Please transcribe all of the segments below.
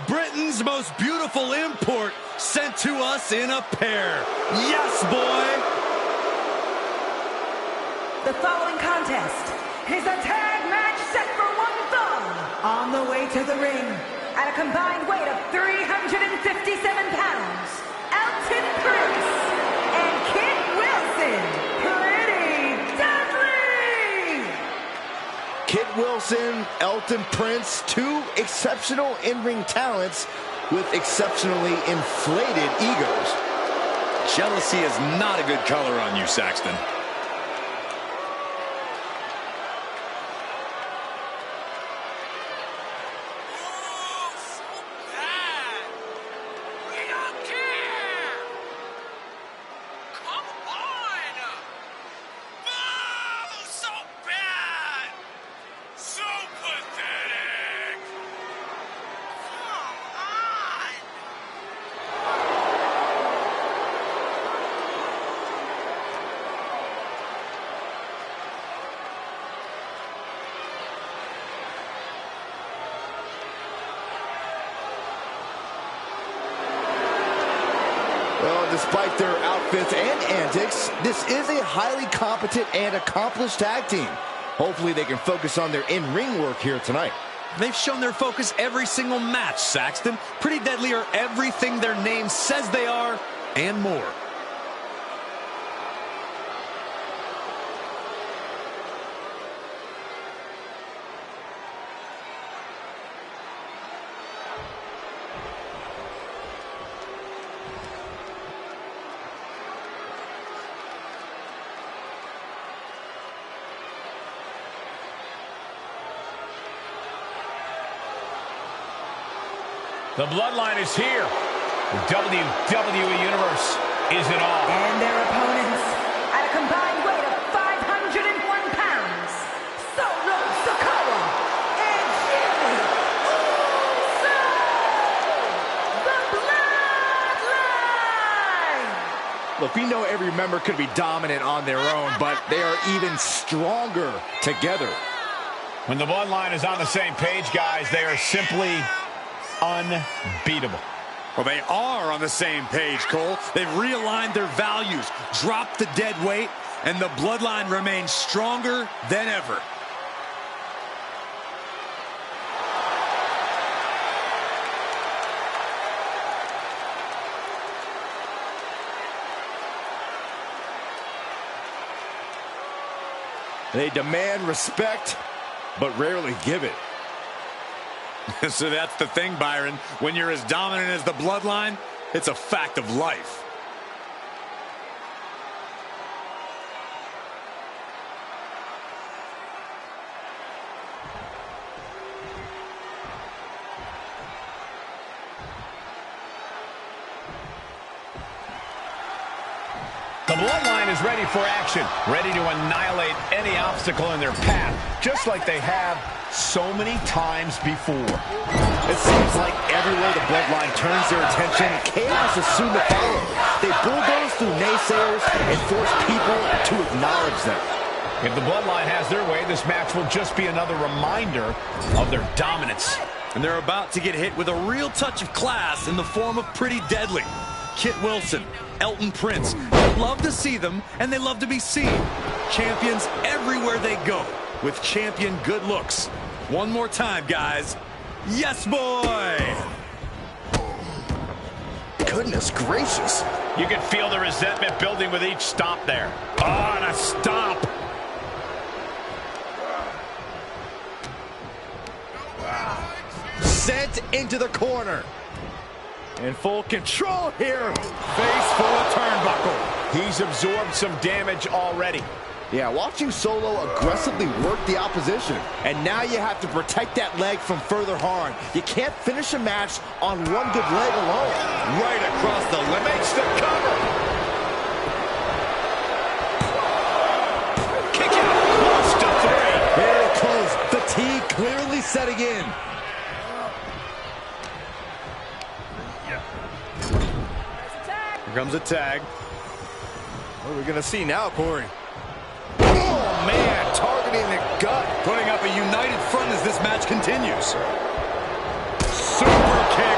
Britain's most beautiful import sent to us in a pair. Yes, boy! The following contest is a tag match set for one fall. On the way to the ring, at a combined weight of 357 pounds, Elton Prince and Kit Wilson, Pretty Deadly! Kit Wilson, Elton Prince, two exceptional in-ring talents with exceptionally inflated egos. Jealousy is not a good color on you, Saxton. Well, despite their outfits and antics, this is a highly competent and accomplished tag team. Hopefully they can focus on their in-ring work here tonight. They've shown their focus every single match, Saxton. Pretty Deadly are everything their name says they are, and more. The Bloodline is here. The WWE Universe is in awe. And their opponents, at a combined weight of 501 pounds, Solo Sikoa and Jimmy Uso! The Bloodline! Look, we know every member could be dominant on their own, but they are even stronger together. When the Bloodline is on the same page, guys, they are simply unbeatable. Well, they are on the same page, Cole. They've realigned their values, dropped the dead weight, and the Bloodline remains stronger than ever. They demand respect, but rarely give it. So that's the thing, Byron. When you're as dominant as the Bloodline, it's a fact of life. The Bloodline is ready for action, ready to annihilate any obstacle in their path, just like they have so many times before. It seems like everywhere the Bloodline turns their attention, chaos is soon to follow. They bulldoze through naysayers and force people to acknowledge them. If the Bloodline has their way, this match will just be another reminder of their dominance. And they're about to get hit with a real touch of class in the form of Pretty Deadly. Kit Wilson, Elton Prince. They love to see them, and they love to be seen. Champions everywhere they go, with champion good looks. One more time, guys. Yes, boy! Goodness gracious. You can feel the resentment building with each stomp there. Oh, and a stomp. Sent into the corner. In full control here. Face full of turnbuckle. He's absorbed some damage already. Yeah, watching Solo aggressively work the opposition. And now you have to protect that leg from further harm. You can't finish a match on one good leg alone. Right across the limit. Makes the cover. Kick out. Lost to three. Very close. Fatigue clearly setting in. Here comes a tag. What are we going to see now, Corey? Oh, man, targeting the gut. Putting up a united front as this match continues. Super kick.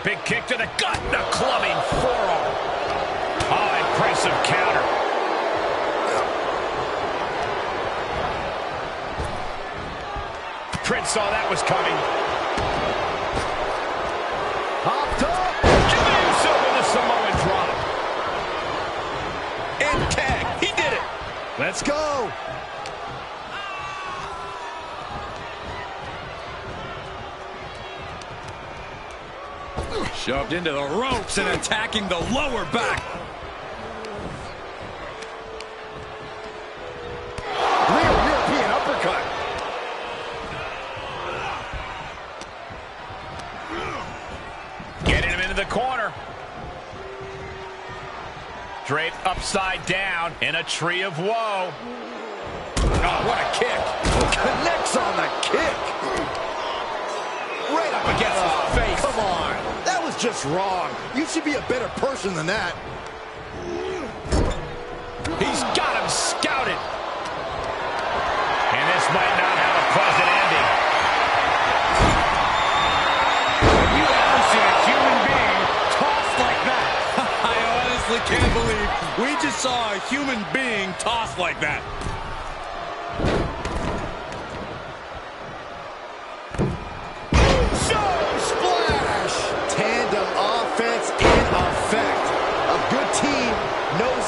big kick to the gut and a clubbing forearm. Oh, impressive counter. Prince saw that was coming. Hopped up. Jimmy Uso with a Samoan drop. And tag. He did it. Let's go. Shoved into the ropes and attacking the lower back. Real European uppercut. Getting him into the corner. Draped upside down in a tree of woe. Oh, what a kick. Connects on the kick. Right up against his face. Come on. That was just wrong. You should be a better person than that. He's got him scouted. And this might not have a pleasant ending. Have you ever seen a human being tossed like that? I honestly can't believe we just saw a human being tossed like that.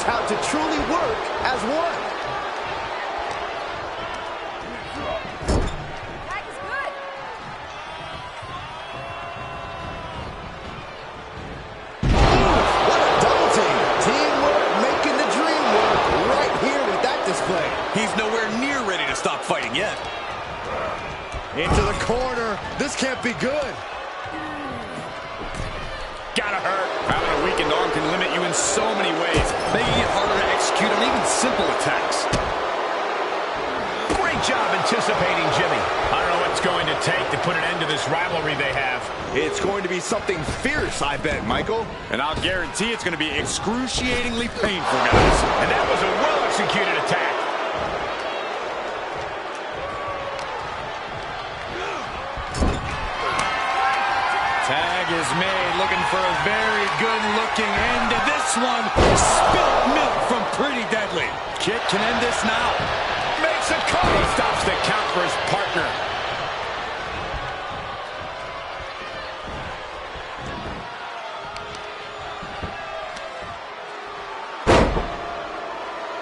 How to truly work as one. Tag is good. What a double team. Teamwork making the dream work right here with that display. He's nowhere near ready to stop fighting yet. Into the corner. This can't be good. Gotta hurt. Having a weakened arm can limit you in so many ways, making it harder to execute on even simple attacks. Great job anticipating Jimmy. I don't know what's going to take to put an end to this rivalry they have. It's going to be something fierce, I bet, Michael. And I'll guarantee it's going to be excruciatingly painful, guys. And that was a well-executed attack. Tag is made, looking for a very good-looking end to this one. Spilt milk from Pretty Deadly. Kick can end this now. Makes a cover. Stops the count for his partner.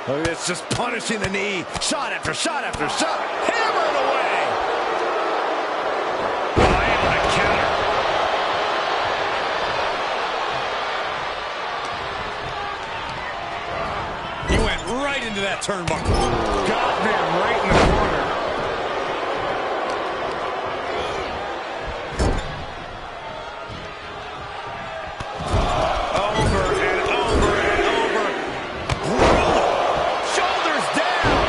Look at this, just punishing the knee. Shot after shot after shot. Hammering away. Able to counter. He went right into that turnbuckle. Got them right in the corner. Over and over and over. Brutal. Shoulders down.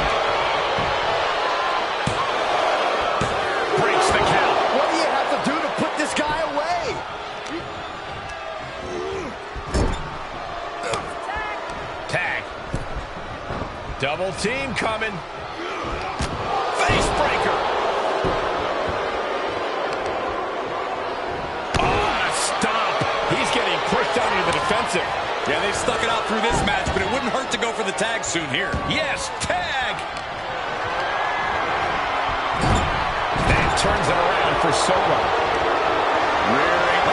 Breaks the count. What do you have to do to put this guy away? Tag. Double team coming. Face breaker. Oh, stop. He's getting pushed out into the defensive. Yeah, they've stuck it out through this match, but it wouldn't hurt to go for the tag soon here. Yes, tag. That turns it around for Solo. Rearing.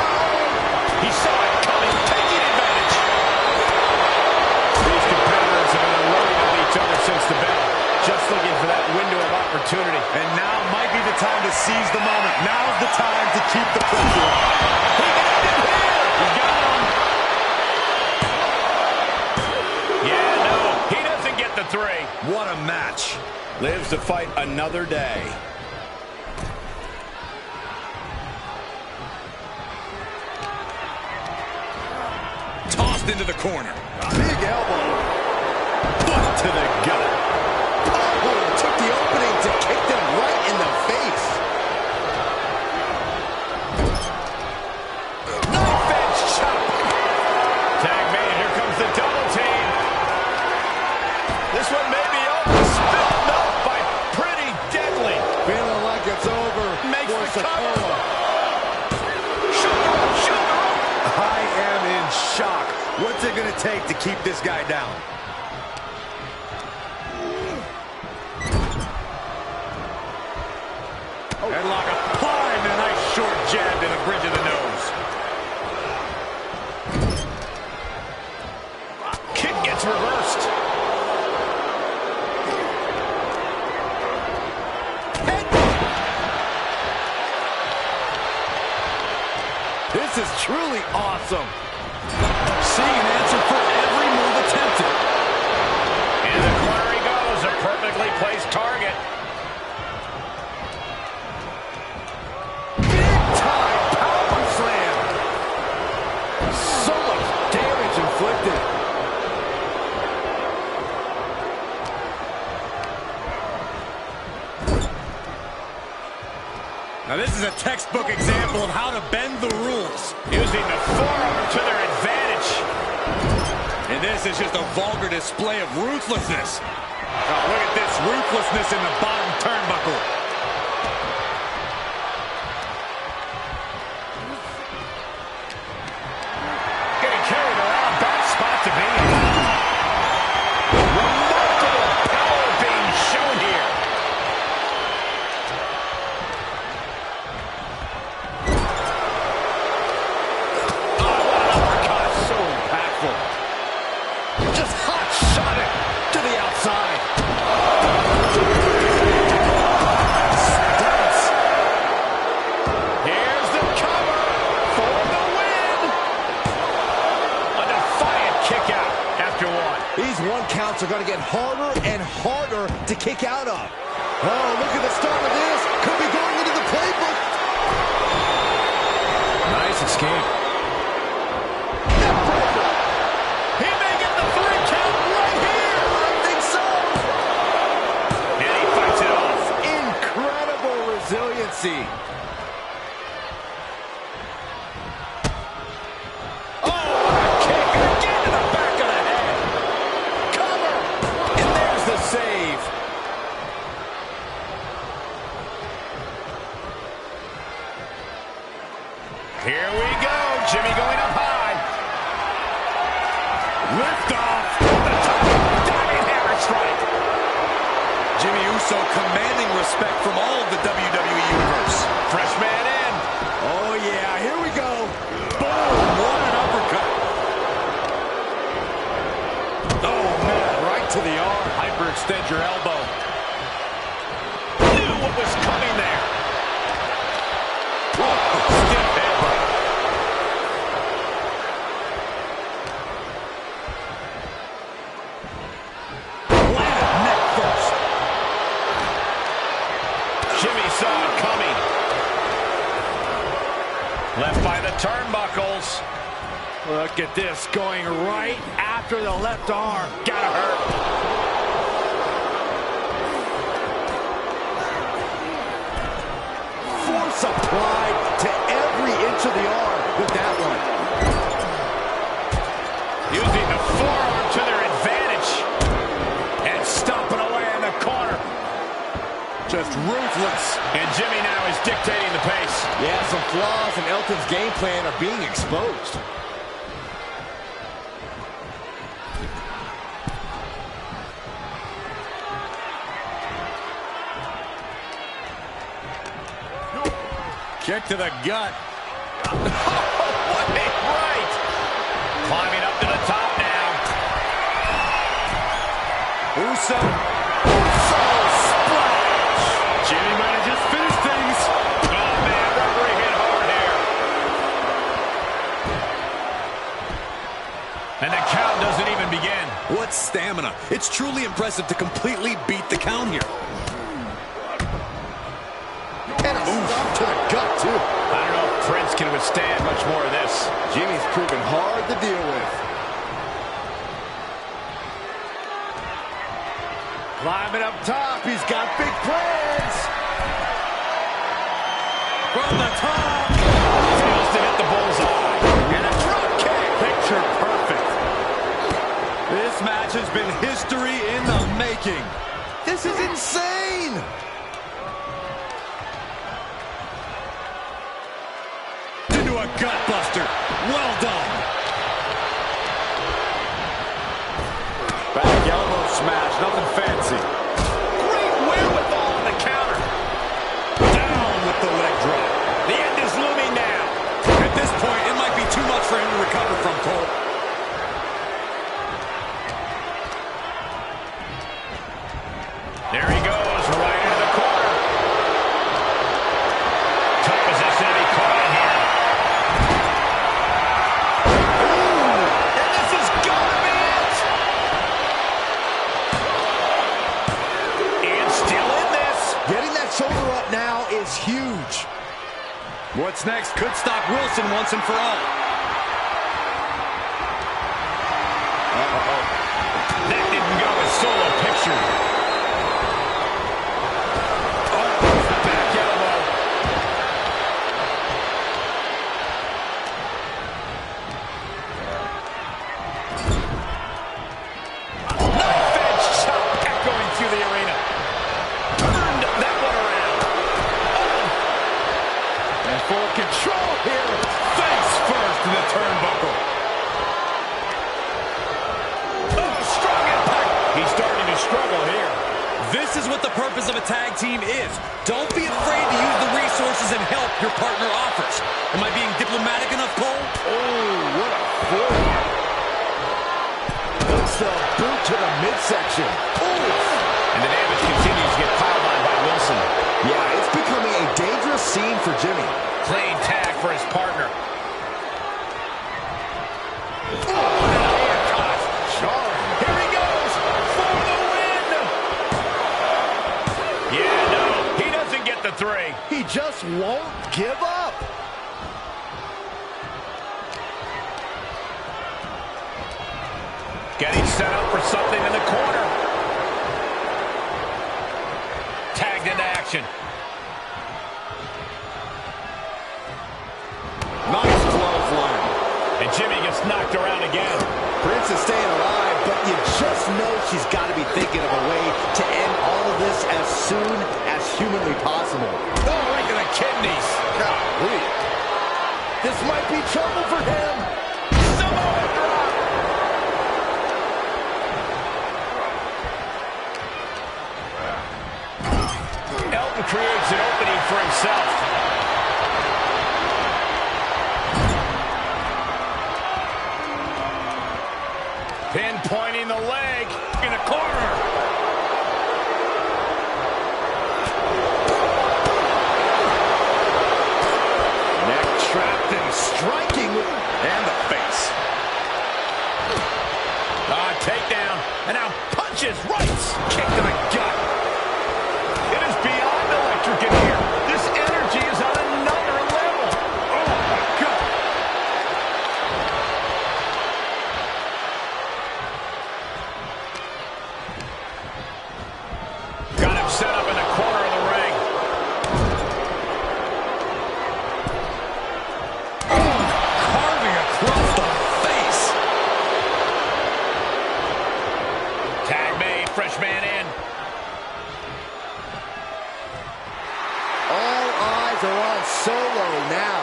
He saw it coming, taking advantage. These competitors have been running at each other since the bell. Just looking for that window of opportunity. And now might be the time to seize the moment. Now's the time to keep the pressure on. He can end it here. He got him. Yeah, no, he doesn't get the three. What a match. Lives to fight another day. Tossed into the corner. Big elbow. Foot to the gut. Oh, took the opening to kick them right in the face. Knife edge chop. Tag made. Here comes the double team. This one may be over. Spilled milk by Pretty Deadly. Feeling like it's over. Makes for the cover. Sikoa. Shoulder up, shoulder up. What's it going to take to keep this guy down? Headlock applied and a nice short jab to the bridge of the nose. Kick gets reversed. This is truly awesome. Seeing an answer for every move attempted. In the corner he goes, a perfectly placed target. Big time power slam. So much damage inflicted. Now this is a textbook example of how to bend the rules. Using the forearm to their advantage. And this is just a vulgar display of ruthlessness. Oh, look at this ruthlessness in the bottom turnbuckle. Getting carried around, bad spot to be in. Remarkable power being shown here. Just hot shot it to the outside. Stunts. Here's the cover for the win. A defiant kick out after one. These one counts are going to get harder and harder to kick out of. Oh, look at the start of this. Could be going into the playbook. Nice escape. He may get the 3 count right here. I think so. And he fights it off. Incredible resiliency. Oh, kick again to the back of the head. Cover. And there's the save. Here we go. Jimmy going up high. Lift off. The top. Diving hammer strike. Jimmy Uso commanding respect from all of the WWE Universe. Fresh man in. Oh, yeah. Here we go. Boom. What an uppercut. Oh, man. Right to the arm. Hyperextend your elbow. Knew what was coming there. Stiff elbow. Planted neck first. Jimmy saw it coming. Left by the turnbuckles. Look at this, going right after the left arm. Gotta hurt. Force applied to every inch of the arm with that one. Using the forearm to their advantage. And stomping away in the corner. Just ruthless. And Jimmy now is dictating the pace. Yeah, some flaws in Elton's game plan are being exposed. Kick to the gut. What a right! Climbing up to the top now. Uso. Uso splash. Jimmy might have just finished things. Oh, man, referee hit hard here. And the count doesn't even begin. What stamina. It's truly impressive to completely beat the count here. And a stop to the gut, too. I don't know if Prince can withstand much more of this. Jimmy's proven hard to deal with. Climbing up top, he's got big plans. From the top. Fails to hit the bullseye. And a drop kick. Picture perfect. This match has been history in the making. This is insane. Into a gut buster. Well done. There he goes, right into the corner. Tough position to be caught in here. Ooh, and this is gonna be it. And still in this. Getting that shoulder up now is huge. What's next could stop Wilson once and for all. Uh-oh. That didn't go as Solo pictured. Oh, back elbow. Knife edge chop echoing through the arena. Turned that one around. Oh. And full control here. Face first in the turnbuckle. He's starting to struggle here. This is what the purpose of a tag team is. Don't be afraid to use the resources and help your partner offers. Am I being diplomatic enough, Cole? Oh, what a forearm. Hooks the boot to the midsection. Oof. And the damage continues to get piled on by Wilson. Yeah, it's becoming a dangerous scene for Jimmy. Clean tag for his partner. Three. He just won't give up. Getting set up for something in the corner. Tagged into action. Nice clothesline. And Jimmy gets knocked around again. Prince is staying alive, but you just know she's got to be thinking of a way to end all of this as soon as humanly possible. Oh, right to the kidneys. Golly. This might be trouble for him. Samoa drop. Elton creates an opening for himself. Pinpointing the leg in the corner. Neck trapped and striking with and the face. Takedown. And now punches, rights. Kick to the gut. It is beyond electric in here. This energy is on another level. Oh, my God. Got him set up in the corner of the ring. Carving across the face. Tag made, fresh man in. All eyes are on Solo now.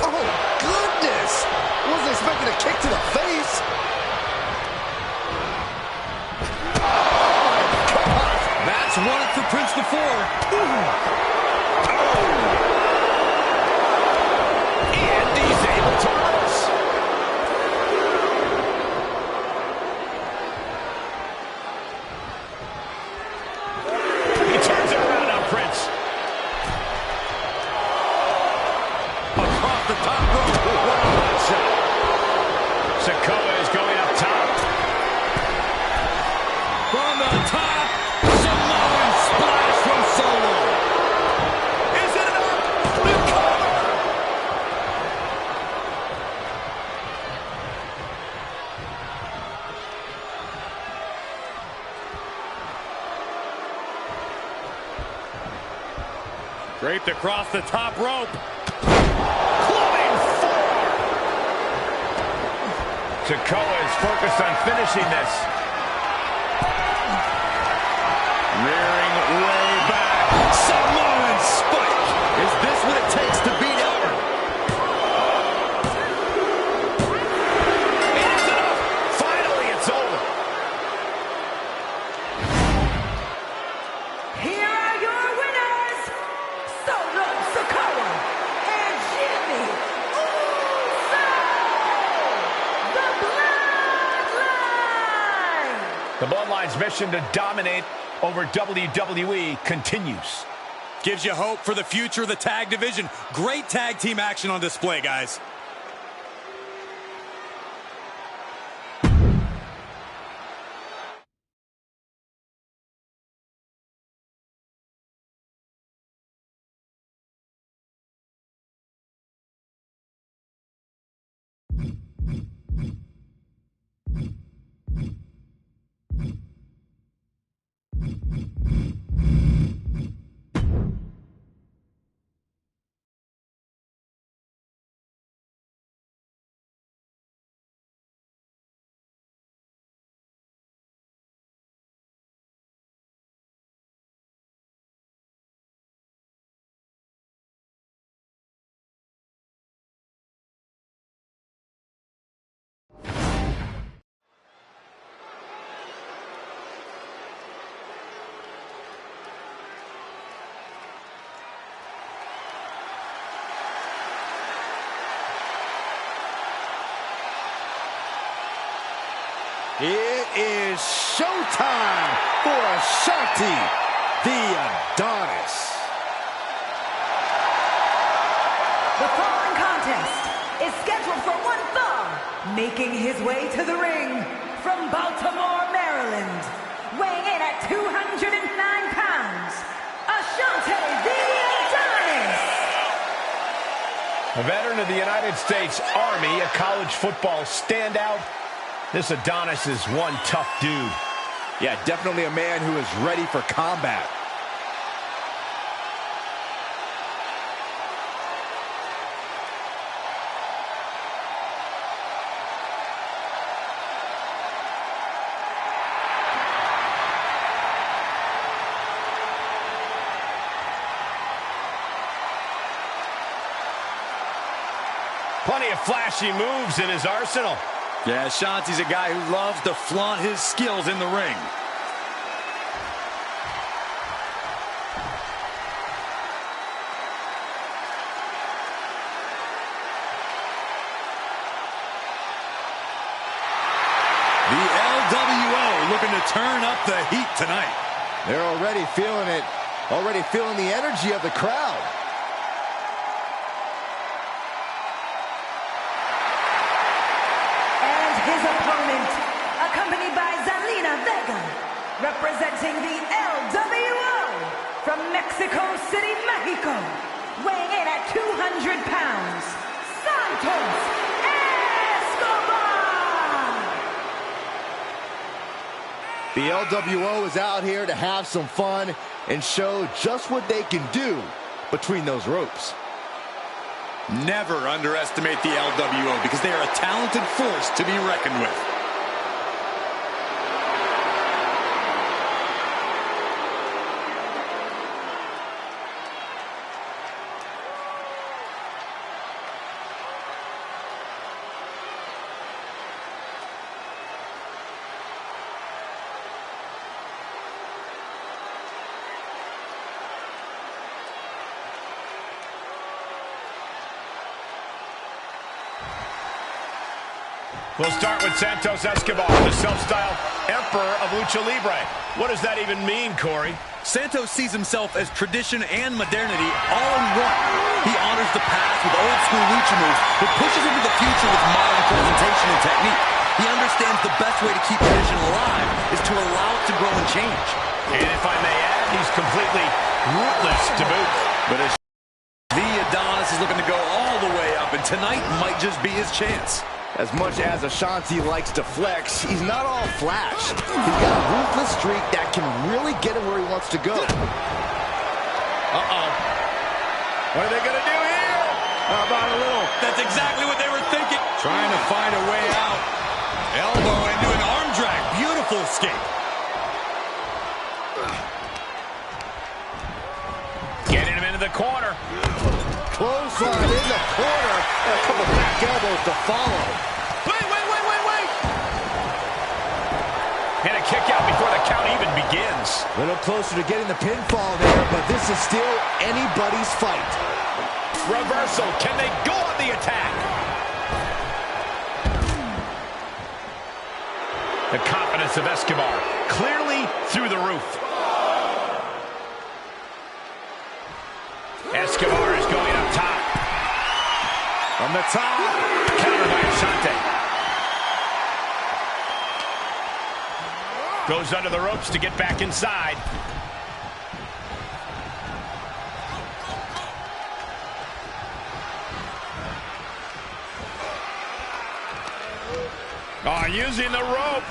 Oh, goodness. Wasn't expecting a kick to the face. That's won it for Prince before. And he's able to reverse. He turns it around on Prince. Across the top rope. What a hot shot. Sikoa is going up top. From the top, Samoan splash from Solo. Is it enough? The cover! Draped across the top rope. Clubbing forearm. Sikoa is focused on finishing this. Rearing way back. Samoan spike. Is this what it takes to beat Elton? It is enough. Finally, it's over. Here are your winners, Solo Sikoa and Jimmy Uso, the Bloodline. The Bloodline's mission to dominate over WWE continues. Gives you hope for the future of the tag division. Great tag team action on display, guys. It is showtime for Ashanti, the Adonis. The following contest is scheduled for one fall. Making his way to the ring from Baltimore, Maryland, weighing in at 209 pounds, Ashanti, the Adonis. A veteran of the United States Army, a college football standout, this Adonis is one tough dude. Yeah, definitely a man who is ready for combat. Plenty of flashy moves in his arsenal. Yeah, Ashanti's a guy who loves to flaunt his skills in the ring. The LWO looking to turn up the heat tonight. They're already feeling it, already feeling the energy of the crowd. His opponent, accompanied by Zelina Vega, representing the LWO from Mexico City, Mexico, weighing in at 200 pounds, Santos Escobar! The LWO is out here to have some fun and show just what they can do between those ropes. Never underestimate the LWO because they are a talented force to be reckoned with. We'll start with Santos Escobar, the self-styled Emperor of Lucha Libre. What does that even mean, Corey? Santos sees himself as tradition and modernity all in one. He honors the past with old-school lucha moves, but pushes into the future with modern presentation and technique. He understands the best way to keep tradition alive is to allow it to grow and change. And if I may add, he's completely ruthless to boot. But as the Adonis is looking to go all the way up, and tonight might just be his chance. As much as Ashanti likes to flex, he's not all flash. He's got a ruthless streak that can really get him where he wants to go. Uh-oh. What are they going to do here? How about a little? That's exactly what they were thinking. Trying to find a way out. Elbow into an arm drag. Beautiful escape. Getting him into the corner. Clothesline in the corner. And a couple back elbows to follow. Wait. And a kick out before the count even begins. A little closer to getting the pinfall there, but this is still anybody's fight. Reversal. Can they go on the attack? The confidence of Escobar clearly through the roof. Escobar is going up top. From the top. Counter by Ashante. Goes under the ropes to get back inside. Oh, using the rope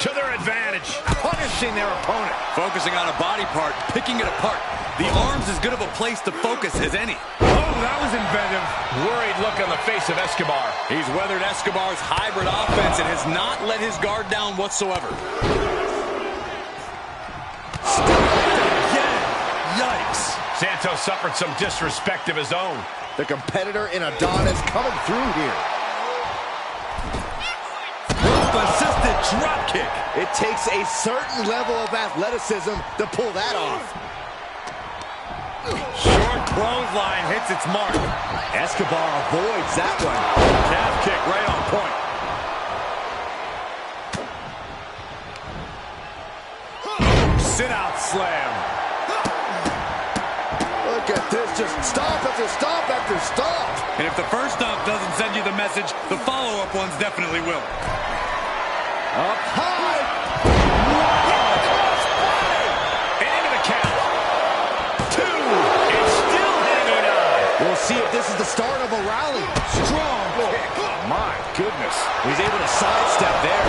to their advantage. Punishing their opponent. Focusing on a body part, picking it apart. The arm's as good of a place to focus as any. Oh, that was inventive. Worried look on the face of Escobar. He's weathered Escobar's hybrid offense and has not let his guard down whatsoever. Again. Yikes. Santos suffered some disrespect of his own. The competitor in Adonis coming through here. Assisted drop kick. It takes a certain level of athleticism to pull that off. Short clothesline hits its mark. Escobar avoids that one. Calf kick right on point. Sit out slam. Look at this, just stomp after stomp after stomp. And if the first stomp doesn't send you the message, the follow-up ones definitely will. Up high. And into the count. 2. It's still hanging on. We'll see if this is the start of a rally. Strong kick. My goodness. He's able to sidestep there.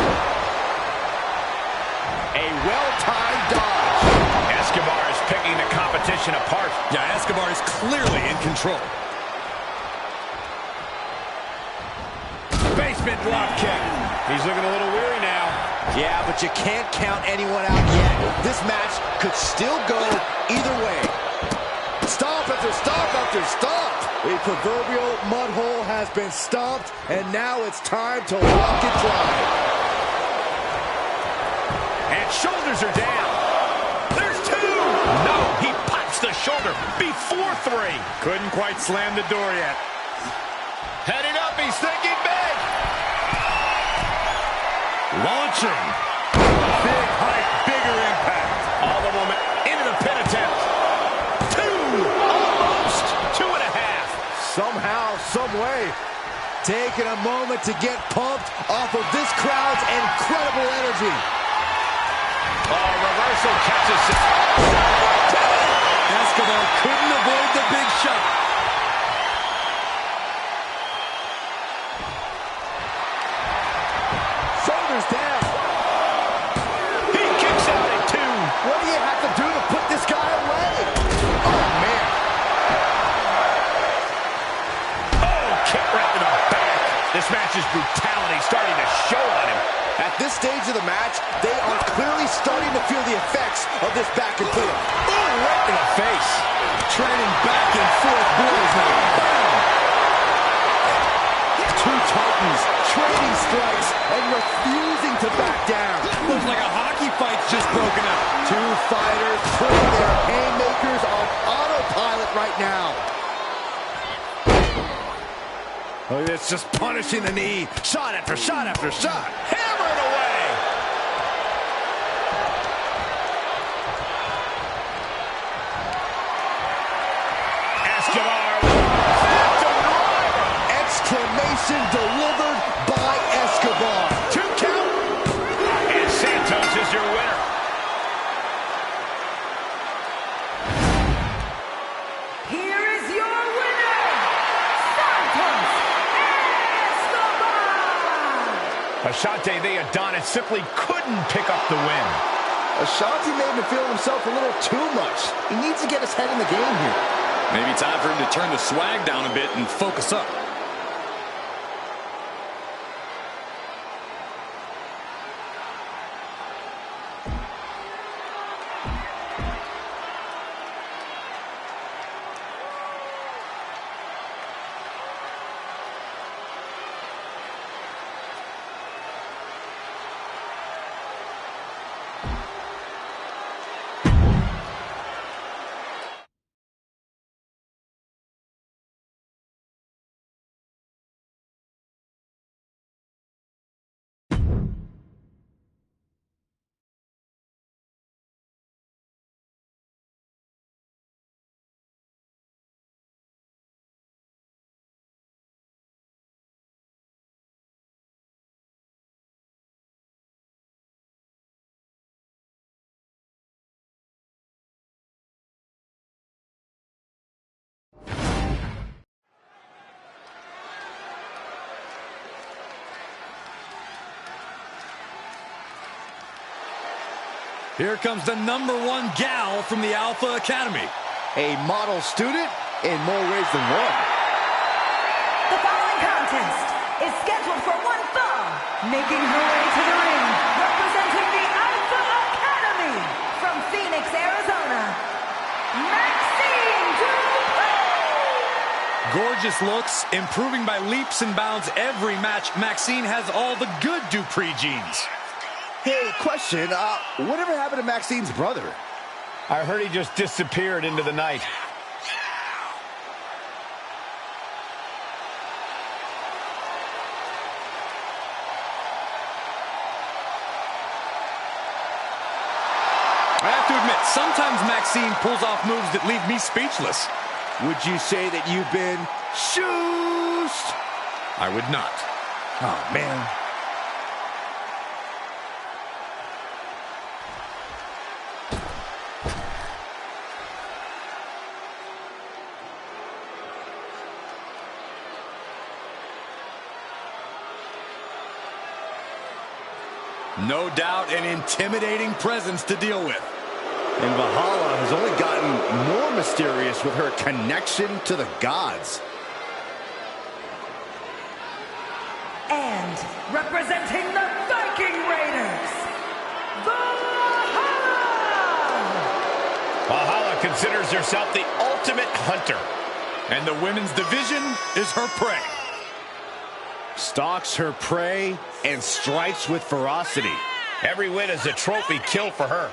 A well-timed dodge. Escobar is picking the competition apart. Yeah, Escobar is clearly in control. Basement drop kick. He's looking a little weary now. Yeah, but you can't count anyone out yet. This match could still go either way. Stomp after stomp after stomp. The proverbial mud hole has been stomped, and now it's time to walk it dry. And shoulders are down. There's 2. No, he pops the shoulder before 3. Couldn't quite slam the door yet. Heading up, he's thinking big. Launching. Big height, bigger impact. All the moment into the pin attempt. 2. Almost. 2.5. Somehow, some way, taking a moment to get pumped off of this crowd's incredible energy. Oh, reversal catches it. Escobar couldn't avoid the big shot. Shoulders down. He kicks out at 2. What do you have to do to put this guy away? Oh, man. Oh, kick right to the back. This match's brutality starting to show on him. At this stage of the match, they are clearly starting to feel the effects of this back and forth. Oh, right in the face. Trading back and forth blows now. Two Titans trading strikes and refusing to back down. Looks like a hockey fight's just broken out. Two fighters putting their haymakers on autopilot right now. Oh, it's just punishing the knee. Shot after shot after shot. Hammered away. Escobar. Exclamation delivered by Escobar. 2 count. And Santos is your winner. Here is your winner, Santos Escobar! Ashante the Adonis simply couldn't pick up the win. Ashanti made him feel himself a little too much. He needs to get his head in the game here. Maybe time for him to turn the swag down a bit and focus up. Here comes the #1 gal from the Alpha Academy. A model student in more ways than one. The following contest is scheduled for one fall. Making her way to the ring, representing the Alpha Academy from Phoenix, Arizona, Maxine Dupree! Gorgeous looks, improving by leaps and bounds every match. Maxine has all the good Dupree genes. Hey, question. Whatever happened to Maxine's brother? I heard he just disappeared into the night. I have to admit, sometimes Maxine pulls off moves that leave me speechless. Would you say that you've been shoosed? I would not. Oh, man. No doubt an intimidating presence to deal with. And Valhalla has only gotten more mysterious with her connection to the gods. And representing the Viking Raiders, Valhalla! Valhalla considers herself the ultimate hunter. And the women's division is her prey. Stalks her prey and strikes with ferocity. Every win is a trophy kill for her.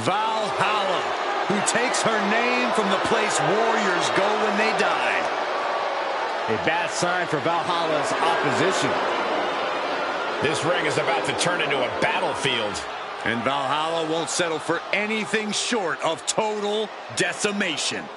Valhalla, who takes her name from the place warriors go when they die. A bad sign for Valhalla's opposition. This ring is about to turn into a battlefield. And Valhalla won't settle for anything short of total decimation.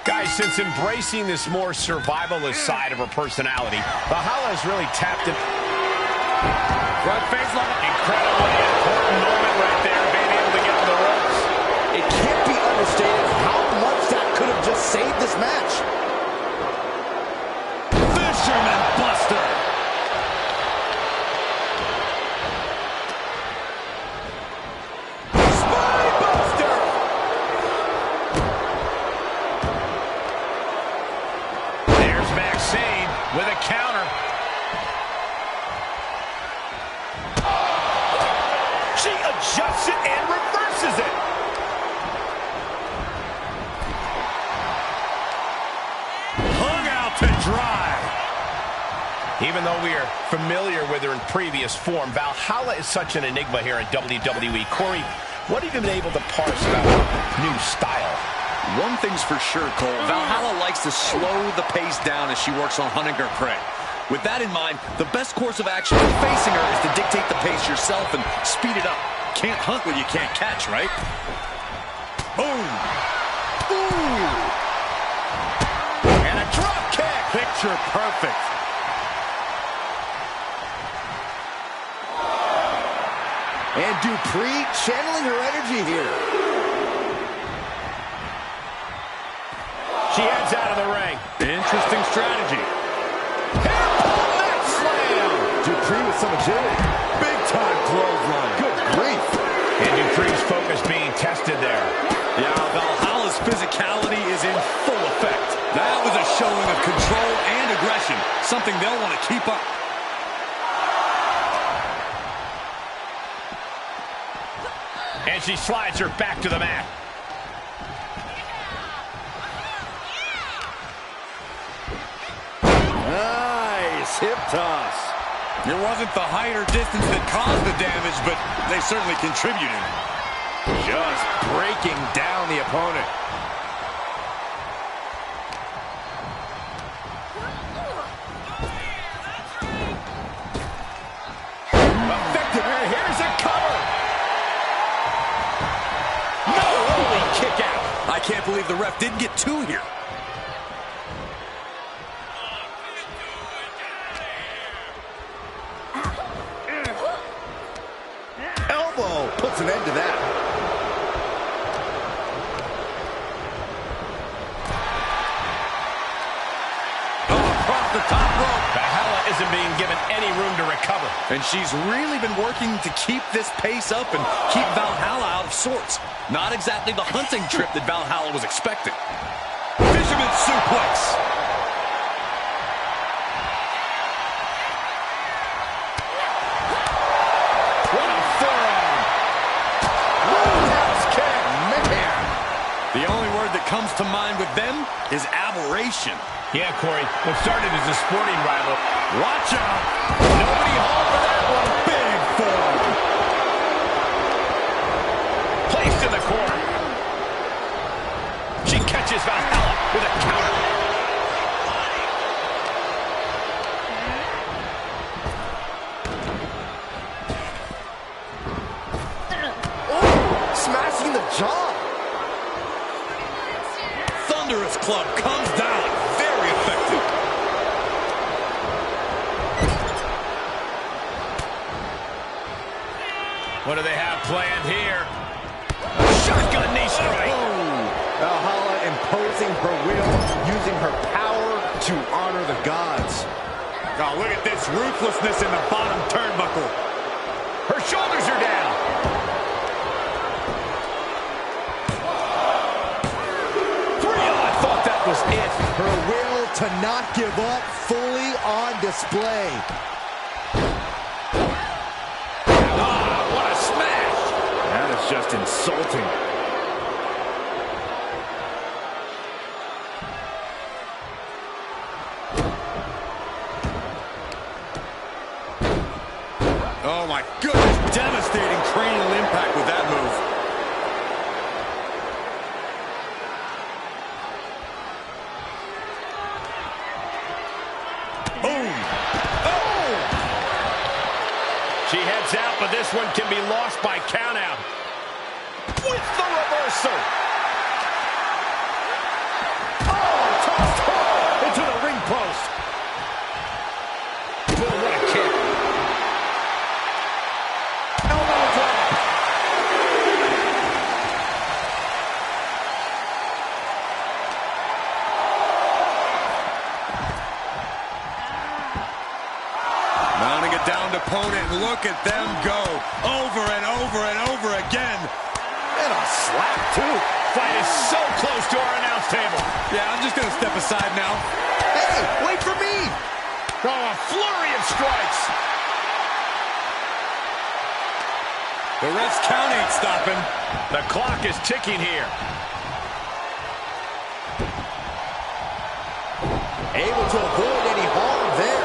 Guys, since embracing this more survivalist side of her personality, Valhalla has really tapped it. Front face lock. Incredibly important moment right there, being able to get on the ropes. It can't be understated how much that could have just saved this match. Fisherman Buster. Spine Buster! There's Maxine with a counter. She adjusts it and reverses it. Hung out to dry. Even though we are familiar with her in previous form, Valhalla is such an enigma here in WWE. Corey, what have you been able to parse about her new style? One thing's for sure, Cole. Valhalla likes to slow the pace down as she works on hunting her prey. With that in mind, the best course of action when facing her is to dictate the pace yourself and speed it up. Can't hunt what you can't catch, right? Boom! Ooh! And a drop kick! Picture perfect. And Dupree channeling her energy here. She heads out of the ring. Interesting strategy. Mat slam! Dupree with some agility. Big time clothesline. Good grief. And Dupree's focus being tested there. Yeah, Valhalla's physicality is in full effect. That was a showing of control and aggression, something they'll want to keep up. And she slides her back to the mat. Nice hip toss. It wasn't the height or distance that caused the damage, but they certainly contributed. Just breaking down the opponent. can't believe the ref didn't get two here. Elbow puts an end to that. Across the top rope. Valhalla isn't being given any room to recover. And she's really been working to keep this pace up and keep Valhalla out of sorts. Not exactly the hunting trip that Valhalla was expecting. Fisherman suplex. What a forearm. Roundhouse kick. Man. The only word that comes to mind with them is aberration. Yeah, Corey, what started as a sporting rival. Watch out. Nobody home for that one. Big forearm. Placed in the corner. She catches Valhalla with a counter. Oh, smashing the jaw. Thunderous club comes down. Very effective. What do they have planned here? Shotgun knee strike. Valhalla imposing her will, using her power to honor the gods. Oh, look at this ruthlessness in the bottom turnbuckle. Her shoulders are down. I thought that was it. Her will to not give up fully on display. What a smash. That is just insulting. Oh my goodness, devastating cranial impact with that move. Boom. Oh! She heads out, but this one can be lost by countout. With the reversal. Oh, tossed hard into the ring post. Boom, what a kick. Elbow drop. Mounting a downed opponent, and look at them go over and over and over again. And a slap, too. Fight is so close to our announce table. Yeah, I'm just going to step aside now. Hey, wait for me. Oh, a flurry of strikes. The ref's count ain't stopping. The clock is ticking here. Able to avoid any harm there.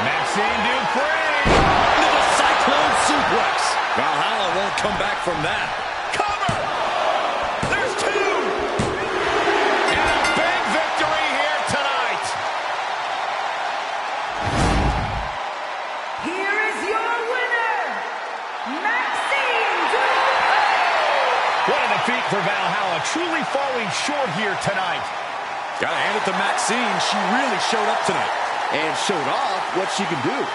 Maxine Dupree. Into the cyclone suplex. Valhalla won't come back from that. Cover. There's two. And a big victory here tonight. Here is your winner, Maxine Dupree! What a defeat for Valhalla. Truly falling short here tonight. Gotta hand it to Maxine. She really showed up tonight. And showed off what she can do.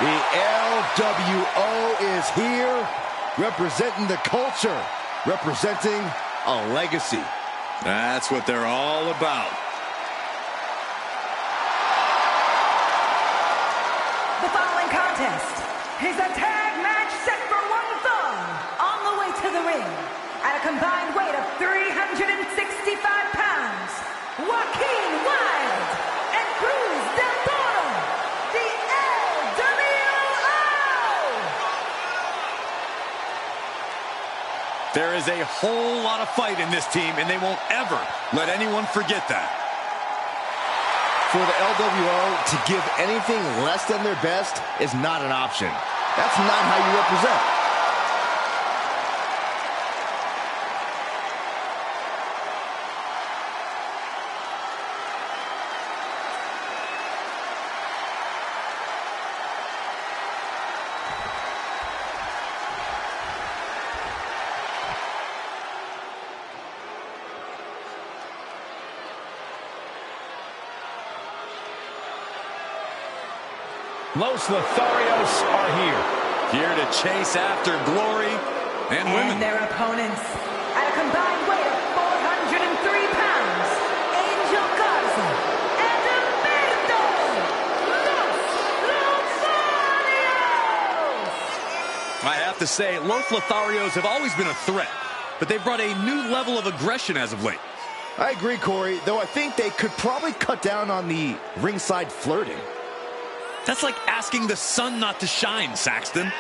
The LWO is here, representing the culture, representing a legacy. That's what they're all about. The following contest is a tag match set for one fall. On the way to the ring, at a combined weight of 365 pounds, Joaquin Wilde and Cruz Del Toro, the LWO! There is a whole lot of fight in this team, and they won't ever let anyone forget that. For the LWO to give anything less than their best is not an option. That's not how you represent. Los Lotharios are here. Here to chase after glory and women. And their opponents, at a combined weight of 403 pounds, Angel Garza and Humberto Los Lotharios! I have to say, Los Lotharios have always been a threat, but they've brought a new level of aggression as of late. I agree, Corey, though I think they could probably cut down on the ringside flirting. That's like asking the sun not to shine, Saxton.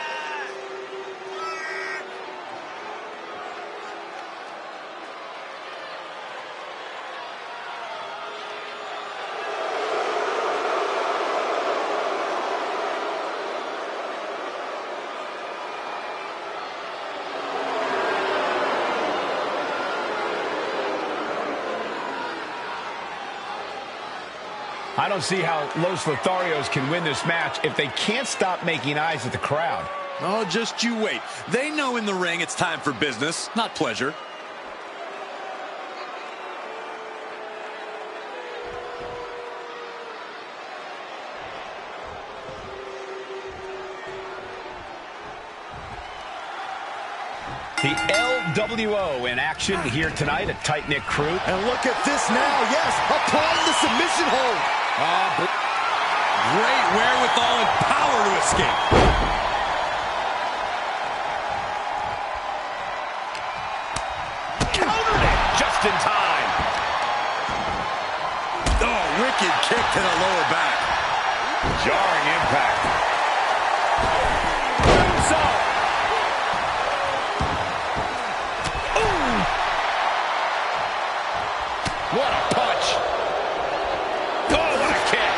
I don't see how Los Lotharios can win this match if they can't stop making eyes at the crowd. Oh, just you wait. They know in the ring it's time for business, not pleasure. The LWO in action here tonight, a tight-knit crew. And look at this now, yes, applying the submission hold. Great wherewithal and power to escape. Countered it just in time. Oh, wicked kick to the lower back. Jarring impact. What a punch. Oh, what a kick.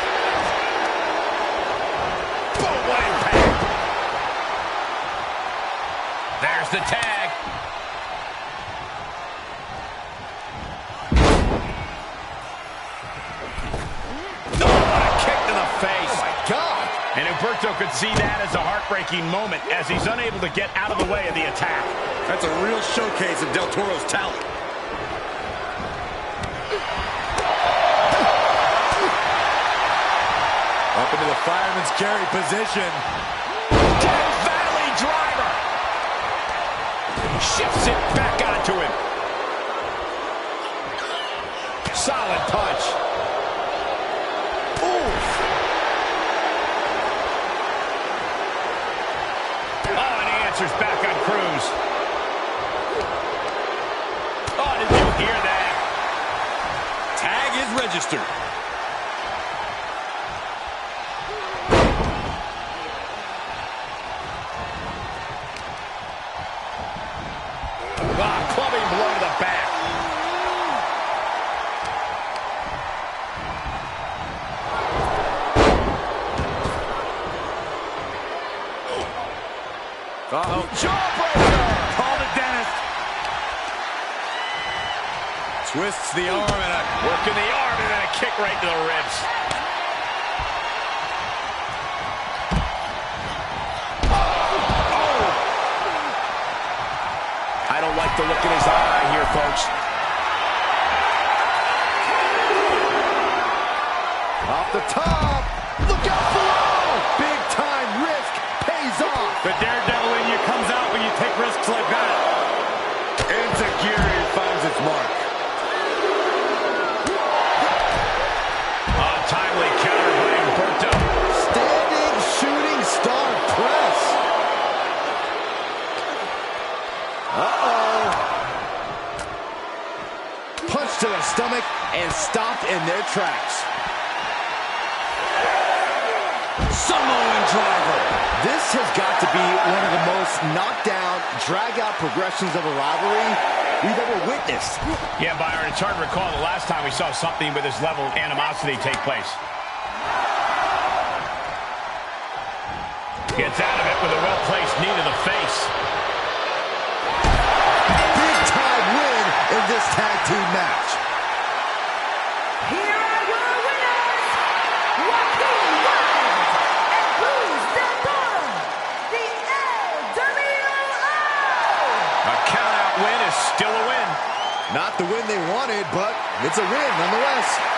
Oh, what impact. There's the tag. Oh, what a kick to the face. Oh, my God. And Humberto could see that as a heartbreaking moment as he's unable to get out of the way of the attack. That's a real showcase of Del Toro's talent. Up into the fireman's carry position. Death Valley driver. Shifts it back onto him. Solid punch. Oof. Oh, and he answers back on Cruz. Oh, did you hear that? Tag is registered. Clubbing blow to the back. Uh-oh. Jawbreaker. Call it Dennis. Twists the arm and Working the arm and then a kick right to the ribs. I don't like the look in his eye here, folks. Off the top. Look out below. Big time rip. and stopped in their tracks. Samoan driver. This has got to be one of the most knockdown, drag-out progressions of a rivalry we've ever witnessed. Yeah, Byron, it's hard to recall the last time we saw something with this level of animosity take place. Gets out of it with a well-placed knee to the face. Big-time win in this tag team match. Here are your winners, Joaquin Wilde and Cruz Del Toro, the LWO. A count-out win is still a win. Not the win they wanted, but it's a win nonetheless.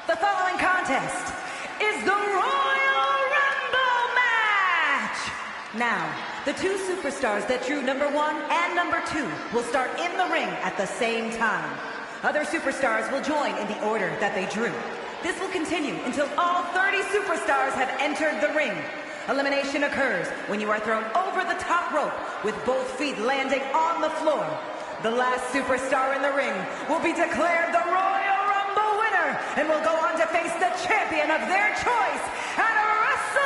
The following contest is the Royal Rumble match. Now, the two superstars that drew number 1 and number 2 will start in the ring at the same time. Other superstars will join in the order that they drew. This will continue until all 30 superstars have entered the ring. Elimination occurs when you are thrown over the top rope with both feet landing on the floor. The last superstar in the ring will be declared the Royal Rumble winner and will go on to face the champion of their choice at WrestleMania!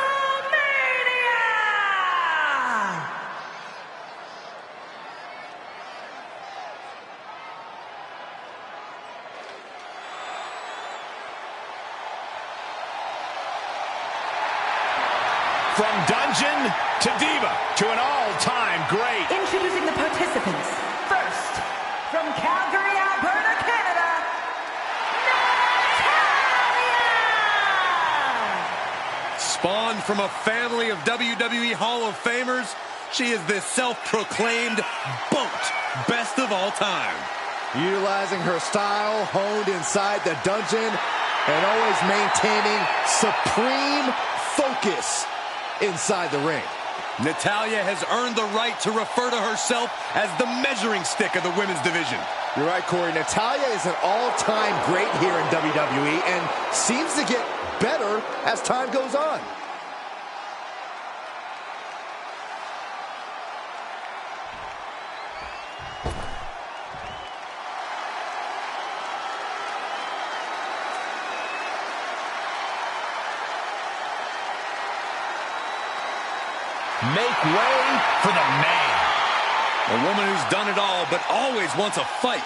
From dungeon to diva to an all-time great. Introducing the participants. First, from Calgary, Alberta, Canada, Natalya! Spawned from a family of WWE Hall of Famers, she is the self-proclaimed BOAT best of all time. Utilizing her style honed inside the dungeon and always maintaining supreme focus inside the ring. Natalya has earned the right to refer to herself as the measuring stick of the women's division. You're right, Corey. Natalya is an all-time great here in WWE and seems to get better as time goes on. Make way for the man. A woman who's done it all, but always wants a fight.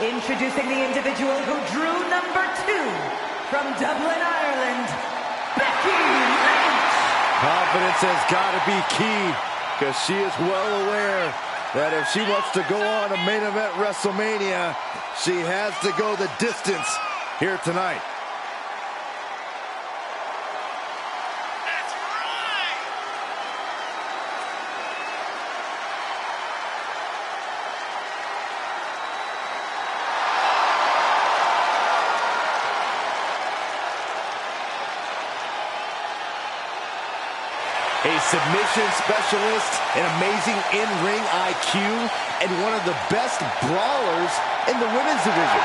Introducing the individual who drew number 2 from Dublin, Ireland, Becky Lynch. Confidence has got to be key because she is well aware that if she wants to go on to main event WrestleMania, she has to go the distance here tonight. A submission specialist, an amazing in-ring IQ, and one of the best brawlers in the women's division.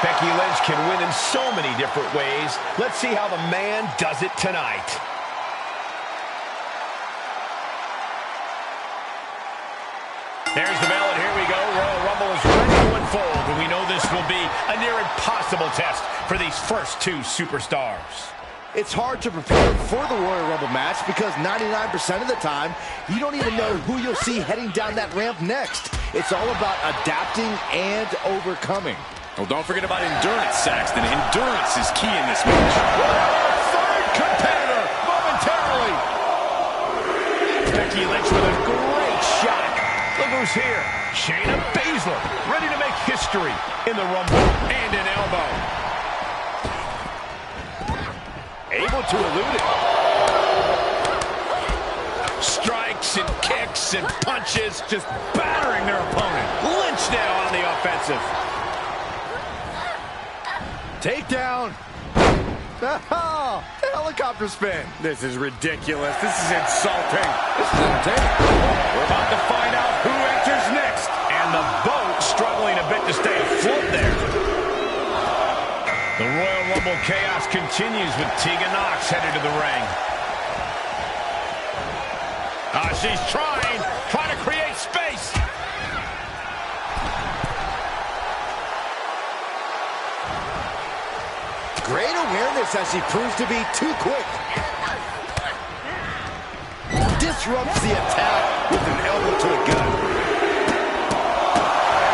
Becky Lynch can win in so many different ways. Let's see how the man does it tonight. There's the bell, and here we go. Royal Rumble is ready to unfold, and we know this will be a near impossible test for these first two superstars. It's hard to prepare for the Royal Rumble match because 99% of the time, you don't even know who you'll see heading down that ramp next. It's all about adapting and overcoming. Well, don't forget about endurance, Saxton. Endurance is key in this match. Third competitor momentarily. Becky Lynch with a great shot. Look who's here. Shayna Baszler, ready to make history in the Rumble, and an elbow. able to elude it. Strikes and kicks and punches, just battering their opponent. Lynch now on the offensive. Takedown. Oh, helicopter spin. This is ridiculous. This is insulting. This is entertaining. We're about to find out who enters next. And the boat struggling a bit to stay afloat there. The Royal Rumble chaos continues with Tegan Nox headed to the ring. She's trying to create space. Great awareness as she proves to be too quick. Disrupts the attack with an elbow to the gut.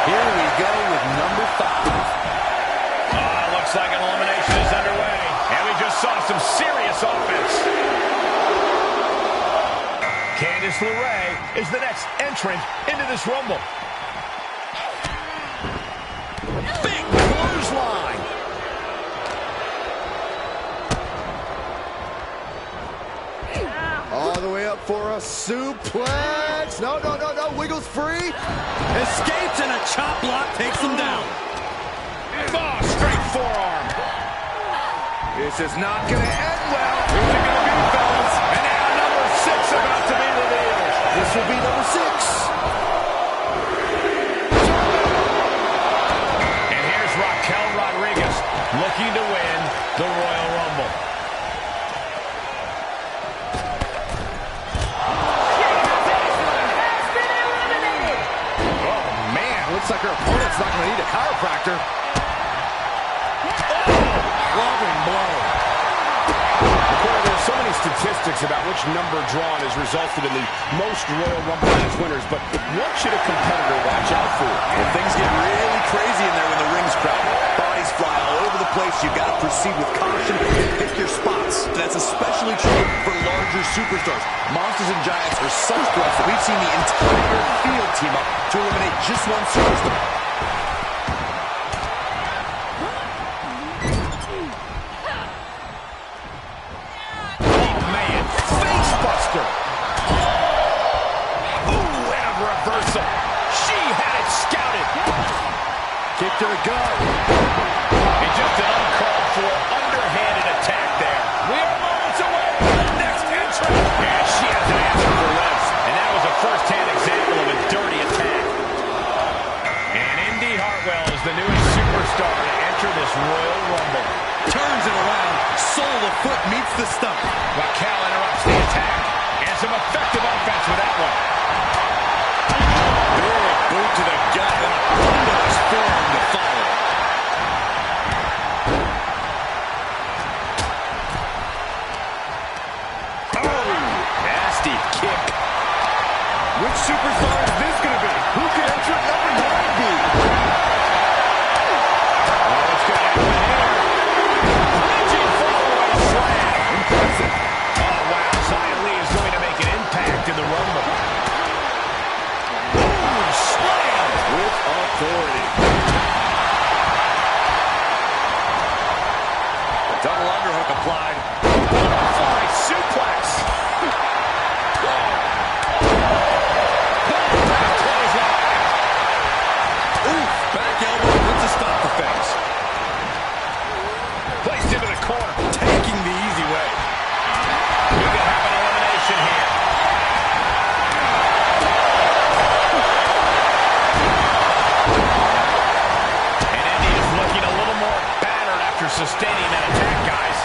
Here we go with number 5. Looks like an elimination is underway. And we just saw some serious offense. Candice LeRae is the next entrant into this Rumble. Big clothesline. All the way up for a suplex. No. Wiggles free. Escapes and a chop block takes him down. Oh, straight forearm. This is not going to end well. Who's it going to be, fellas? And now number 6 about to be revealed. This will be number 6. And here's Raquel Rodriguez looking to win the Royal Rumble. Looks like her opponent's not going to need a chiropractor. Loving blow. Corey, there's so many statistics about which number drawn has resulted in the most Royal Rumble match winners, but what should a competitor watch out for? Well, things get really crazy in there when the ring's crowded. Bodies fly all over the place. You've got to proceed with caution and pick your spots. That's especially true for larger superstars. Monsters and Giants are such threats that we've seen the entire field team up to eliminate just one superstar. Oh, man. Face buster. Ooh, and a reversal. She had it scouted. Kick to the gut. And just an uncalled for underhanded attack there. We are moments away from the next entrant. And she has an answer for this. And that was a first-hand example of a dirty attack. And Indy Hartwell is the newest superstar to enter this Royal Rumble. Turns it around. Sole of foot meets the stump. Raquel interrupts the attack. And some effective offense with that one. Big boot to the gut and a thunderous forearm to follow. Oh, nasty kick. Which superstar is this going to be? Who could entrant number 9 be? What's going to happen here? Reaching fallaway slam. Impressive. Oh, wow. Xia Li is going to make an impact in the Rumble. Ooh, slam With authority. Double underhook applied. Butterfly suplex. Oof, back elbow puts a stop to face. Placed into the corner. Taking the easy way. We could have an elimination here. And Indy is looking a little more battered after sustaining that attack, guys.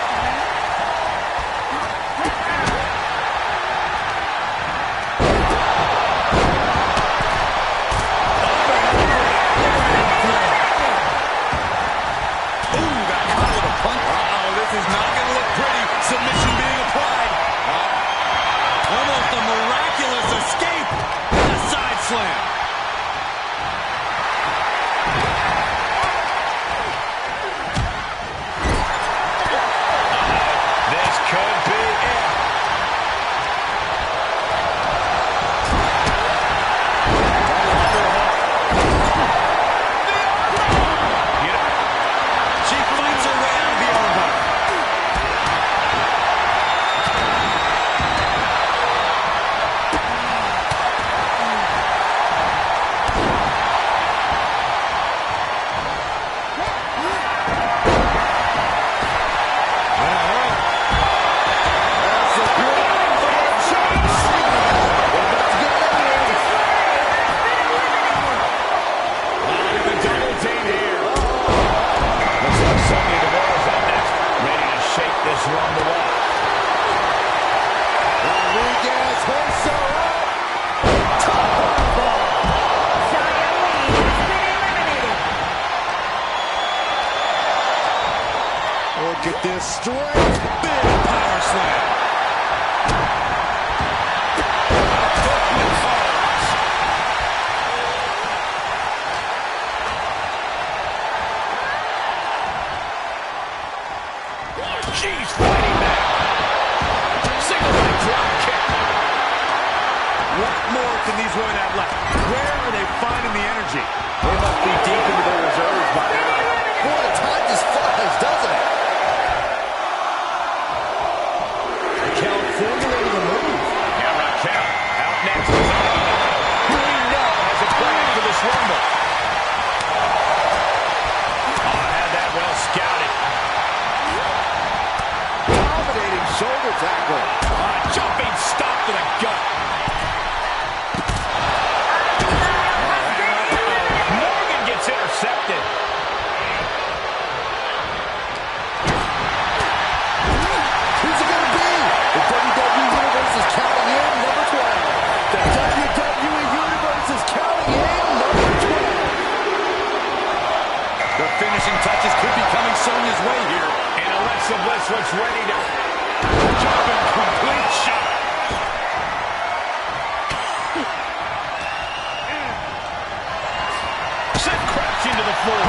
Ooh, got caught with a punch. Uh-oh, this is not going to look pretty. Submission being applied. Almost a miraculous escape. And a side slam. This could be it. You know, She fights her way out of the elbow. with strength. Big power slam. She's fighting back. Single leg drop kick. What more can these women have left? Where are they finding the energy? They must be deep into their reserves by now. Boy, the time just flies, doesn't it? Raquel formulating a move. Yeah, Raquel out next is who we know has a plan for this Rumble. Oh, had that well scouted. Dominating shoulder tackle. Jumping stop to the gut. Morgan gets intercepted. Who's it going to be? The WWE Universe is counting in number 12. The WWE Universe is counting in number 12. The finishing touches could be coming Sonya's way here. And Alexa Bliss looks ready to jump in complete shock. Sent crashing to the floor.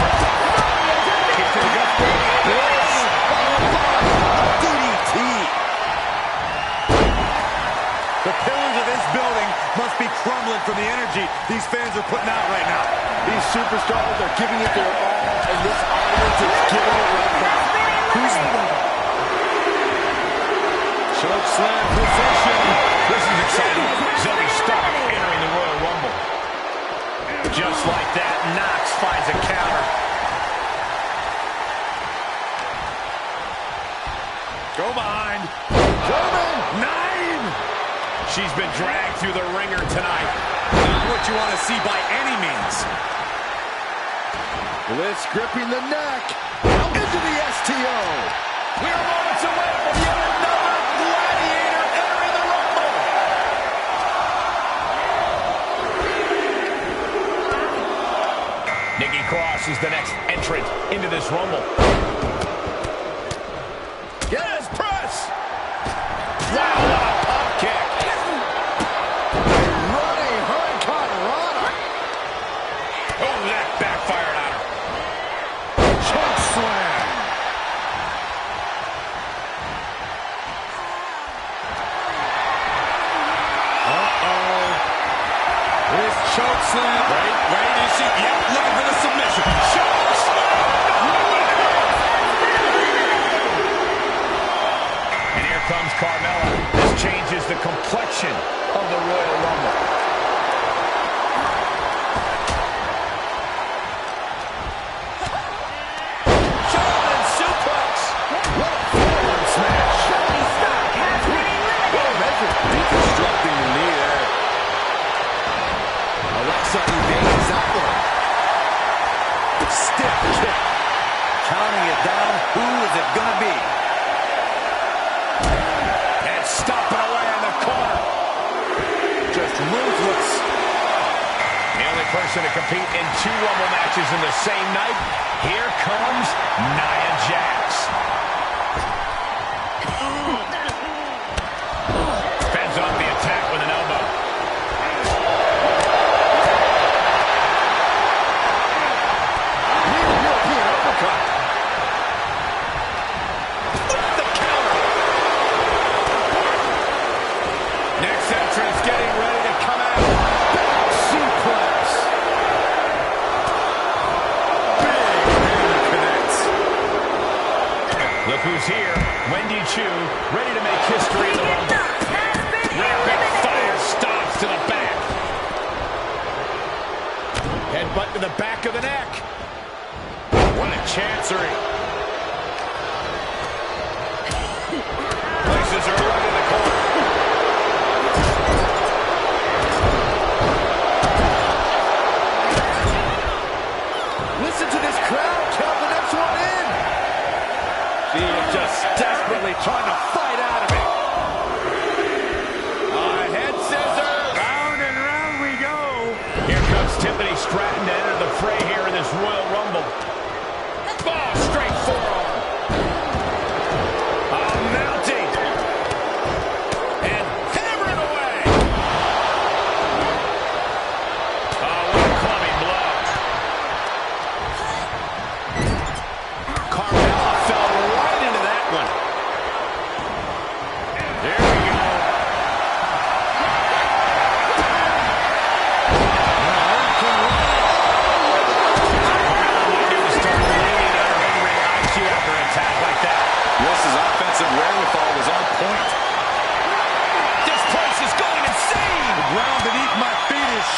Kick to the gut. Bliss. DDT. The pillars of this building must be crumbling from the energy these fans are putting out right now. These superstars are giving it their all, and this audience is giving it right back. Who's choke slam position. This is exciting. Zoe Stark entering the Royal Rumble. Just like that, Knox finds a counter. Go behind. German 9. She's been dragged through the ringer tonight. Not what you want to see by any means. Bliss gripping the neck. Into the STO. We are moments away from yet another gladiator entering the Rumble. Nikki Cross is the next entrant into this Rumble. Yes, press! Wow, what a pump kick. Running Hurricanrana. Oh, that backfired on her. Choke slam. This choke slam. Ready to see. Yep, looking for the submission. Choke slam! And here comes Carmella. This changes the complexion of the Royal Rumble. German suplex. What a forward smash. What a measure. Deconstructing the knee there. Alexa evades that one. Stiff kick. Counting it down. Who is it going to be? And stomping away in the corner. Just ruthless. The only person to compete in 2 Rumble matches in the same night. Here comes Nia Jax. Fends off the attack with an elbow. European uppercut. The counter. Next entrance getting ready to come out. Suplex. Big connects. Look who's here. Wendy Chu, ready to make history in the Rumble. Rapid fire stops to the back. Headbutt to the back of the neck. What a chancery. Places her right in the corner. Listen to this crowd. Count the next one in. She is just desperately trying to fight out of it. Head scissor. Round and round we go. Here comes Tiffany Stratton to enter the fray here in this Royal Rumble. Oh, straight forearm.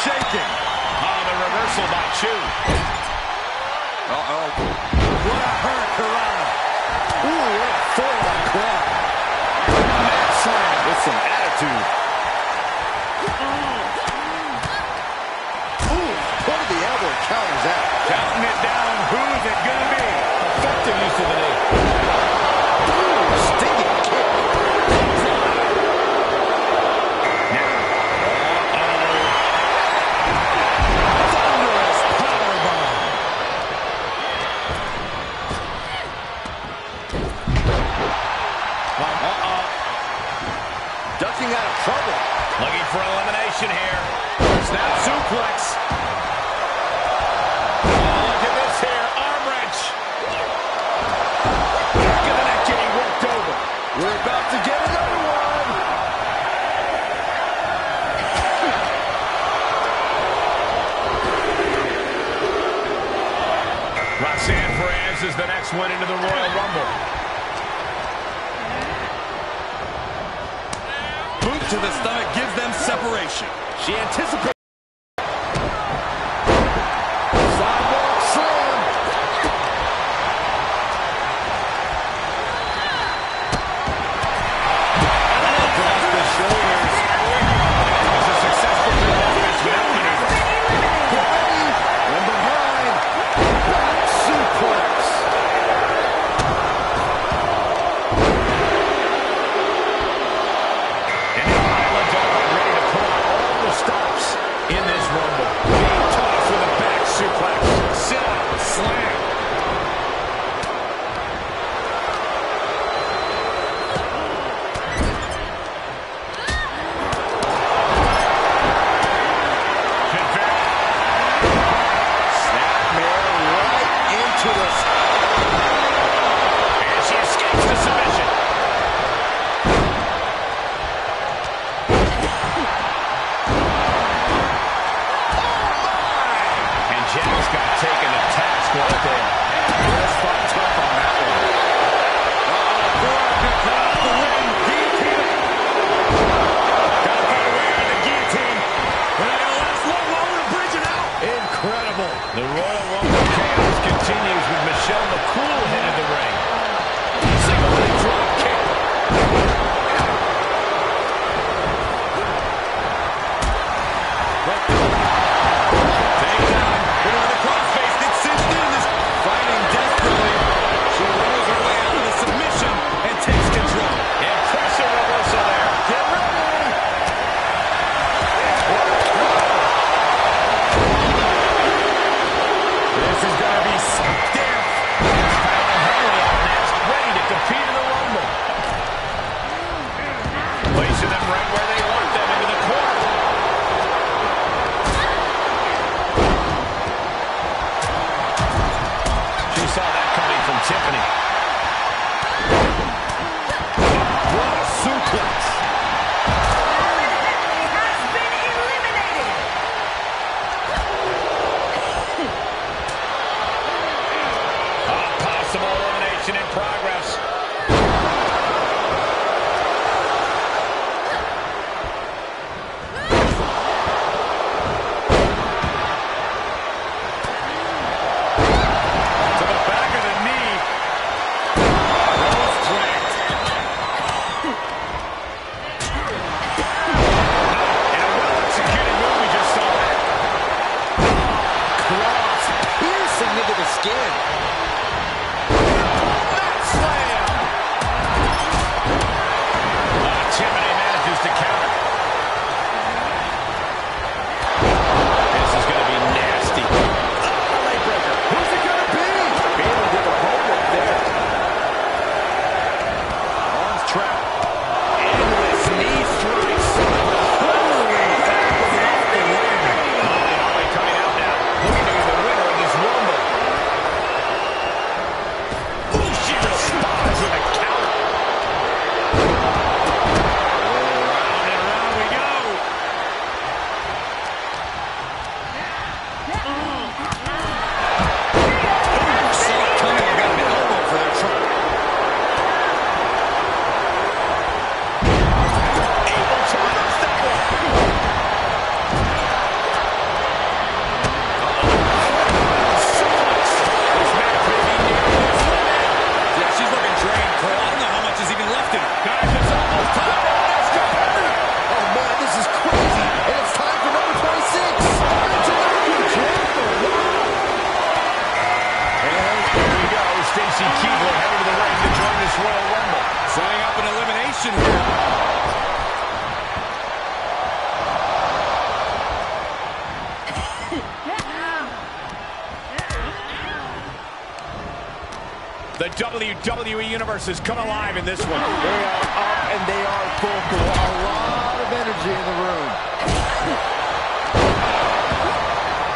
shaking. Oh, the reversal by Chu. Uh-oh. What a hurricanrana. Ooh, what a forearm club. Mat slam with some attitude. Ooh, point of the elbow counters that. Counting it down. Who's it going to be? Effective use of the knee. Ooh, stinging kick. Thunderous powerbomb. Ducking out of trouble. Looking for elimination here. Snap suplex. Oh, look at this here. Arm wrench. Back of the neck getting worked over. We're about to get another one. Roxanne Perez is the next one into the Royal Rumble. Boot to the stomach gives them separation. She anticipates. Sidewalk slam. Across the shoulders. It was a successful performance without maneuver. Ready and behind. Back suplex. And the Island are ready to pull out all the stops in this Rumble. Being tossed with a back suplex. Sit out, slam. Snapmare right into the... And she escapes the submission. And Jack's got taken to task right there. Let's fight tough on that one. Incredible. The Royal Rumble chaos continues with Michelle McCool headed the ring. Single leg drop kick. Takedown. Hit her with a crossface. It's cinched in. Is fighting desperately. She rolls her way out of the submission and takes control. Impressive reversal there. Get ready. This is going to be stiff. Kyle O'Reilly up next, ready to compete in the Rumble. Placing them right where they want them, into the corner. She saw that coming from Tiffany. What a suplex. has been eliminated. Possible elimination in progress. To the back of the knee. Nose cracked. And a well-executed move, we just saw that. Cross piercing into the skin. Mat slam. Tiffany manages to counter. This is going to be nasty. Breaker. Who's it gonna be? Bailey did the homework there. Arms trapped. Endless knee strikes. Holy back of the win. Holly coming out now, looking to be the winner of this Rumble. The WWE Universe has come alive in this one. They are up and they are vocal. A lot of energy in the room.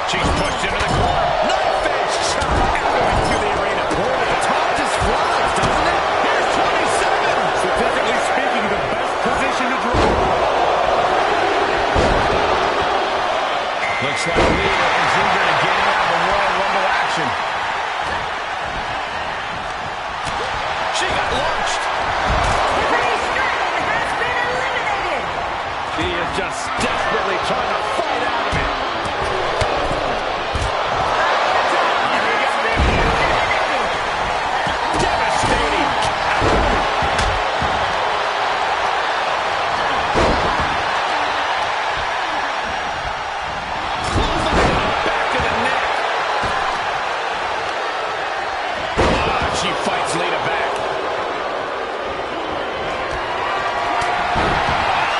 She's pushed into the corner. Knife edge shot echoing through the arena. Boy, the time just flies, doesn't it? Here's 27. Statistically speaking, the best position to draw. Looks like Lita is eager to get out of the Royal Rumble action. She got launched. Tiffany Stratton has been eliminated. She is just desperately trying to fight out of it. Devastating. Back to the neck. She fights Lita back.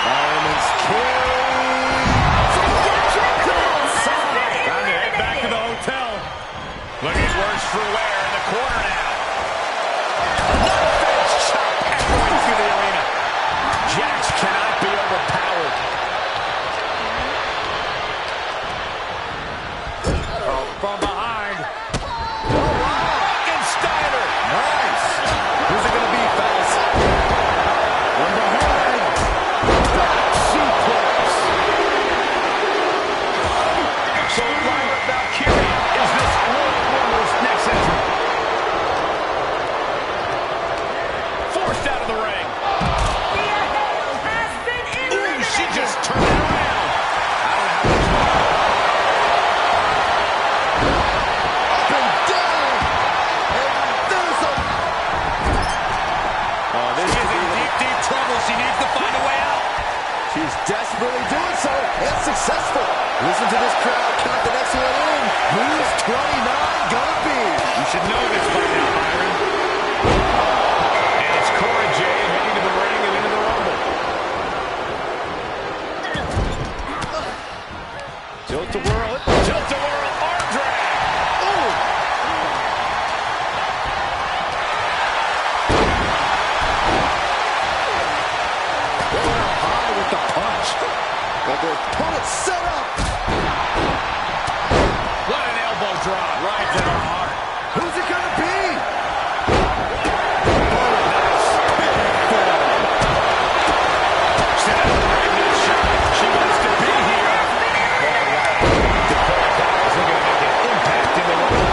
Fireman's carry. Time to head back to the hotel. Looking worse for wear in the corner now. Knife edge chop echoing through the arena. Jax cannot be overpowered. From behind. And Steiner. Nice. Who's it going to be, fellas? From behind. Back suplex. So Lyra Valkyria is this Royal Rumble's next entrant. Forced out of the ring. Thea Hale has been Ooh, eliminated. she just turned it around. I don't know how much more. Up and down. And there's a... Oh, this She's could be in the... deep, deep trouble. She needs to find a way out. She's desperately doing so, and successful. Listen to this crowd count the next one in. Who's 29 gonna be? You should know this by now, Byron. And it's Cora Jade heading to the ring and into the Rumble. Tilt-a-whirl. Tilt-a-whirl arm drag. Ooh. Going up high with the punch. But their opponent set up. What an elbow drop. Right to the heart. Who's it gonna be? Set up the ring, no shot. She wants to be here. All right. Dakota Kai is looking to make an impact in the Rumble.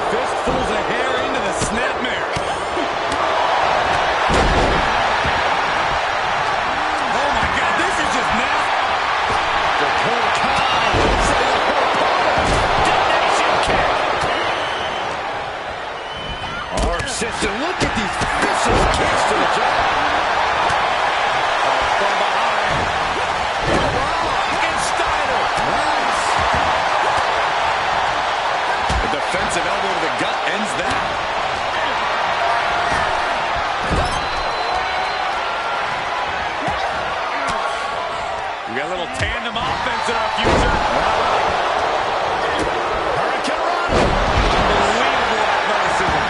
Fistfuls of hair into the snapmare. Oh my God, this is just nasty. Dakota Kai setting up her opponent. Detonation kick. Arm system. Look at these vicious kicks to the jaw. From behind. And Steiner. Nice. A defensive elbow to the gut ends that. We got a little tandem offense in our future. Hurricane Rana. Unbelievable athleticism.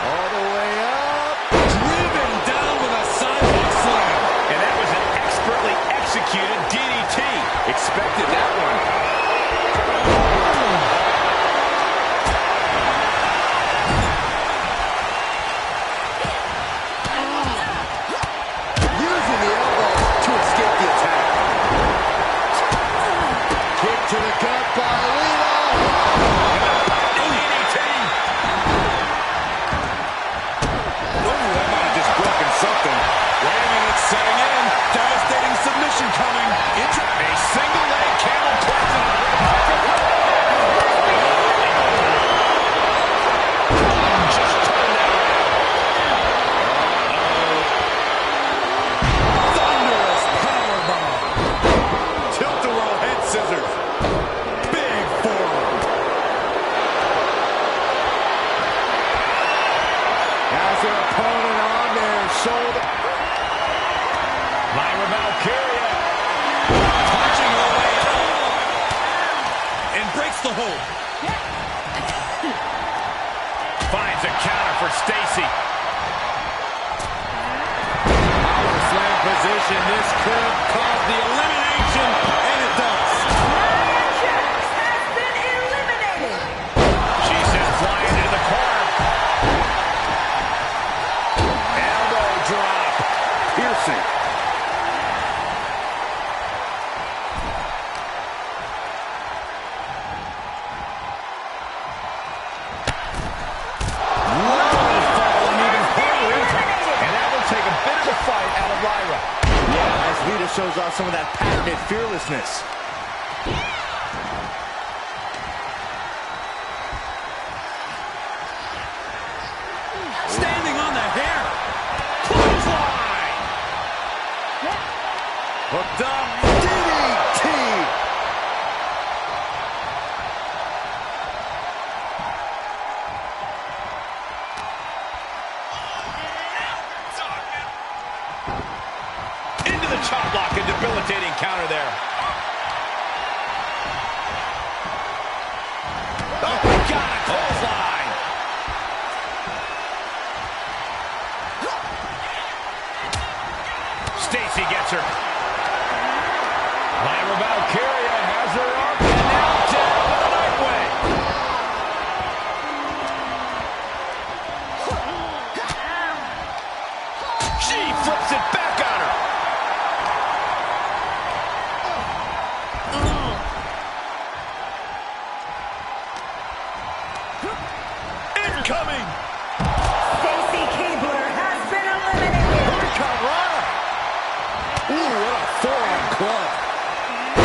All the way up. Driven down with a sidewalk slam. And that was an expertly executed DDT. Expected that one. Using the elbow to escape the attack. Kick to the gut by Lita. DDT. Oh, that might have just broken something. Wait a minute, setting in. Devastating submission coming. A single leg camel clutch the hold. Finds a counter for Stacy. Power slam position. This could cause the elimination, and it does. Nia Jax has been eliminated. She sent flying into the corner. Elbow drop. Piercing. Lita shows off some of that patented fearlessness. Standing on the hair. Clothesline. Hooked up. DDT. Into the chop block, a debilitating counter there. Oh, my God, a clothesline. Stacy gets her. Lyra Valkyria has her up and now down to the Nightwing. She flips it back on her. Incoming! Stacy Keibler has been eliminated. Hurricanrana. Ooh, what a forearm club.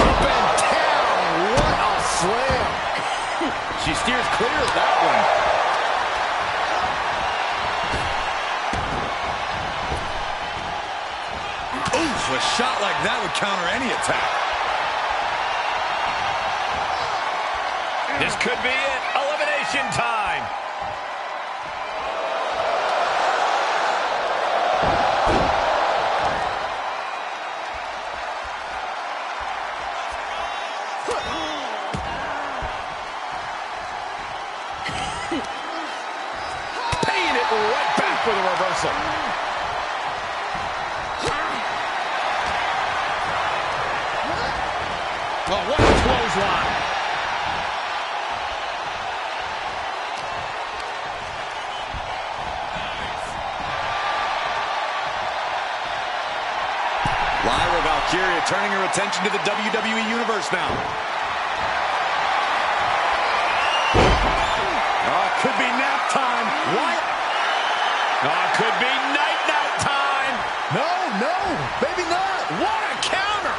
Up and down. What a slam. She steers clear of that one. Oof, a shot like that would counter any attack. This could be it. Elimination time. Paying it right back with a reversal. Oh, what a clothesline. Lyra Valkyria turning her attention to the WWE Universe now. Could be nap time. What? Could be night time. No, maybe not. What a counter.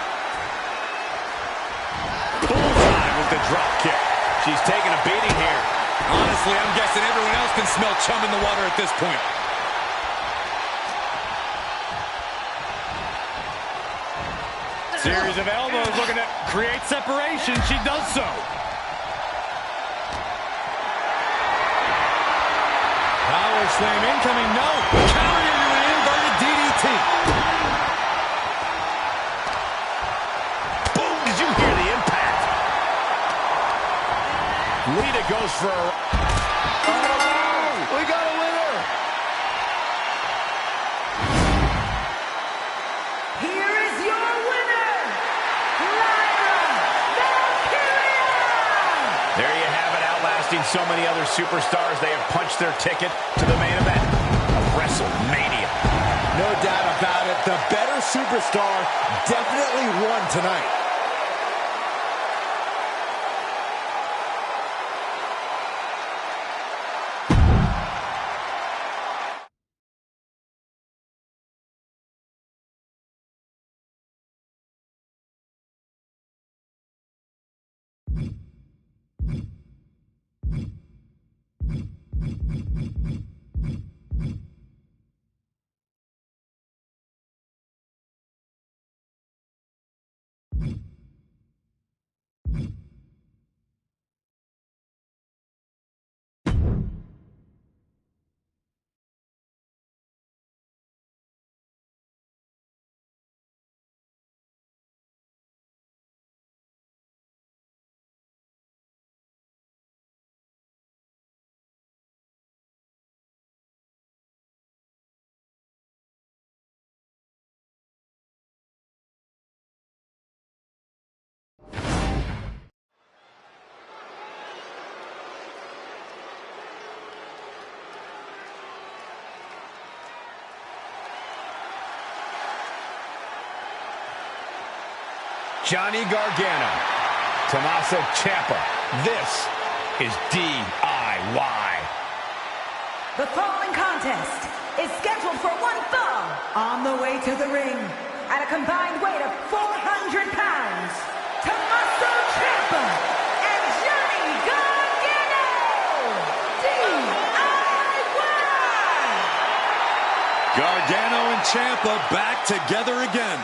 Bullseye with the drop kick. She's taking a beating here. Honestly, I'm guessing everyone else can smell chum in the water at this point. Series of elbows looking to create separation. She does so. Power slam incoming. No. Counter into an inverted DDT. Boom! Did you hear the impact? Lita goes for a... Oh, we got a winner. Here is your winner, Lyra Valkyria. There you have it, outlasting so many other superstars. They have punched their ticket to the main event of WrestleMania. No doubt about it. The better superstar definitely won tonight. Johnny Gargano, Tommaso Ciampa. This is DIY. The following contest is scheduled for one fall. On the way to the ring, at a combined weight of 400 pounds, Tommaso Ciampa and Johnny Gargano. DIY. Gargano and Ciampa back together again.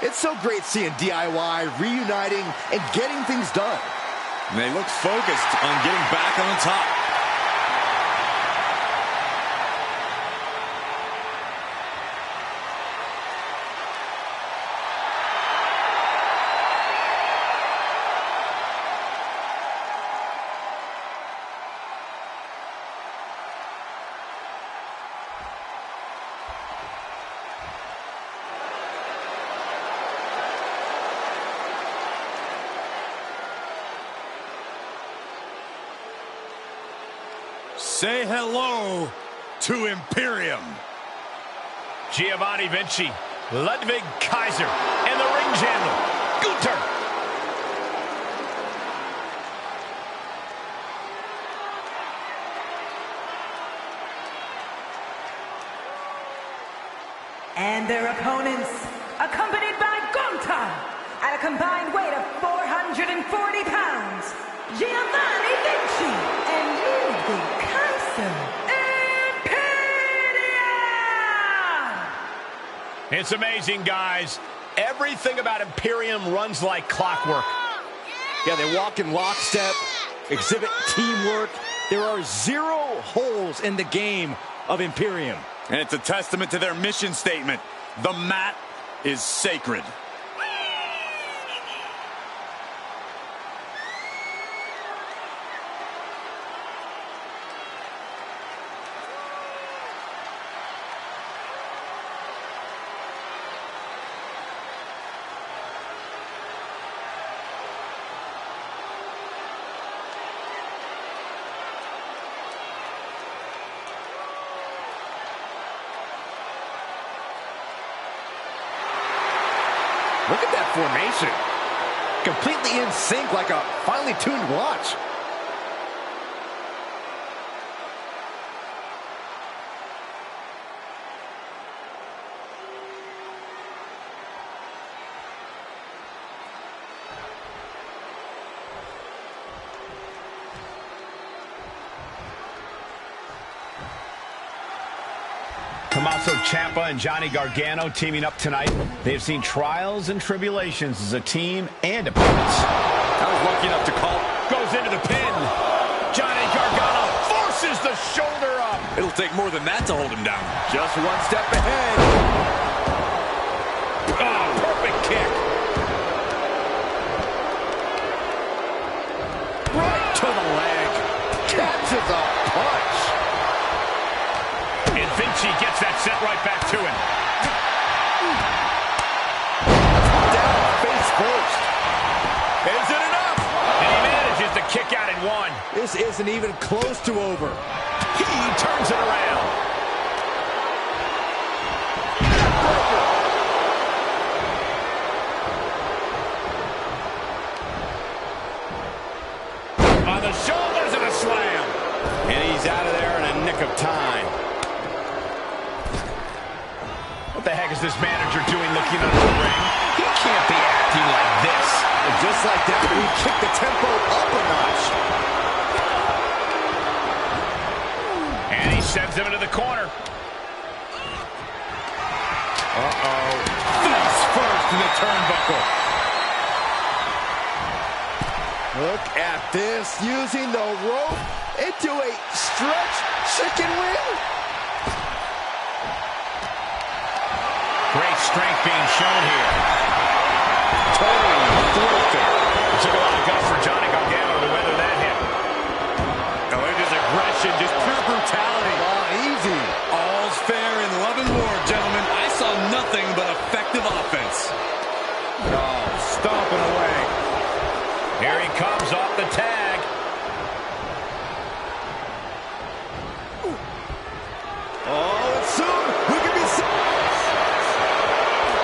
It's so great seeing DIY reuniting and getting things done. And they look focused on getting back on top. Say hello to Imperium. Giovanni Vinci, Ludwig Kaiser, and the ring general, Gunther. And their opponents, accompanied by Gunther, at a combined weight of 440 pounds, Giovanni Vinci and Ludwig Kaiser. Imperium! It's amazing, guys. Everything about Imperium runs like clockwork. Yeah, they walk in lockstep, exhibit teamwork. There are 0 holes in the game of Imperium. And it's a testament to their mission statement. The mat is sacred. Look at that formation. Completely in sync like a finely tuned watch. Tommaso Ciampa and Johnny Gargano teaming up tonight. They've seen trials and tribulations as a team and opponents. I was lucky enough to call. Goes into the pin. Johnny Gargano forces the shoulder up. It'll take more than that to hold him down. Just one step ahead. Oh, perfect kick. Right to the leg. Catches a punch. And Vinci gets that set right back to him. Down face first. Is it enough? And he manages to kick out in one. This isn't even close to over. He turns it around. On the shoulders and a slam. And he's out of there in a nick of time. What the heck is this manager doing looking under the ring? He can't be acting like this. And just like that, we kick the tempo up a notch. And he sends him into the corner. Uh-oh. Face first in the turnbuckle. Look at this, using the rope into a stretch chicken wing. Great strength being shown here. Totally broken. It took a lot of guts for Johnny Gargano to weather that hit. Oh, look at his aggression, just pure brutality. Easy. All's fair in love and war, gentlemen. I saw nothing but effective offense. Oh, stomping away. Here he comes off the tag. Oh, and soon we can be...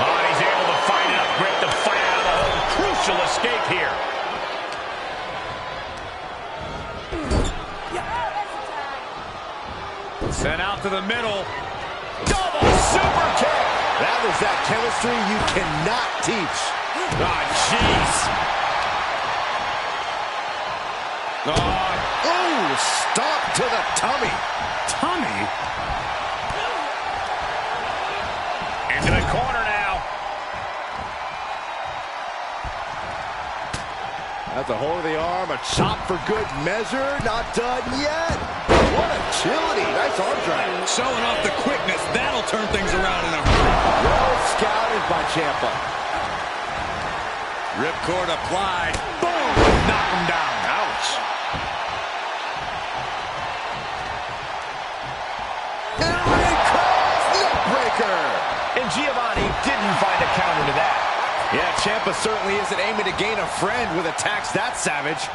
Oh, and he's able to fight to the middle. Double super kick. That is that chemistry you cannot teach. Ah, jeez. Oh, stop to the tummy. Tummy? Into the corner now. That's a hold of the arm, a chop for good measure. Not done yet. What agility. Nice arm drag. Showing off the quickness. That'll turn things around in a hurry. Well scouted by Ciampa. Ripcord applied. Boom! Knock him down. Ouch. Italy cross neckbreaker. And Giovanni didn't find a counter to that. Yeah, Ciampa certainly isn't aiming to gain a friend with attacks that savage.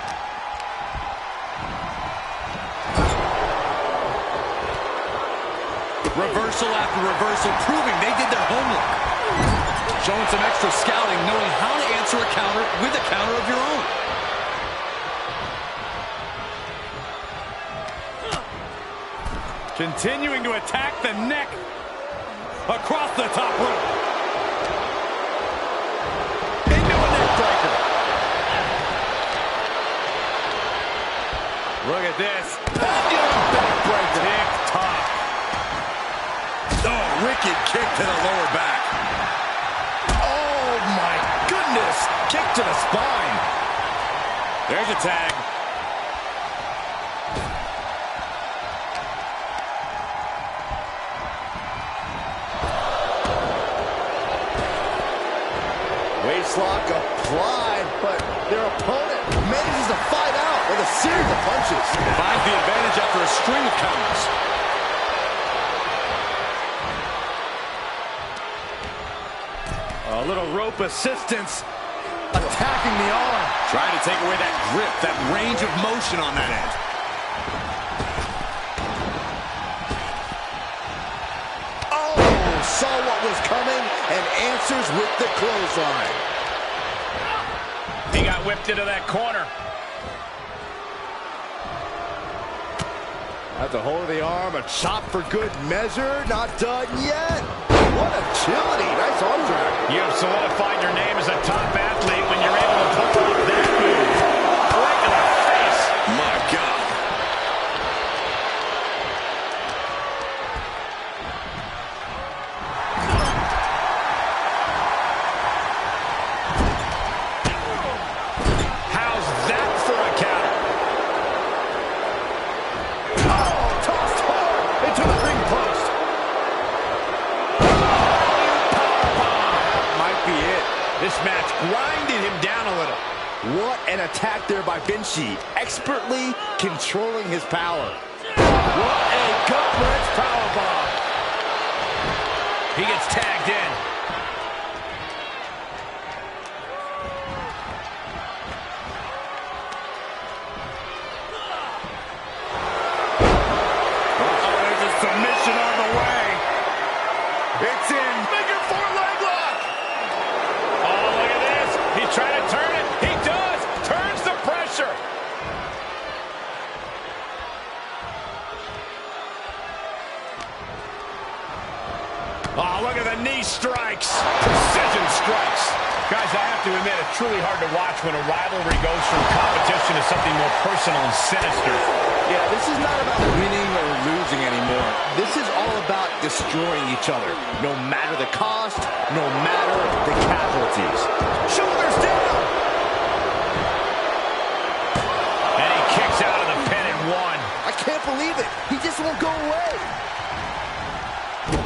Reversal after reversal, proving they did their homework. Showing some extra scouting, knowing how to answer a counter with a counter of your own. Continuing to attack the neck. Across the top rope. Into a neckbreaker. Look at this. Backbreaker. Tick-tock. Oh, wicked kick to the lower back. Oh, my goodness. Kick to the spine. There's a tag. Waistlock applied, but their opponent manages to fight out with a series of punches. Finds the advantage after a string of counters. A little rope assistance. Attacking the arm. Trying to take away that grip, that range of motion on that end. Oh, saw what was coming and answers with the clothesline. He got whipped into that corner. That's a hold of the arm, a chop for good measure. Not done yet. What agility. Nice arm drag. You have solidified your name as a top athlete when you're able to pull off that move. Right to the face. My God. How's that for a counter? Oh, tossed hard into the ring post. Might be it. This match grinded him down a little. What an attack there by Vinci, expertly controlling his power. What a gut-wrench powerbomb. He gets tagged in. There's a submission on the way. It's in. Figure four leg lock. Oh, look at this. He's trying to turn it. He does. Turns the pressure. Oh, look at the knee strikes. Precision strikes. Guys, I have to admit, it's truly hard to watch when a rivalry goes from competition to something more personal and sinister. Yeah, this is not about winning or losing anymore. This is all about destroying each other, no matter the cost, no matter the casualties. Shoulders down! And he kicks out of the pin at one. I can't believe it. He just won't go away.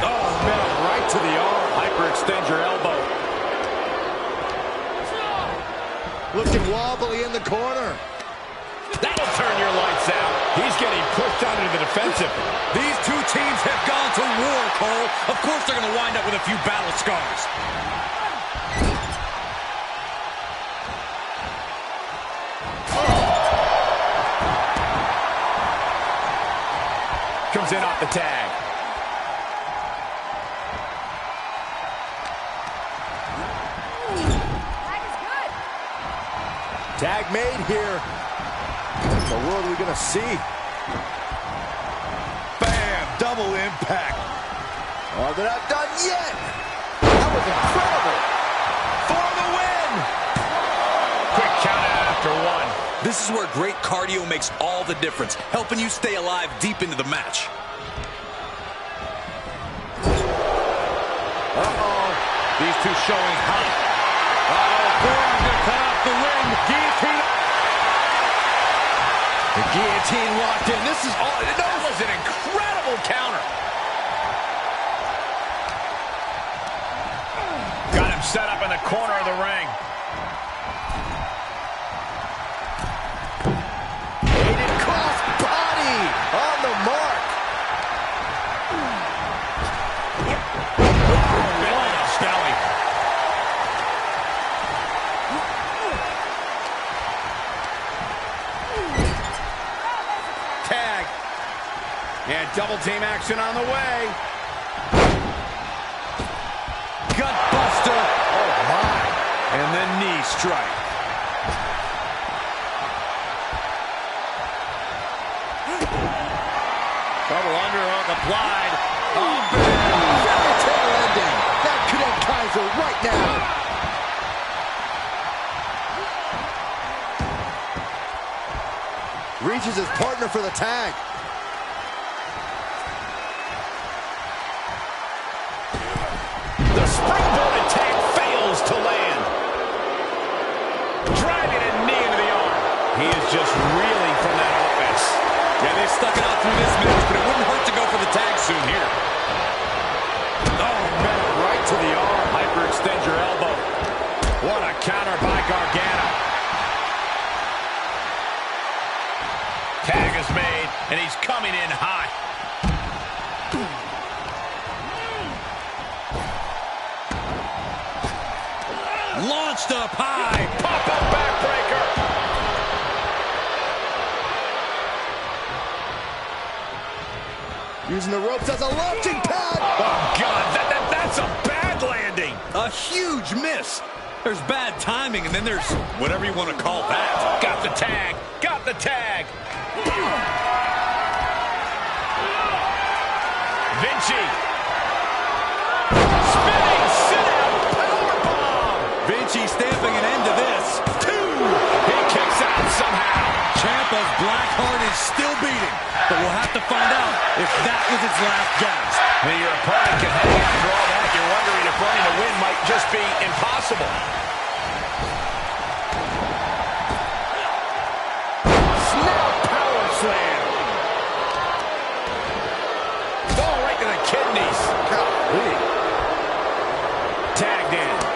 Oh, man, right to the arm. Hyperextend your elbow. Looking wobbly in the corner. That'll turn your lights out. He's getting pushed out into the defensive. These two teams have gone to war, Cole. Of course they're going to wind up with a few battle scars. Comes in off the tag. Tag made here. What in the world are we going to see? Bam! double impact. Oh, they're not done yet. That was incredible. For the win. Quick count out after one. This is where great cardio makes all the difference, helping you stay alive deep into the match. These two showing height. Forearm gonna cut off the ring. Guillotine. The guillotine locked in. This is all. That was an incredible counter. Got him set up in the corner of the ring. Weighted cross body on the mark. Skelly. Tag. And double team action on the way. Gut buster. Oh, my. And the knee strike. Double underhook applied. Fairy tale ending. That could end Kaiser right now. Reaches his partner for the tag. The springboarded tag fails to land. Driving a knee into the arm. He is just reeling from that offense. Yeah, they stuck it out through this match, but it wouldn't hurt to go for the tag soon here. Oh, man, right to the arm. Hyperextend your elbow. What a counter by Gargano. Tag is made, and he's coming in hot. Launched up high. Pop-up backbreaker. Using the ropes as a launching pad. Oh, God, that's a bad landing. A huge miss. There's bad timing, and then there's whatever you want to call that. Got the tag. Got the tag. Vinci. Spinning sit-out powerbomb. Vinci stamping an end to this. Two. He kicks out somehow. Ciampa's black heart is still beating, but we'll have to find out if that was its last gasp. When your opponent can hang after all that, you're wondering if running a win might just be impossible. Snap power slam. Oh, right to the kidneys. Golly. Tagged in.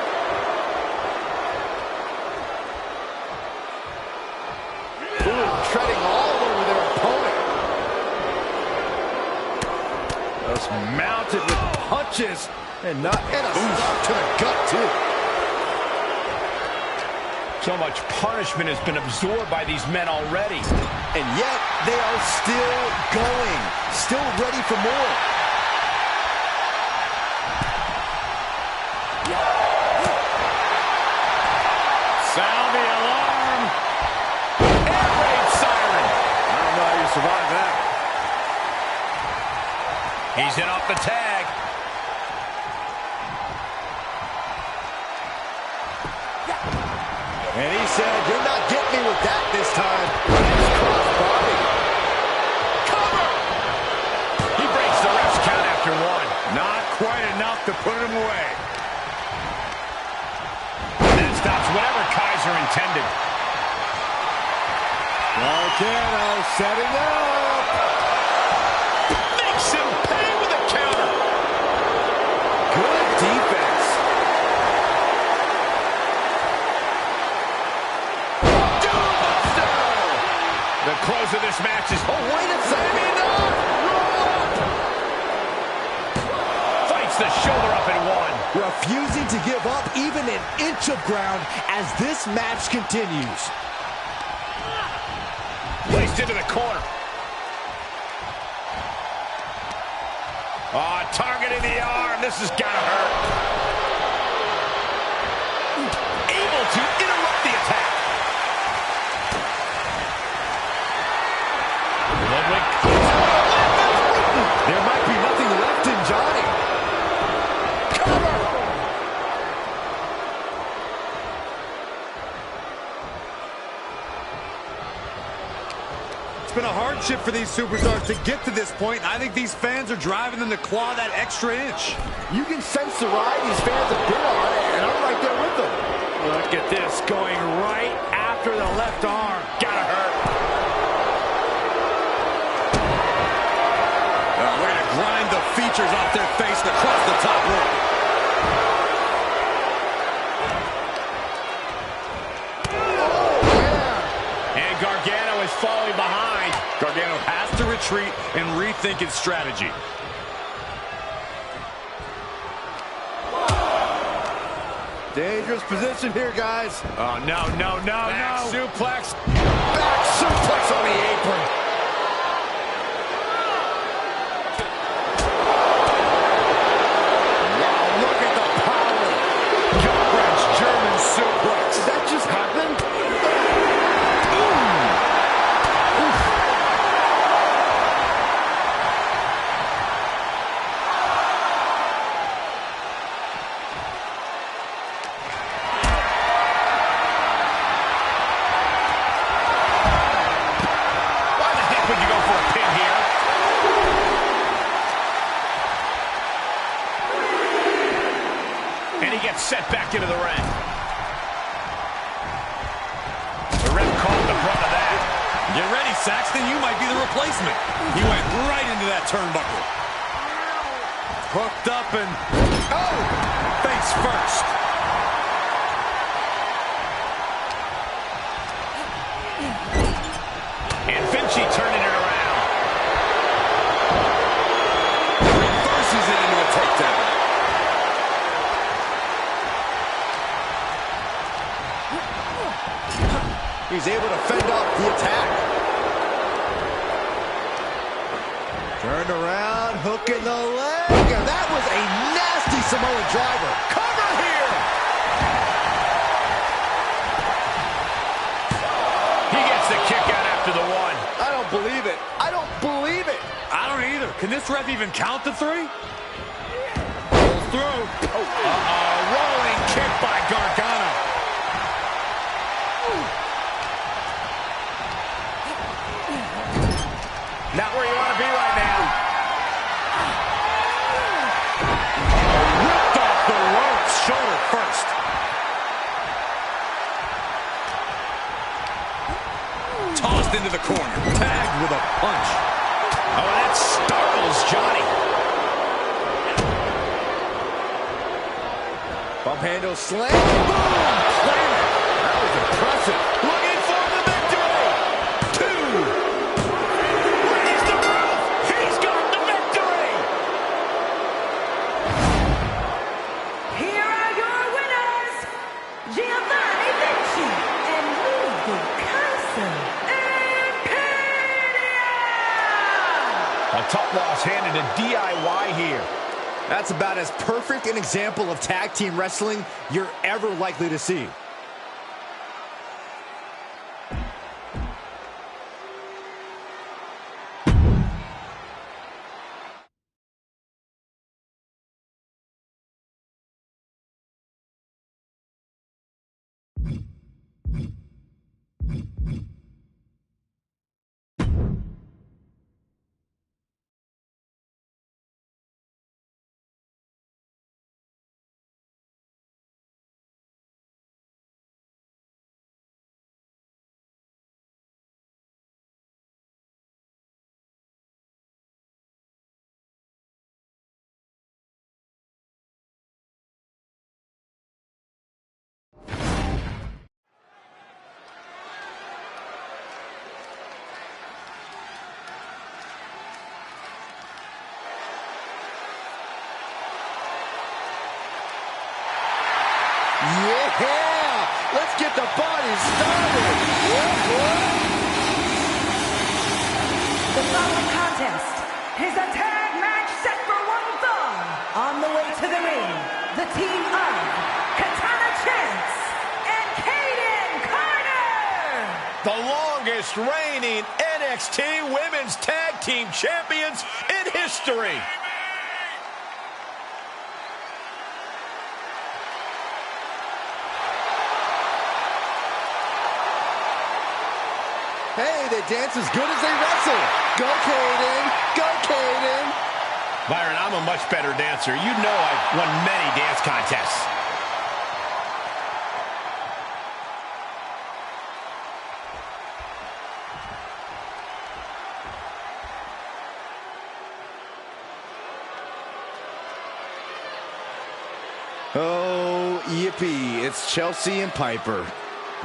Ooh, treading all over their opponent. Just mounted with punches. And a stop to the gut, too. So much punishment has been absorbed by these men already. And yet, they are still going. Still ready for more. Sound the alarm. Air raid siren. I don't know how you survive that. He's in off the tag. And he said, you're not getting me with that this time. Nice cross body. Cover. He breaks the ref's count after one. Not quite enough to put him away. That stops whatever Kaiser intended. Gargano setting up. Makes him pay with a counter. Good defense. The close of this match is... Oh, wait a second. Roll up. Fights the shoulder up in one. Refusing to give up even an inch of ground as this match continues. Placed into the corner. Oh, targeting the arm. This has got to hurt. Able to interrupt the attack. There might be been a hardship for these superstars to get to this point. I think these fans are driving them to claw that extra inch. You can sense the ride these fans have been on, and I'm right there with them. Look at this, going right after the left arm. Gotta hurt. We're going to grind the features off their face across the top rope. And Gargano is falling behind. Gargano has to retreat and rethink his strategy. Dangerous position here, guys. Oh, no, no, no, Back no. suplex. Back suplex on the apron. Wow, look at the power. Gut-wrench German suplex. Did that just happen? Why the heck would you go for a pin here? And he gets set back into the ring. The ref called the brunt of that. Get ready, Saxton. You might be the replacement. He went right into that turnbuckle. Hooked up and... oh! Face first. And Vinci turning it around. Reverses it into a takedown. He's able to fend off the attack. Turned around, hooking the leg. And that was a nasty Samoan driver. Cover here. He gets the kick out after the one. I don't believe it. I don't believe it. I don't either. Can this ref even count the three? Pulls through. Rolling kick by Gargano. Not where you want to be right now. Ripped off the ropes. Shoulder first. Tossed into the corner. Tagged with a punch. Oh, that startles Johnny. Bump handle slam. Boom! Slam it. That was impressive. Looking for the victory. Two. Raise the roof. He's got the victory. Here are your winners, Giovanni Vinci and Luigi Kaiser Imperium! A tough loss handed to DIY here. That's about as perfect an example of tag team wrestling you're ever likely to see. Yeah! Let's get the party started! The following contest is a tag match set for one fall. On the way to the ring, the team of Katana Chance and Kaden Carter. The longest reigning NXT Women's Tag Team Champions in history. Hey, they dance as good as they wrestle. Go, Caden. Go, Caden. Byron, I'm a much better dancer. You know I've won many dance contests. Oh, yippee. It's Chelsea and Piper.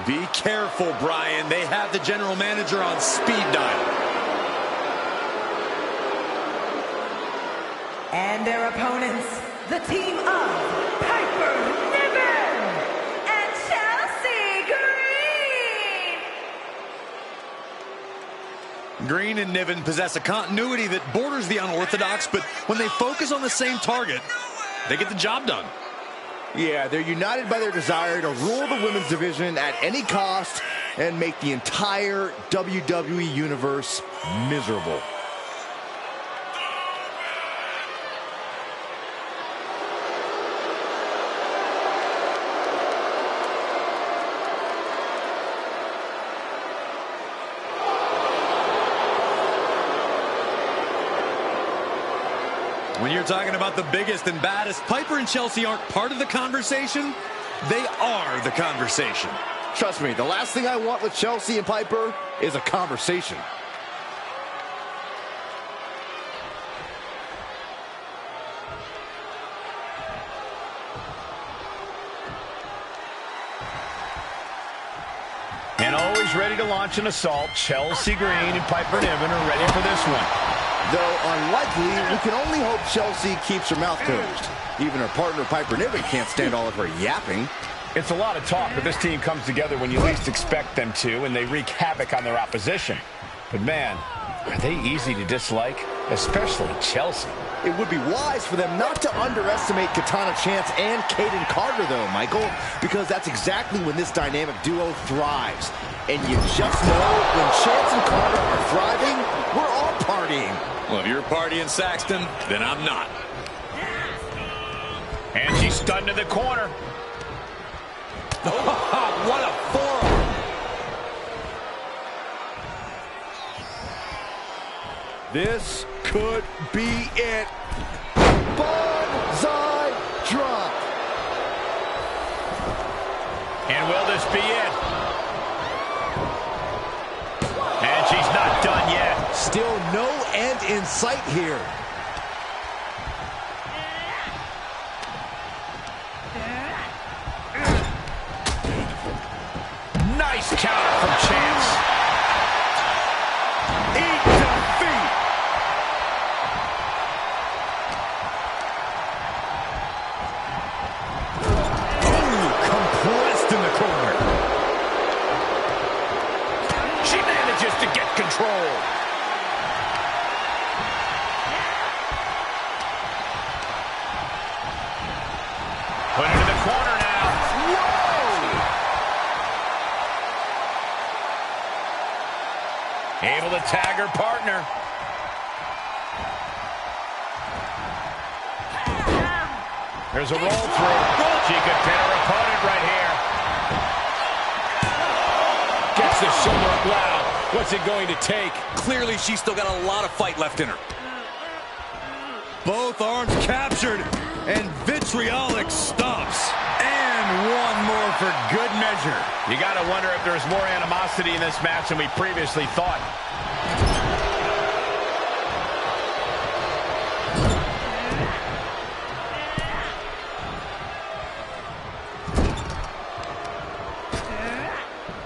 Be careful, Brian. They have the general manager on speed dial. And their opponents, the team of Piper Niven and Chelsea Green. Green and Niven possess a continuity that borders the unorthodox, but when they focus on the same target, they get the job done. Yeah, they're united by their desire to rule the women's division at any cost and make the entire WWE Universe miserable. When you're talking about the biggest and baddest, Piper and Chelsea aren't part of the conversation. They are the conversation. Trust me, the last thing I want with Chelsea and Piper is a conversation. And always ready to launch an assault, Chelsea Green and Piper Niven are ready for this one. Though unlikely, we can only hope Chelsea keeps her mouth closed. Even her partner Piper Niven can't stand all of her yapping. It's a lot of talk, but this team comes together when you least expect them to, and they wreak havoc on their opposition. But man, are they easy to dislike, especially Chelsea. It would be wise for them not to underestimate Katana Chance and Caden Carter, though, Michael, because that's exactly when this dynamic duo thrives. And you just know when Chance and Carter are thriving, we're all partying. Well, if you're partying, Saxton, then I'm not. And she's stunned in the corner. Oh, what a forearm. This could be it. Banzai drop. And will this be it? And she's not done yet. Still no end in sight here. Nice counter from Chance. Eat defeat. Oh, compressed in the corner. She manages to get control. Put it in the corner now. Whoa! Able to tag her partner. There's a roll through. She could pin her opponent right here. Gets the shoulder up loud. What's it going to take? Clearly, she's still got a lot of fight left in her. Both arms captured, and vitriolic stomps. And one more for good measure. You got to wonder if there's more animosity in this match than we previously thought.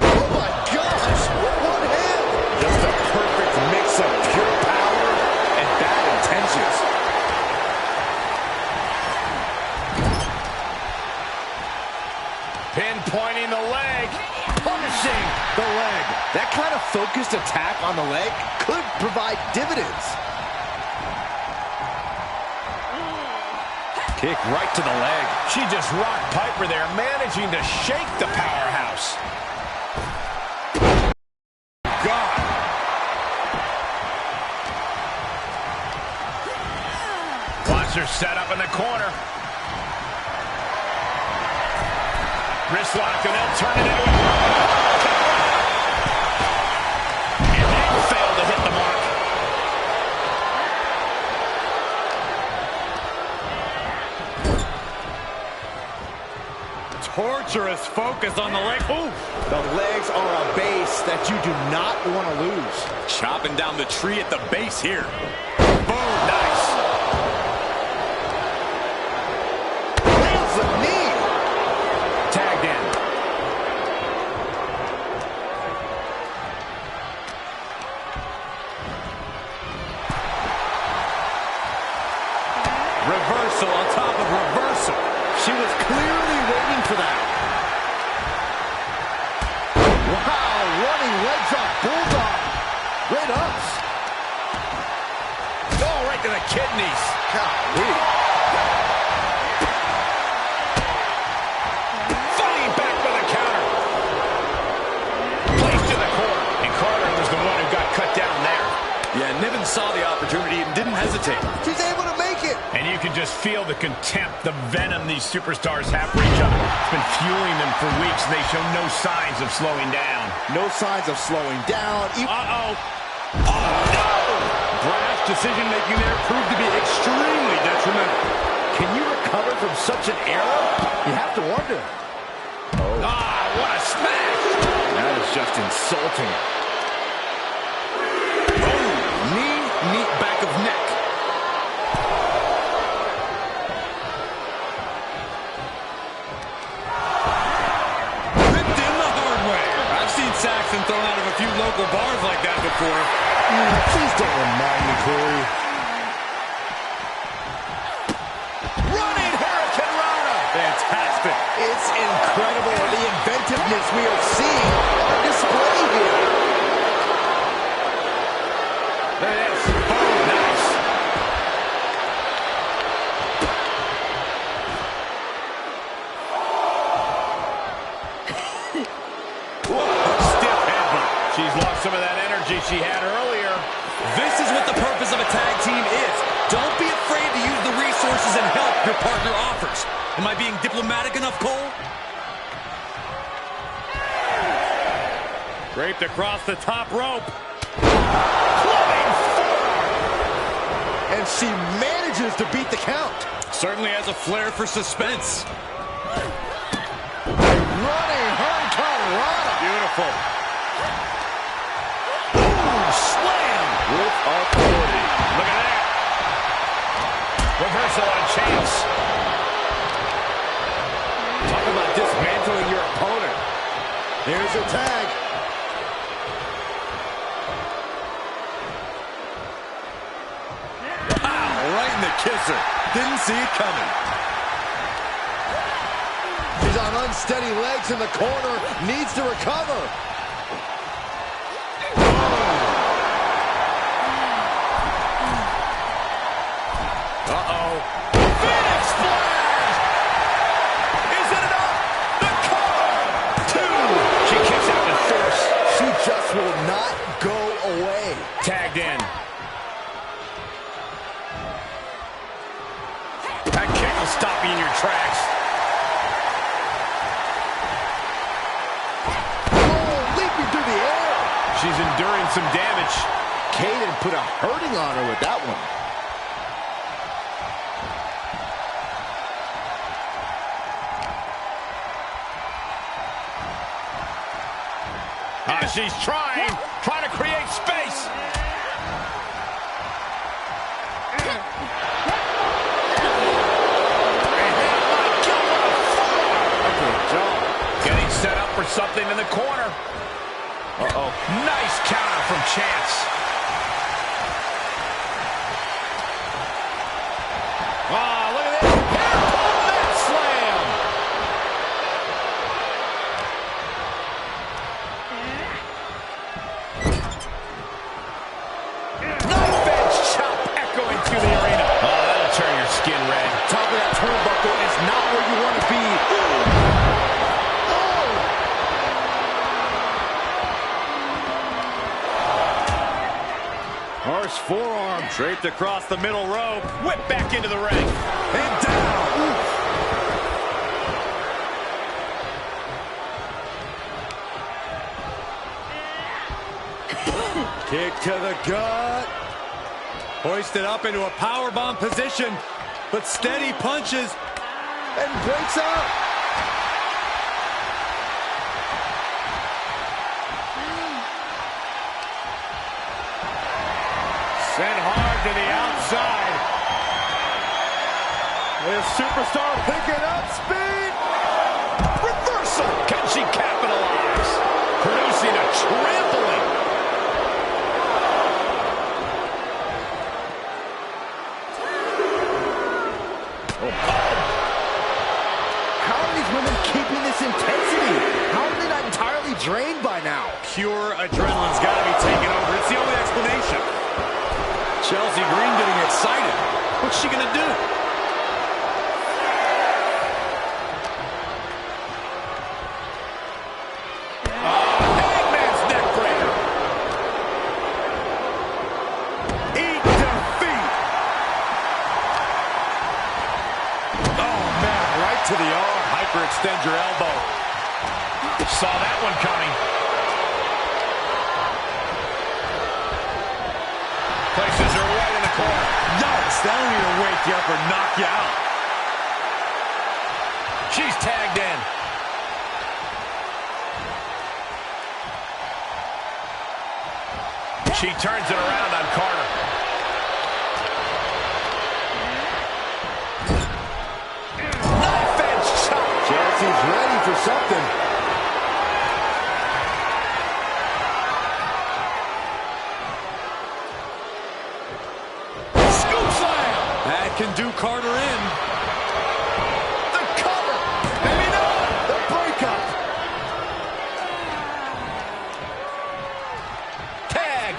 Oh my gosh! One hand! Just a perfect mix of pure power and bad intentions. Pinpointing the leg. Punishing the leg. That kind of focused attack on the leg could provide dividends. Kick right to the leg. She just rocked Piper there, managing to shake the powerhouse. God. Wants her set up in the corner. Wrist lock, and they'll turn it into a... And torturous focus on the leg. Ooh. The legs are a base that you do not want to lose. Chopping down the tree at the base here. Boom. Nice. Lands the knee. Tagged in. Reversal on top of reversal. She was clearly waiting for that. Wow, running leg drop, bulldog. Great ups. Oh, right to the kidneys. Golly. Fighting back with a counter. Placed in the corner. And Carter was the one who got cut down there. Yeah, Niven saw the opportunity and didn't hesitate. She's able to make it. And you can just feel the contempt, the venom these superstars have for each other. It's been fueling them for weeks, and they show no signs of slowing down. No signs of slowing down. Uh-oh. Oh, no! Brash decision-making there proved to be extremely detrimental. Can you recover from such an error? You have to wonder. Ah, what a smash! That is just insulting. Knee, back of neck. Ripped in the hard way. I've seen Saxton thrown out of a few local bars like that before. Please don't remind me, Corey. Running Hurricane Rana! Fantastic. It's incredible the inventiveness we are seeing on display here. There it is. Boom, nice. Stiff headbutt. She's lost some of that energy she had earlier. This is what the purpose of a tag team is. Don't be afraid to use the resources and help your partner offers. Am I being diplomatic enough, Cole? Draped across the top rope. And she manages to beat the count. Certainly has a flair for suspense. Running Hurricane Rana. Beautiful. Boom, slam with authority. Look at that. Reversal on chance. Talk about dismantling your opponent. Here's a tag. Right in the kisser. Didn't see it coming. She's on unsteady legs in the corner. Needs to recover. Uh-oh. Phoenix Splash! Is it enough? The cover! Two! She kicks out with force. She just will not go away. Tagged in. That kick will stop you in your tracks. Oh, leaping through the air. She's enduring some damage. Kaden put a hurting on her with that one. She's trying to create space. Getting set up for something in the corner. Uh-oh. Nice counter from Chance. Oh, look at this. Net slam. Knife edge chop echoing through the arena. Oh, that'll turn your skin red. Top of that turnbuckle is not where you want to be. Horse forearm draped across the middle rope. Whip back into the ring. And down. Oof. Kick to the gut. Hoisted up into a powerbomb position, but steady punches. And breaks out. This superstar picking up speed. Reversal. Can she capitalize? Producing a trampling. How are these women keeping this intensity? How are they not entirely drained by now? Pure adrenaline's got to be taken over. It's the only explanation. Chelsea Green getting excited. What's she going to do? Hangman's neck breaker. Eat defeat. Oh, man, right to the arm. Hyperextend your elbow. Saw that one coming. Places her right in the corner. Yikes, that'll either wake you up or knock you out. She's tagged in. She turns it around on Carter. Knife edge chop. Chelsea's ready for something. Scoop slam. That can do Carter in. The cover. Maybe not. The breakup. Tag.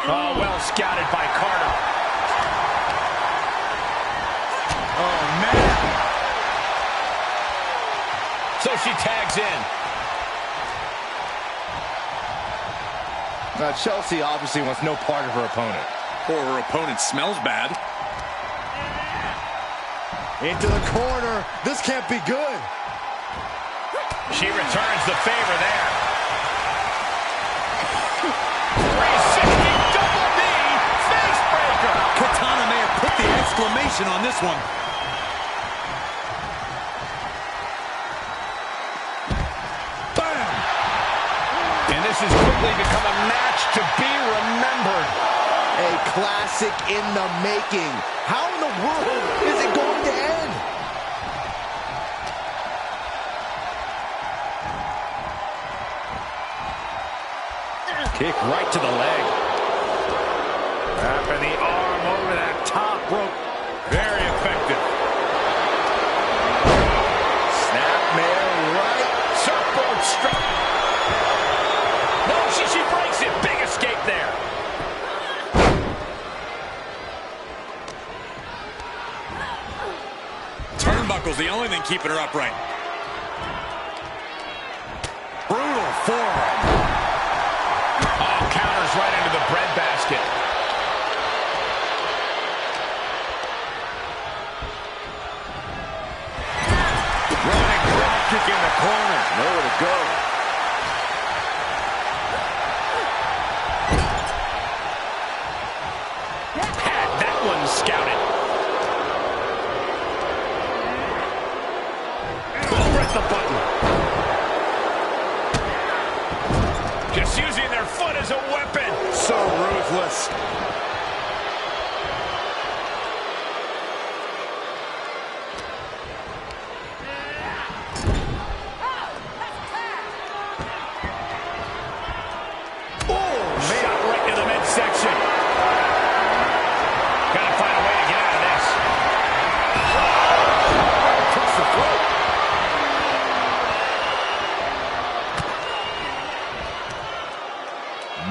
Oh, well scouted by Carter. Oh, man. So she tags in. Now, Chelsea obviously wants no part of her opponent. Or her opponent smells bad. Into the corner. This can't be good. She returns the favor there. 360 double knee face breaker. Katana may have put the exclamation on this one. Bam! And this has quickly become a match to be remembered. A classic in the making. How in the world is it going to end? Kick right to the leg. Wrapping the arm over that top rope. Very effective. Snapmare right. Surfboard strut. No, she breaks it. Big escape there. Turnbuckle's the only thing keeping her upright. Brutal forearm. Oh, counters right into the breadbasket. Running drop kick in the corner. Nowhere to go. Had that one scouted. Press the button. Just using their foot as a weapon. So ruthless. Shot right to the midsection. Gotta find a way to get out of this. Across the throat.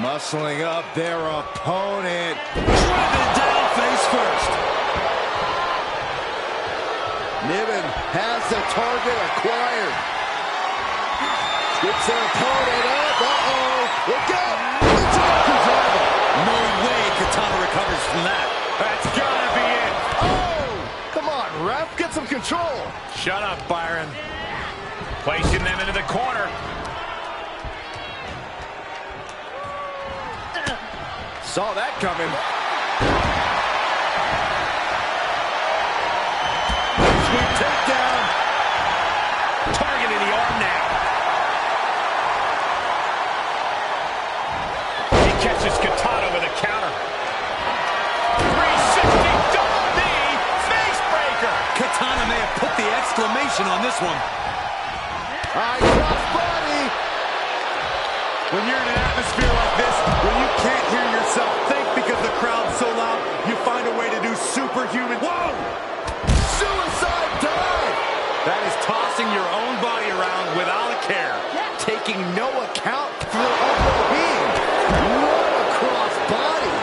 Muscling up their opponent. Driven down face first. Niven has the target acquired. Gets their opponent up. Uh-oh. Look out. No way Katana recovers from that. That's gotta be it. Oh! Come on, ref. Get some control. Shut up, Byron. Placing them into the corner. Saw that coming. Sweep takedown. Targeting the arm now. launches Katana with a counter. 360 double knee face breaker. Katana may have put the exclamation on this one. High cross body. When you're in an atmosphere like this, when you can't hear yourself think because the crowd's so loud, you find a way to do superhuman. Whoa! Suicide dive. That is tossing your own body around without a care. Taking no account for the overall being. What a cross body.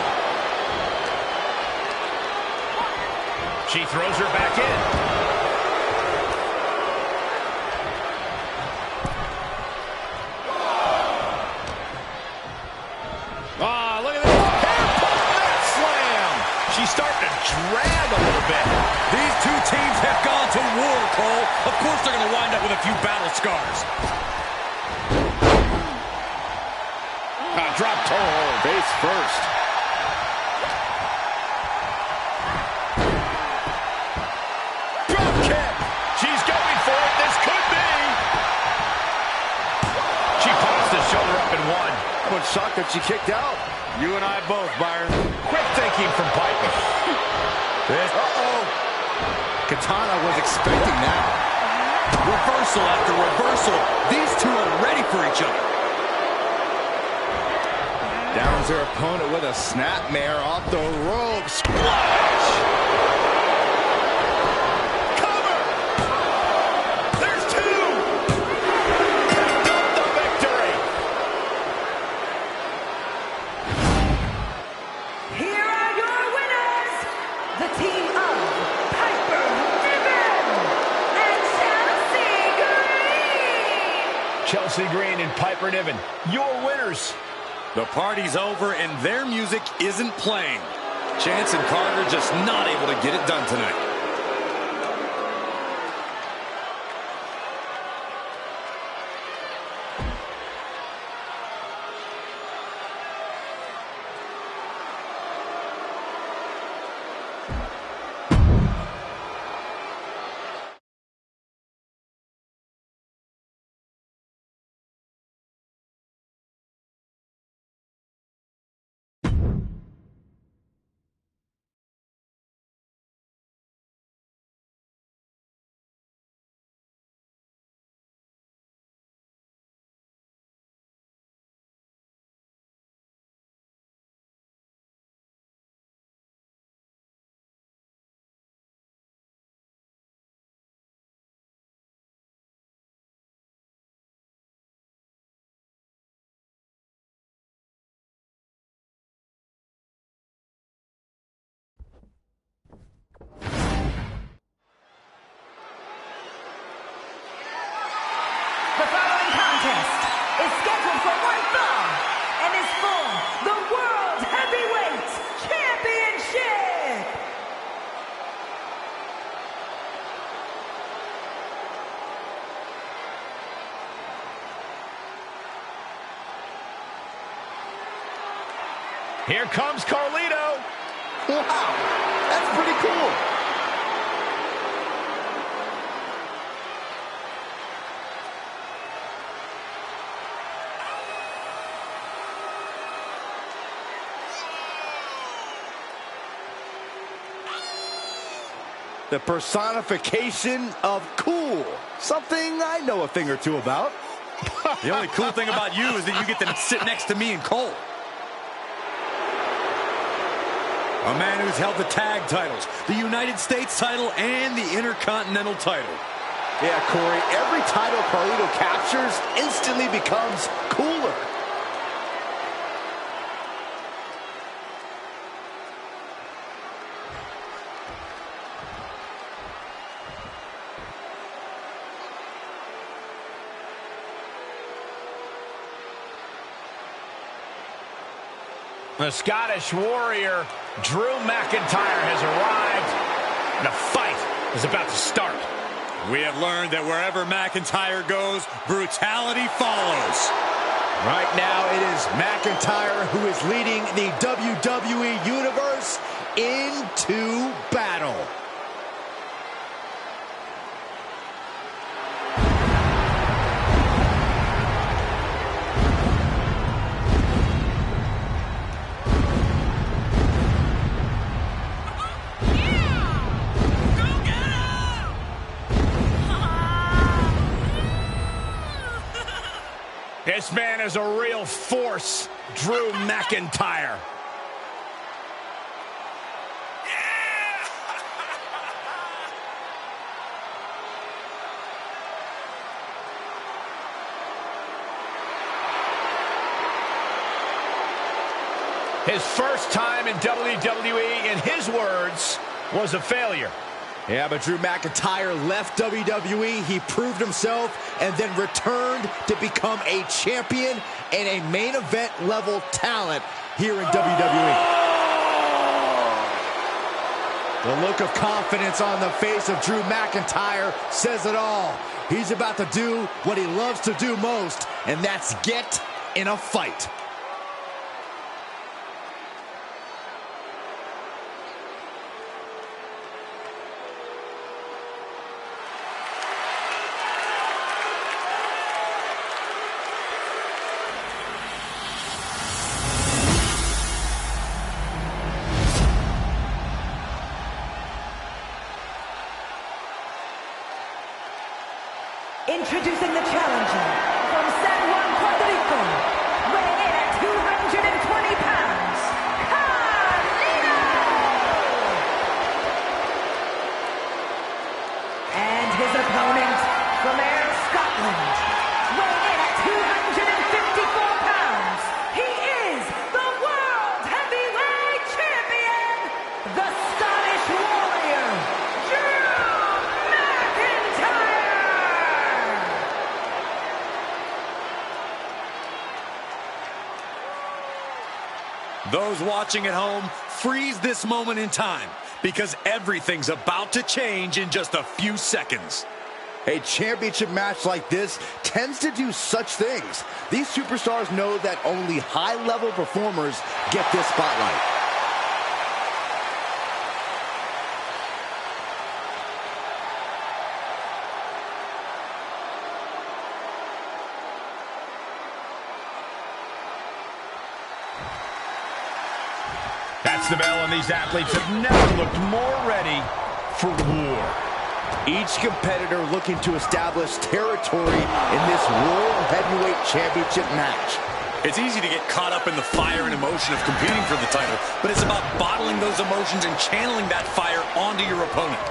She throws her back in. Ah, look at this. That slam. She's starting to drag a little bit. These two teams have gone to war, Cole. Of course they're going to wind up with a few battle scars. Drop toe hold. Face first. Drop kick. She's going for it. This could be. She pops the shoulder up and one. I'm shocked that she kicked out. You and I both, Byron. Quick thinking from Piper. Uh-oh. Katana was expecting that. Reversal after reversal. These two are ready for each other. Downs their opponent with a snapmare off the rope. Splash! Cover! There's two! Picked up the victory! Here are your winners, the team of Piper Niven and Chelsea Green. Chelsea Green and Piper Niven, your winners. The party's over and their music isn't playing. Chance and Carter just not able to get it done tonight. The following contest is scheduled for one fall and is for the World Heavyweight Championship. Here comes Carlito. Wow, that's pretty cool. The personification of cool. Something I know a thing or two about. The only cool thing about you is that you get to sit next to me and Cole. A man who's held the tag titles, the United States title, and the Intercontinental title. Yeah, Corey, every title Carlito captures instantly becomes cooler. The Scottish Warrior, Drew McIntyre, has arrived. And the fight is about to start. We have learned that wherever McIntyre goes, brutality follows. Right now, it is McIntyre who is leading the WWE Universe into battle. This man is a real force, Drew McIntyre. His first time in WWE, in his words, was a failure. Yeah, but Drew McIntyre left WWE, he proved himself, and then returned to become a champion and a main event level talent here in WWE. The look of confidence on the face of Drew McIntyre says it all. He's about to do what he loves to do most, and that's get in a fight. Introducing the challenger from San Juan, Puerto Rico, weighing in at 220 pounds, Carlito! And his opponent from Ayr, Scotland, weighing in at 254 pounds, he is the World Heavyweight Champion, the Scottish Warrior, Drew McIntyre! Those watching at home, freeze this moment in time, because everything's about to change in just a few seconds. A championship match like this tends to do such things. These superstars know that only high-level performers get this spotlight. That's the bell, and these athletes have never looked more ready for war. Each competitor looking to establish territory in this World Heavyweight Championship match. It's easy to get caught up in the fire and emotion of competing for the title, but it's about bottling those emotions and channeling that fire onto your opponent.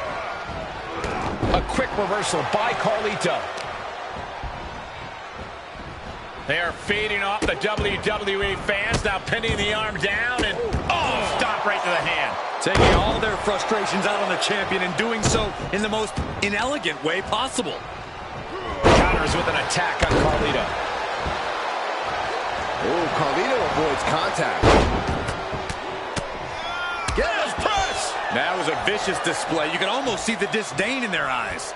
A quick reversal by Carlito. They are feeding off the WWE fans, now pinning the arm down, and stop right to the hand. Taking all their frustrations out on the champion and doing so in the most inelegant way possible. Counters with an attack on Carlito. Oh, Carlito avoids contact. Yes, press! That was a vicious display. You can almost see the disdain in their eyes.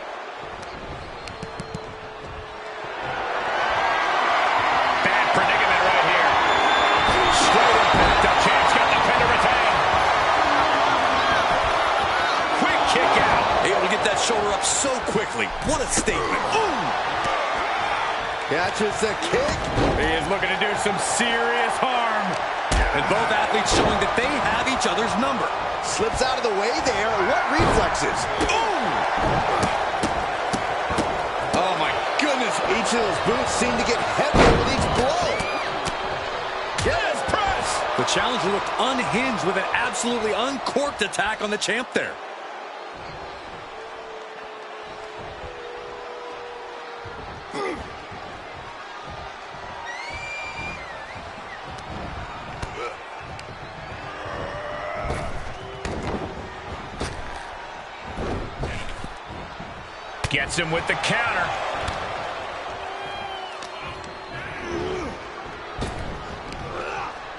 Bad predicament right here. Straight impact. The champ's got the pin to retain. Quick kick out. Able to get that shoulder up so quickly. What a statement. Ooh! Catches the kick. He is looking to do some serious harm. And both athletes showing that they have each other's number. Slips out of the way there. What reflexes? Ooh! Oh, my goodness. Each of those boots seem to get heavier with each blow. Yes, press! The challenger looked unhinged with an absolutely uncorked attack on the champ there. Gets him with the counter.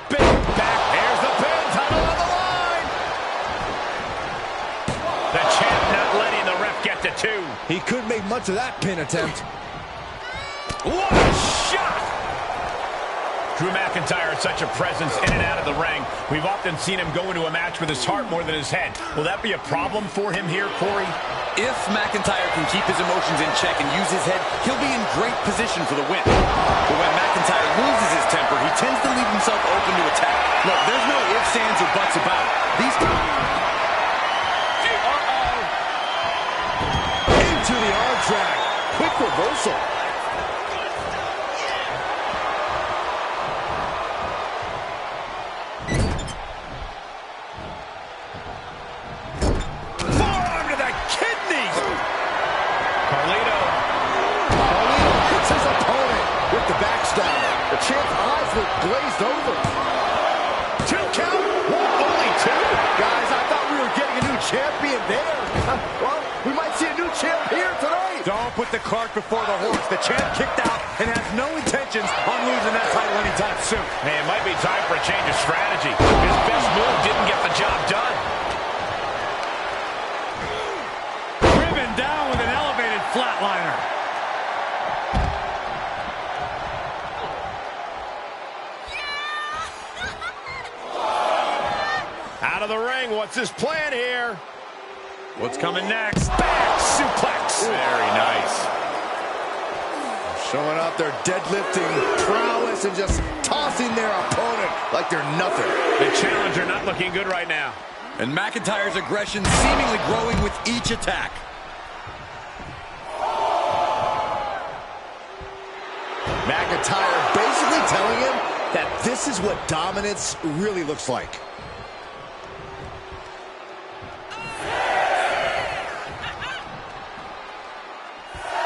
Big back. Here's the pin. Title on the line. The champ not letting the ref get to two. He couldn't make much of that pin attempt. What a shot! Drew McIntyre is such a presence in and out of the ring. We've often seen him go into a match with his heart more than his head. Will that be a problem for him here, Corey? If McIntyre can keep his emotions in check and use his head, he'll be in great position for the win. But when McIntyre loses his temper, he tends to leave himself open to attack. Look, there's no ifs, ands, or buts about it. These Into the arm drag. Quick reversal. Well, we might see a new champ here tonight. Don't put the cart before the horse. The champ kicked out and has no intentions on losing that title anytime soon. Hey, it might be time for a change of strategy. His best move didn't get the job done. Driven down with an elevated flatliner. Out of the ring, what's his plan here? What's coming next? Back suplex. Very nice. Showing off their deadlifting prowess and just tossing their opponent like they're nothing. The challenger not looking good right now. And McIntyre's aggression seemingly growing with each attack. McIntyre basically telling him that this is what dominance really looks like.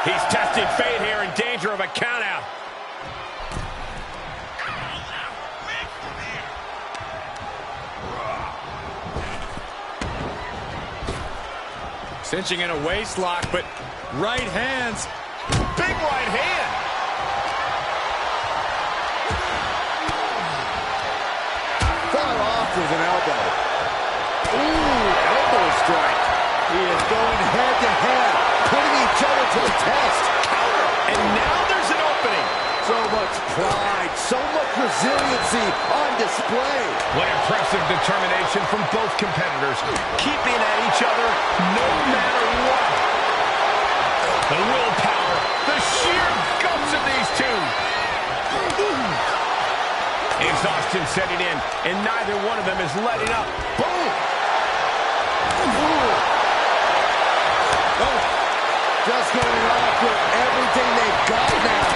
He's testing fate here, in danger of a countout. Cinching in a waist lock, but right hands. Big right hand. Far off with an elbow. Ooh, elbow strike. He is going head to head, putting each other to the test. Counter. And now there's an opening. So much pride, so much resiliency on display. What impressive determination from both competitors, keeping at each other no matter what. The willpower, the sheer guts of these two. Exhaustion setting in, and neither one of them is letting up. Boom! Oh, just going off with everything they've got now.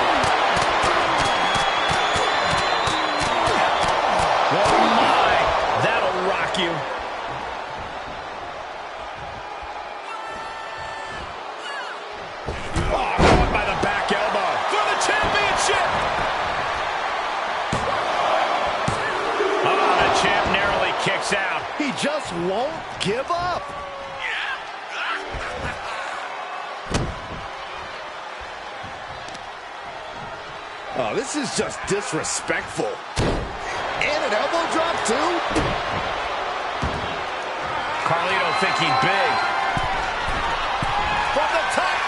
Oh my, that'll rock you. Oh, caught by the back elbow for the championship. Oh, the champ narrowly kicks out. He just won't give up. Oh, this is just disrespectful. And an elbow drop, too? Carlito thinking big. From the top.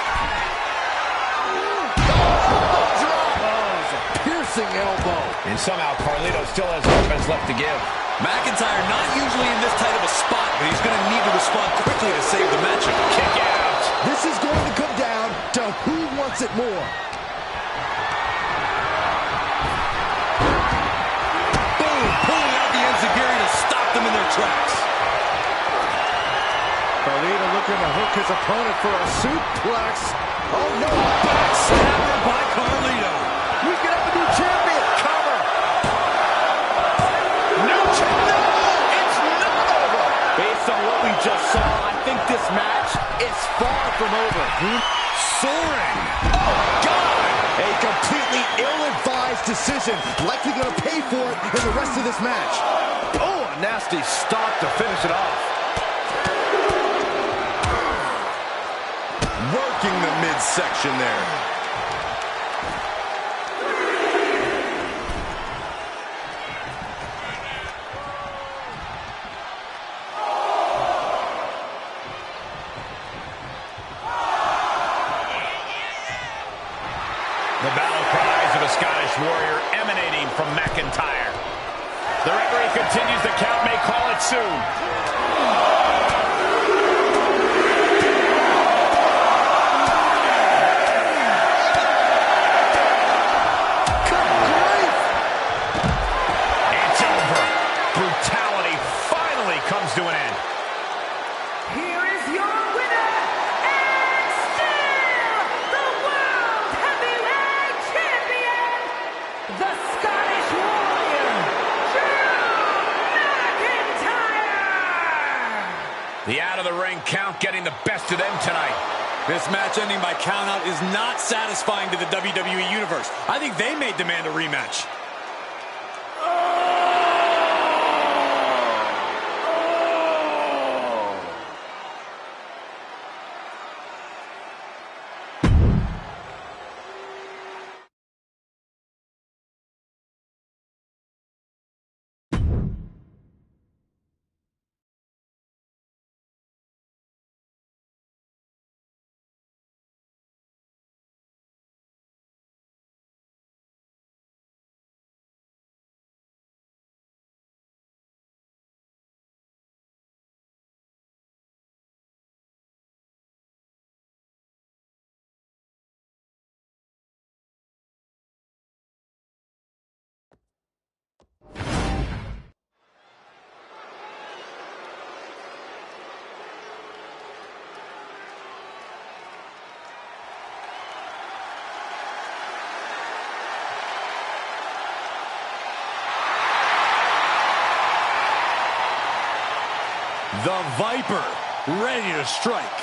Elbow drop. Oh, it's a piercing elbow. And somehow Carlito still has offense left to give. McIntyre not usually in this tight of a spot, but he's going to need to respond quickly to save the matchup. Kick out. This is going to come down to who wants it more. Pulling out the enziguri to stop them in their tracks. Carlito looking to hook his opponent for a suplex. Oh, no. Backstabber by Carlito. We can have a new champion. Cover. No champion. It's not over. Based on what we just saw, I think this match is far from over. Soaring. Oh, God. A completely ill-advised decision. Likely going to pay for it in the rest of this match. Oh, a nasty stop to finish it off. Working the midsection there. The battle cries of a Scottish warrior emanating from McIntyre. The referee continues the count, may call it soon. It's over. Brutality finally comes to an end. Here is your winner, and still the World Heavyweight Champion, the Scottish Warrior, Drew McIntyre! The out-of-the-ring count getting the best of them tonight. This match ending by countout is not satisfying to the WWE Universe. I think they may demand a rematch. The Viper, ready to strike.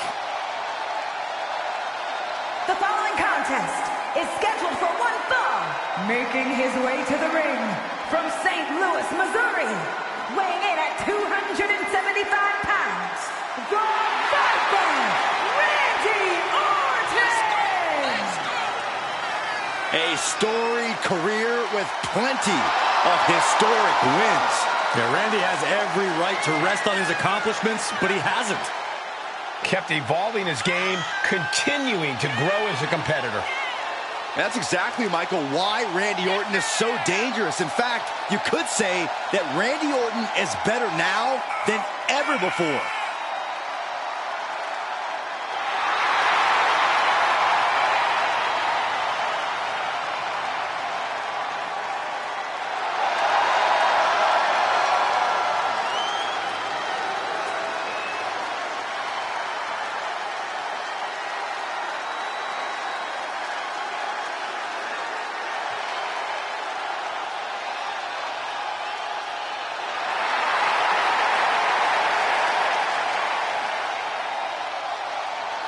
The following contest is scheduled for one fall. Making his way to the ring from St. Louis, Missouri, weighing in at 275 pounds, the Viper, Randy Orton! A storied career with plenty of historic wins. Yeah, Randy has every right to rest on his accomplishments, but he hasn't. Kept evolving his game, continuing to grow as a competitor. That's exactly, Michael, why Randy Orton is so dangerous. In fact, you could say that Randy Orton is better now than ever before.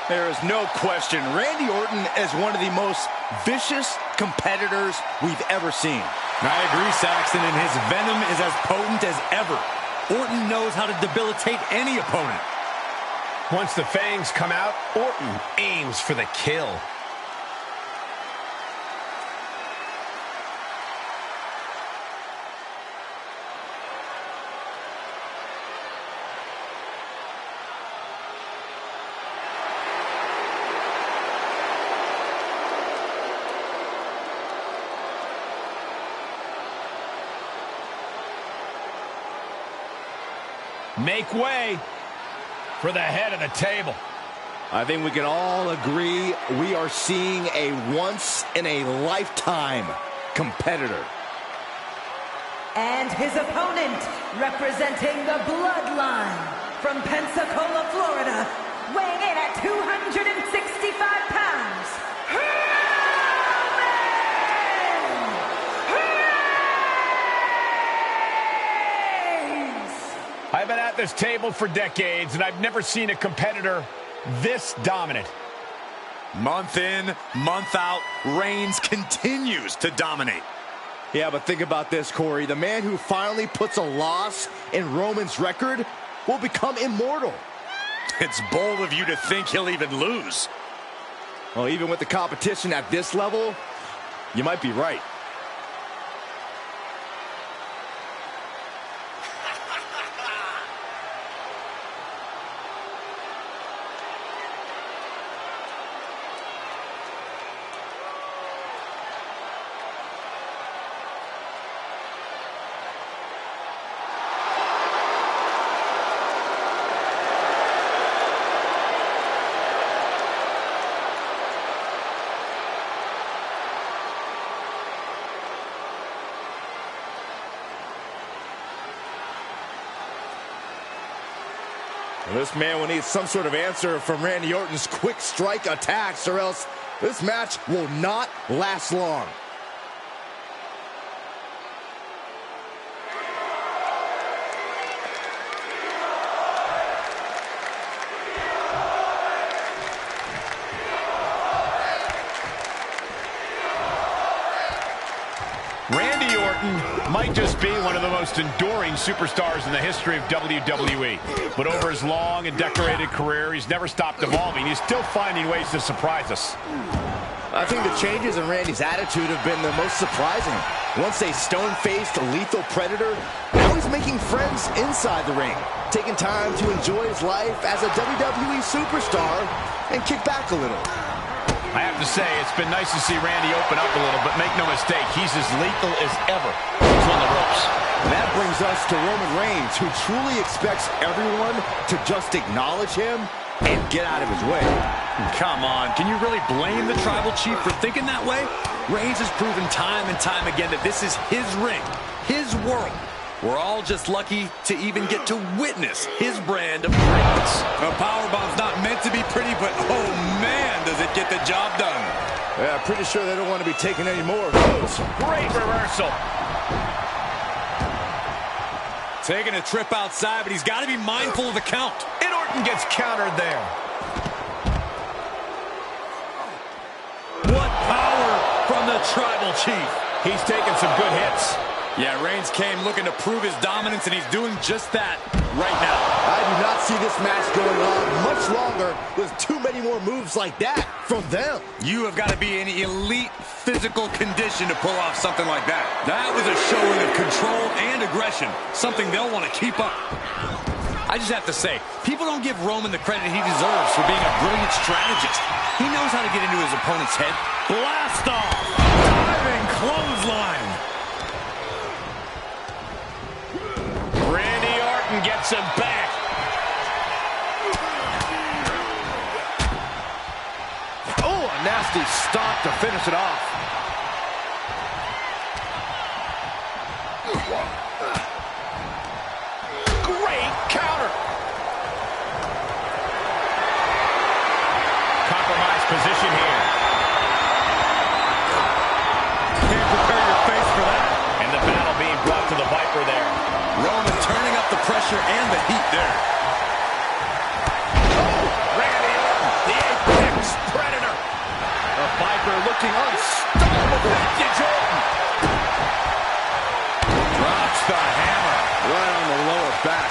There is no question, Randy Orton is one of the most vicious competitors we've ever seen. I agree, Saxton, and his venom is as potent as ever. Orton knows how to debilitate any opponent. Once the fangs come out, Orton aims for the kill. Make way for the head of the table. I think we can all agree we are seeing a once-in-a-lifetime competitor. And his opponent, representing the Bloodline from Pensacola, Florida, weighing in at 265 pounds, I've been at this table for decades, and I've never seen a competitor this dominant. Month in, month out, Reigns continues to dominate. Yeah, but think about this, Corey. The man who finally puts a loss in Roman's record will become immortal. It's bold of you to think he'll even lose. Well, even with the competition at this level, you might be right. This man will need some sort of answer from Randy Orton's quick strike attacks, or else this match will not last long. Randy Orton might just be one of the most enduring superstars in the history of WWE. But over his long and decorated career, he's never stopped evolving. He's still finding ways to surprise us. I think the changes in Randy's attitude have been the most surprising. Once a stone-faced lethal predator, now he's making friends inside the ring, taking time to enjoy his life as a WWE superstar and kick back a little. I have to say, it's been nice to see Randy open up a little, but make no mistake, he's as lethal as ever. He's on the ropes. And that brings us to Roman Reigns, who truly expects everyone to just acknowledge him and get out of his way. Come on, can you really blame the Tribal Chief for thinking that way? Reigns has proven time and time again that this is his ring, his world. We're all just lucky to even get to witness his brand of greatness. A powerbomb's not meant to be pretty, but oh man, does it get the job done. Yeah, pretty sure they don't want to be taking any more of those. Great reversal. Taking a trip outside, but he's got to be mindful of the count. And Orton gets countered there. What power from the Tribal Chief. He's taking some good hits. Yeah, Reigns came looking to prove his dominance, and he's doing just that right now. I do not see this match going on much longer with too many more moves like that from them. You have got to be in elite physical condition to pull off something like that. That was a showing of control and aggression, something they'll want to keep up. I just have to say, people don't give Roman the credit he deserves for being a brilliant strategist. He knows how to get into his opponent's head. Blast off! Diving clothesline! Randy Orton gets him back. Oh, a nasty stomp to finish it off. Great counter. Compromised position here. Can't prepare your face for that. And the battle being brought to the Viper there. Roman turning up the pressure and the heat there. Oh, Randy Orton, the apex predator. The Viper looking unstoppable. Vintage Orton. Drops the hammer right on the lower back.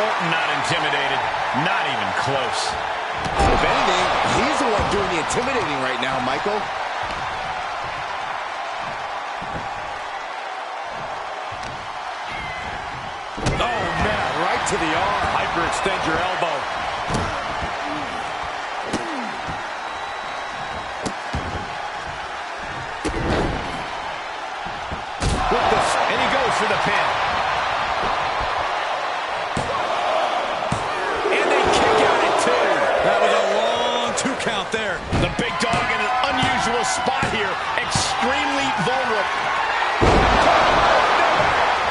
Orton not intimidated, not even close. If anything, he's the one doing the intimidating right now, Michael. Oh, man, right to the arm. Hyperextend your elbow. And he goes for the pin. And they kick out at two. That was a long 2 count there. The big dog in an unusual spot here. Extremely vulnerable.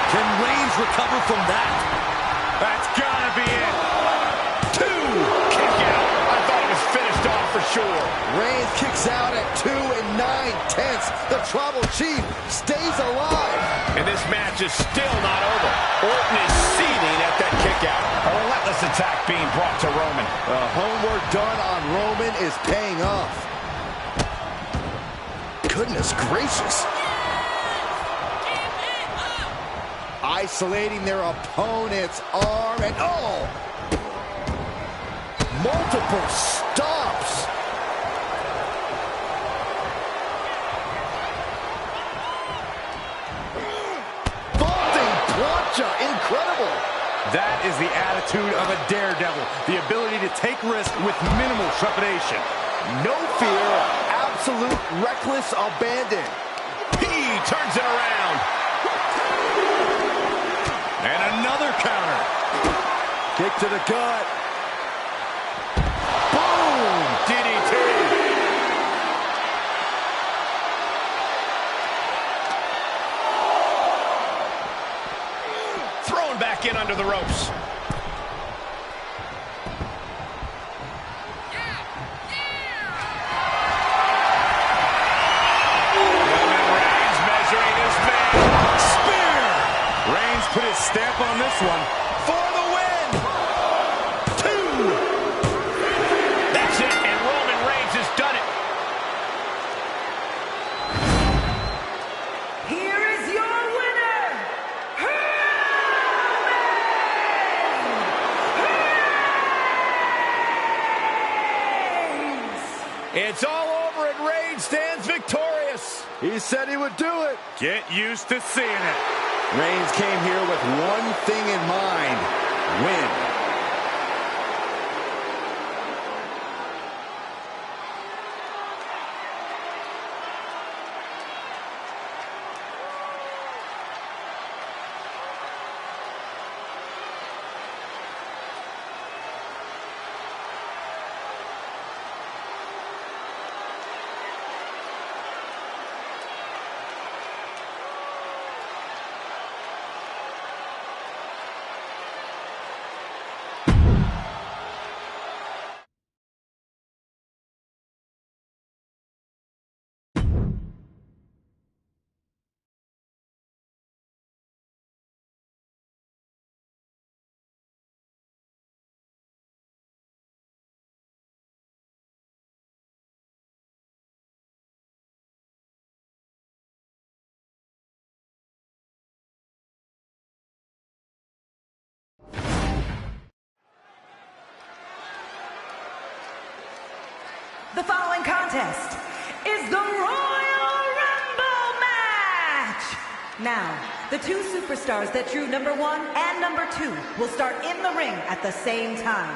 Can Reigns recover from that? That's gotta be it. 2. Kick out. I thought it was finished off for sure. Reigns kicks out at 2 and 9/10. The Tribal Chief stays alive. And this match is still not over. Orton is seething at that kick out. A relentless attack being brought to Roman. The homework done on Roman is paying off. Goodness gracious. Isolating their opponent's arm and multiple stops. Vaulting plancha, incredible. That is the attitude of a daredevil. The ability to take risk with minimal trepidation. No fear, absolute reckless abandon. He turns it around. And another counter. Kick to the gut. Boom! DDT. Thrown back in under the ropes. Put his stamp on this one for the win. 2. That's it, and Roman Reigns has done it. Here is your winner, Reigns! It's all over, and Reigns stands victorious. He said he would do it. Get used to seeing it. Reigns came here with one thing in mind: win. The following contest is the Royal Rumble match! Now, the two superstars that drew number 1 and number 2 will start in the ring at the same time.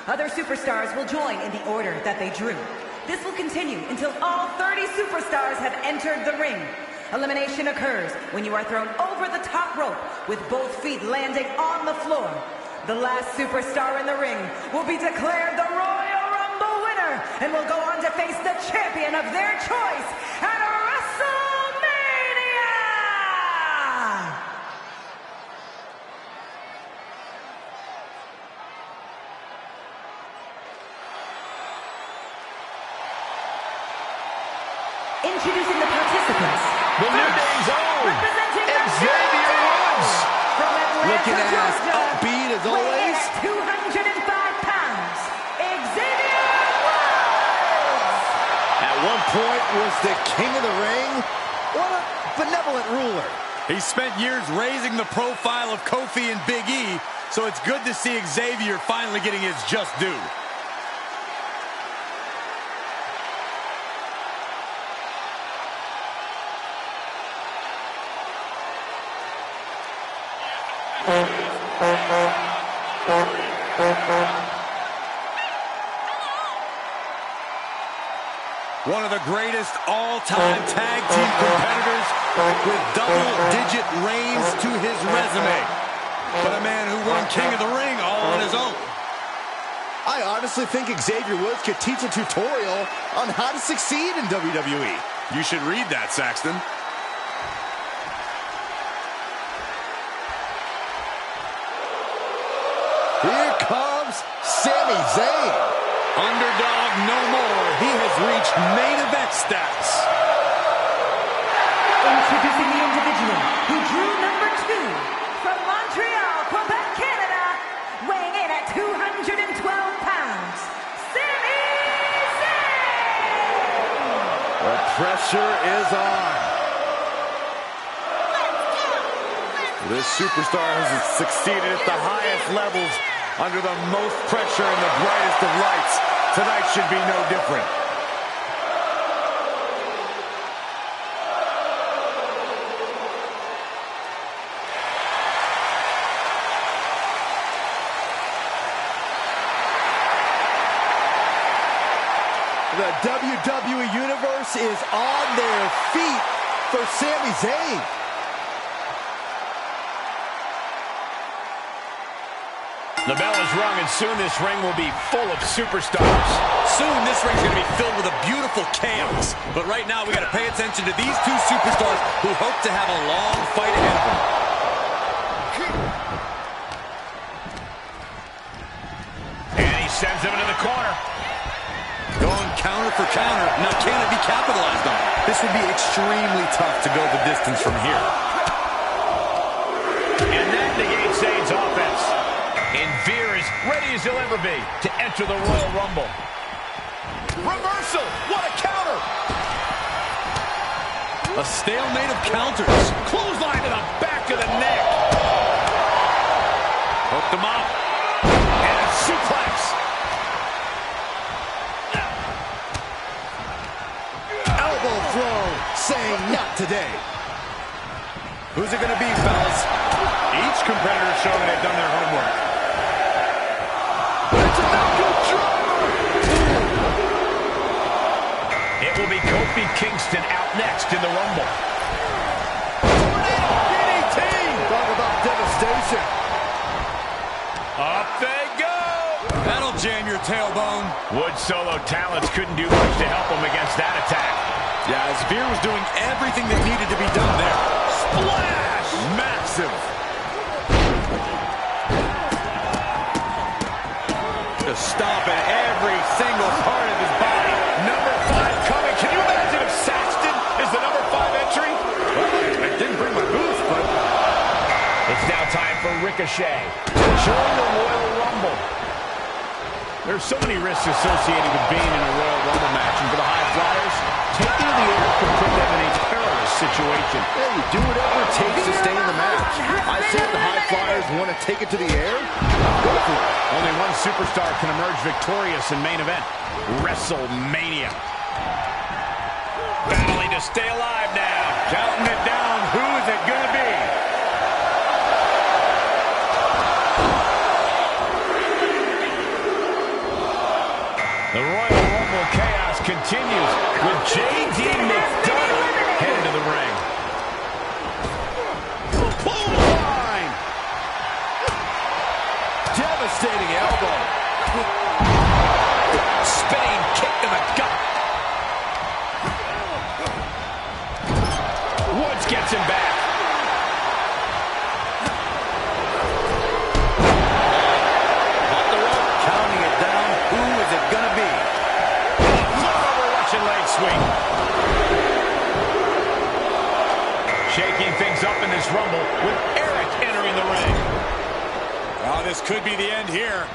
Other superstars will join in the order that they drew. This will continue until all 30 superstars have entered the ring. Elimination occurs when you are thrown over the top rope with both feet landing on the floor. The last superstar in the ring will be declared the Royal Rumble winner and will go on to face the champion of their choice at WrestleMania! Introducing the participants. The New Day's own Representing Xavier Woods. From Atlanta, Looking as Georgia, upbeat as weighing in always. at 205 pounds, Xavier Woods! At one point was the king of the ring. What a benevolent ruler. He spent years raising the profile of Kofi and Big E, so it's good to see Xavier finally getting his just due. One of the greatest all-time tag team competitors with double-digit reigns to his resume. But a man who won King of the Ring all on his own. I honestly think Xavier Woods could teach a tutorial on how to succeed in WWE. You should read that, Saxton. Here comes Sami Zayn. Underdog no more. He has reached main event status. Introducing the individual who drew number 2 from Montreal, Quebec, Canada, weighing in at 212 pounds, Sami Zayn! The pressure is on. This superstar has succeeded at the highest levels under the most pressure and the brightest of lights. Tonight should be no different. The WWE Universe is on their feet for Sami Zayn. The bell is rung, and soon this ring will be full of superstars. Soon this ring's going to be filled with a beautiful chaos. But right now we got to pay attention to these two superstars who hope to have a long fight ahead of them. And he sends him into the corner. Going counter for counter. Now can it be capitalized on? This would be extremely tough to go the distance from here. And that negates Zayn's offense. And Veer is ready as he'll ever be to enter the Royal Rumble. Reversal! What a counter! A stalemate of counters. Clothesline to the back of the neck. Hooked him up. And a suplex. Elbow throw, saying not today. Who's it going to be, fellas? Each competitor showing they've done their homework. It's a no-good driver! It will be Kofi Kingston out next in the Rumble. DDT! Talk about devastation. Up they go! That'll jam your tailbone. Wood's solo talents couldn't do much to help him against that attack. Yeah, as Veer was doing everything that needed to be done there. Splash! Massive. Just stomping every single part of his body. Number 5 coming. Can you imagine if Saxton is the number 5 entry? Well, I didn't bring my boots, but... It's now time for Ricochet to join the Royal Rumble. There's so many risks associated with being in a Royal Rumble match, and for the High Flyers, taking the air could put them in a perilous situation. Hey, you do whatever it takes to stay in the match. I say if the High Flyers want to take it to the air, go for it. Only one superstar can emerge victorious in main event. WrestleMania. Battling to stay alive now. Counting it down. Who is it going to be? The Royal Rumble chaos continues with J.D. McDonough heading to the ring. Boom! Devastating elbow. Spinning kick to the gut. Woods gets him back. Off the rope, counting it down. Who is it gonna be? Russian leg sweep. Shaking things up in this Rumble with Eric entering the ring. Oh, this could be the end here.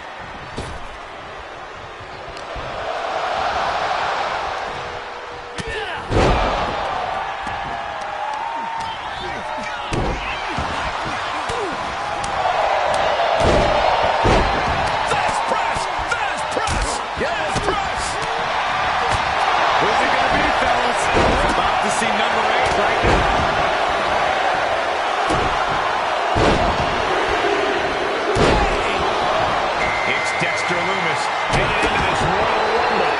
See number 8 right now. It's Dexter Lumis headed into this Royal Rumble.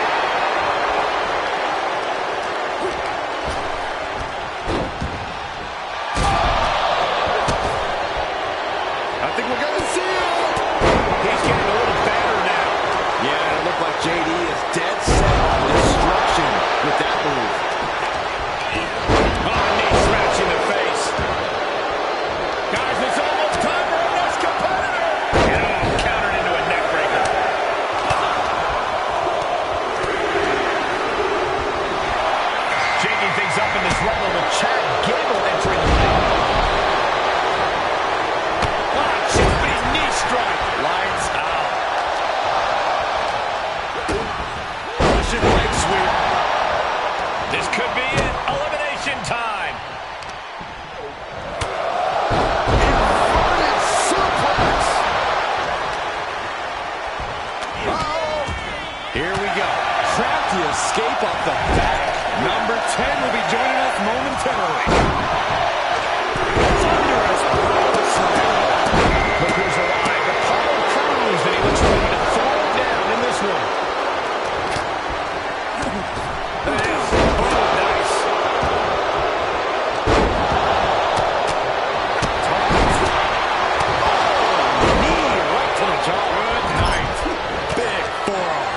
I think we're going to see him. He's getting a little better now. Yeah, it looked like JD is dead set on destruction with that move. Smashing the face. Guys, it's almost time for our next competitor. And countered into a neck breaker. Shaking things up in this Rumble with Chad Gable entering the ring. Chipping knee strike. Lights out. Russian leg sweep. This could be it. Elimination time. Inverted suplex. Here we go. Trapped the escape off the back. Number 10 will be joining us momentarily. Thunderous power slam. Look who's arrived. Apollo Crews, and he looks ready to throw down in this one. Look at this. Oh, nice. Knee right to the jaw. Good night. Big forearm.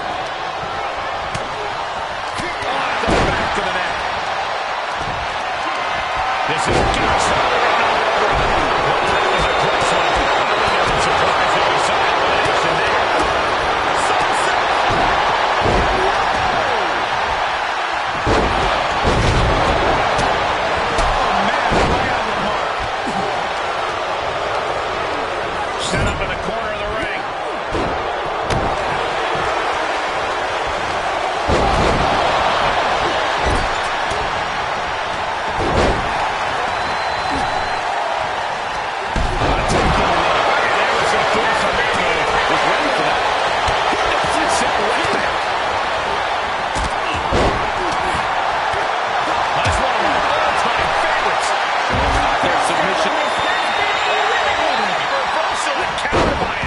Back to the net. This is gas. That was a close one. I think I'm surprised that we saw elimination there. Set up in the corner of the ring. There was some force on that move. Was ready for that. He doesn't sit right there. That's one of my all-time favorites. Their submission. Reversal and counter by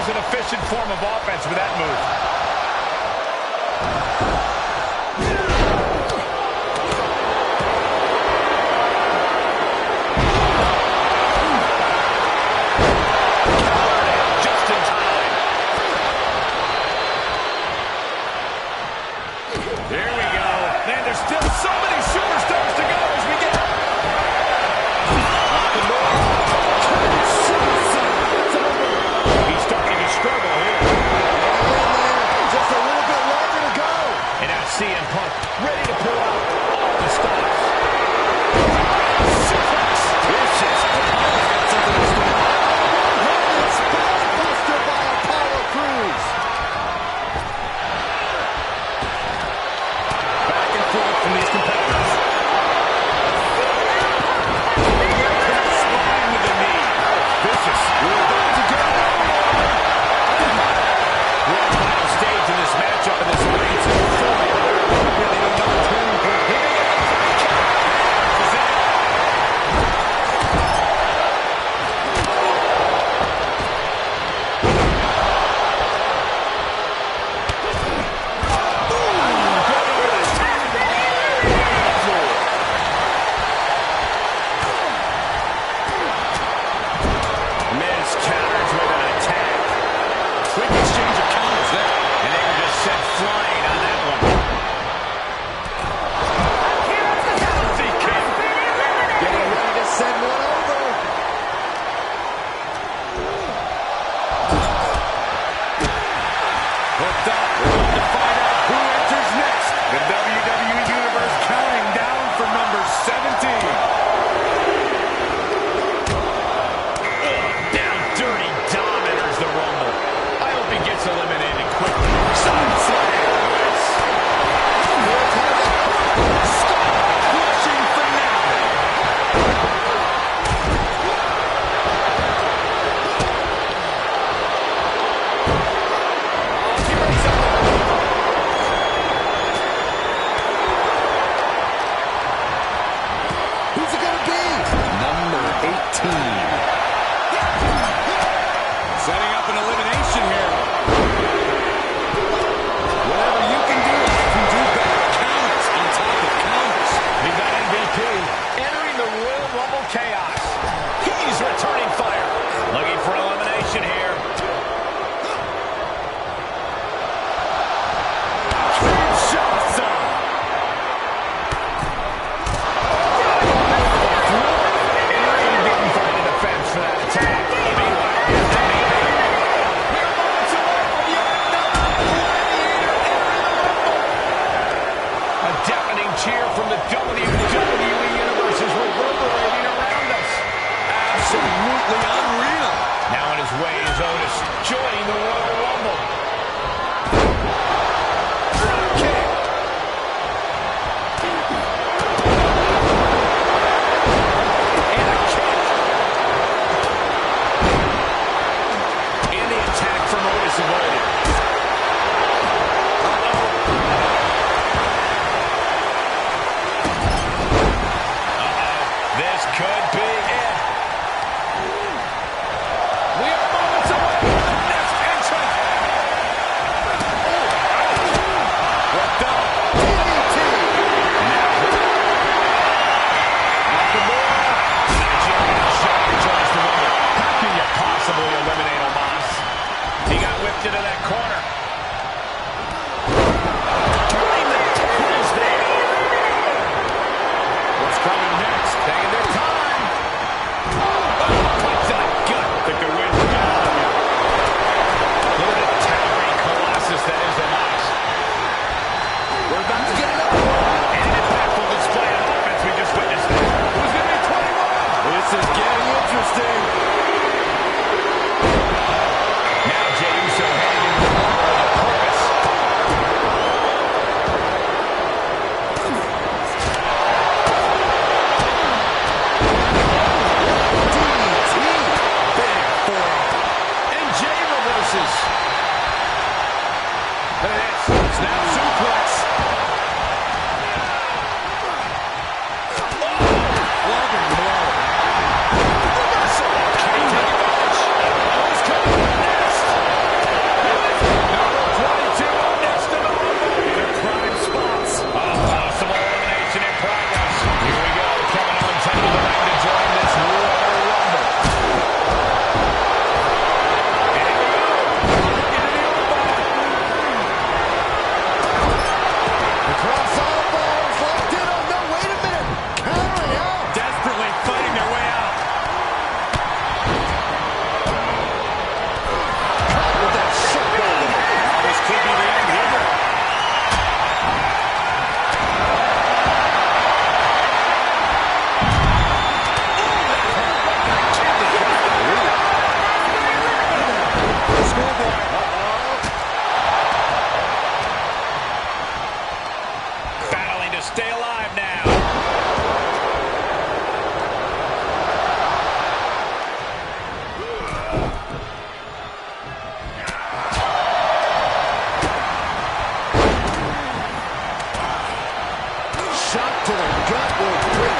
was an efficient form of offense with that move. Just in time. Here we go. Man, there's still so many superstars to go as we get... He's starting to struggle here. Just a little bit longer to go. And now CM Punk ready to pull out all the stops. Vicious. Buster by Apollo Crews. Back and forth from these competitors. Slide with the knee. Vicious. We're about to get it. We're on the final stage in this matchup, and this reigns in fury. Really don't know what's going on. Is it? Miz counters with an attack. Quick exchange of counters there. And they were just sent flying on that one. DK. Getting ready to send one over. Hooked up. We're going to find out who enters next. The WWE Universe counting down for number 17. Now Dirty Dom enters the Rumble. I hope he gets eliminated quickly. Sun Slam. Crushing finale. He brings up Who's it gonna be? Number 18. Setting up an elimination here. Whatever you can do, I can do better. Counters on top of counters. We've got MVP entering the Royal Rumble chaos. He's returning fire. Looking for elimination here. Kinshasa. And he didn't find a defense for that attack. Meanwhile, here's the main event. We're moments away from yet another gladiator entering the Rumble. A deafening cheer from the WWE Universe is reverberating around us. Absolutely unreal. Now on his way is Otis, joining the Royal Rumble. Drop kick. And a kick. And the attack from Otis avoided. This could be it. We are moments away from the next entrant. Hooked up. DDT. Nakamura. Nakamura joins the Rumble. How can you possibly eliminate Omos? He got whipped into that corner. Turning the tables there. What's coming next? Taking their time. Punch to the gut. Took the wind from out of him. Look at the towering colossus that is Omos. We're about to get it over. And an impactful display of offense we just witnessed there. Who's going to be 21? This is getting interesting. Now Jey Uso heading into the Rumble with a purpose. And Jey reverses. Look at this. Snap suplex. Logan blow. Reversal. Can he take advantage? Oh, he's coming in next.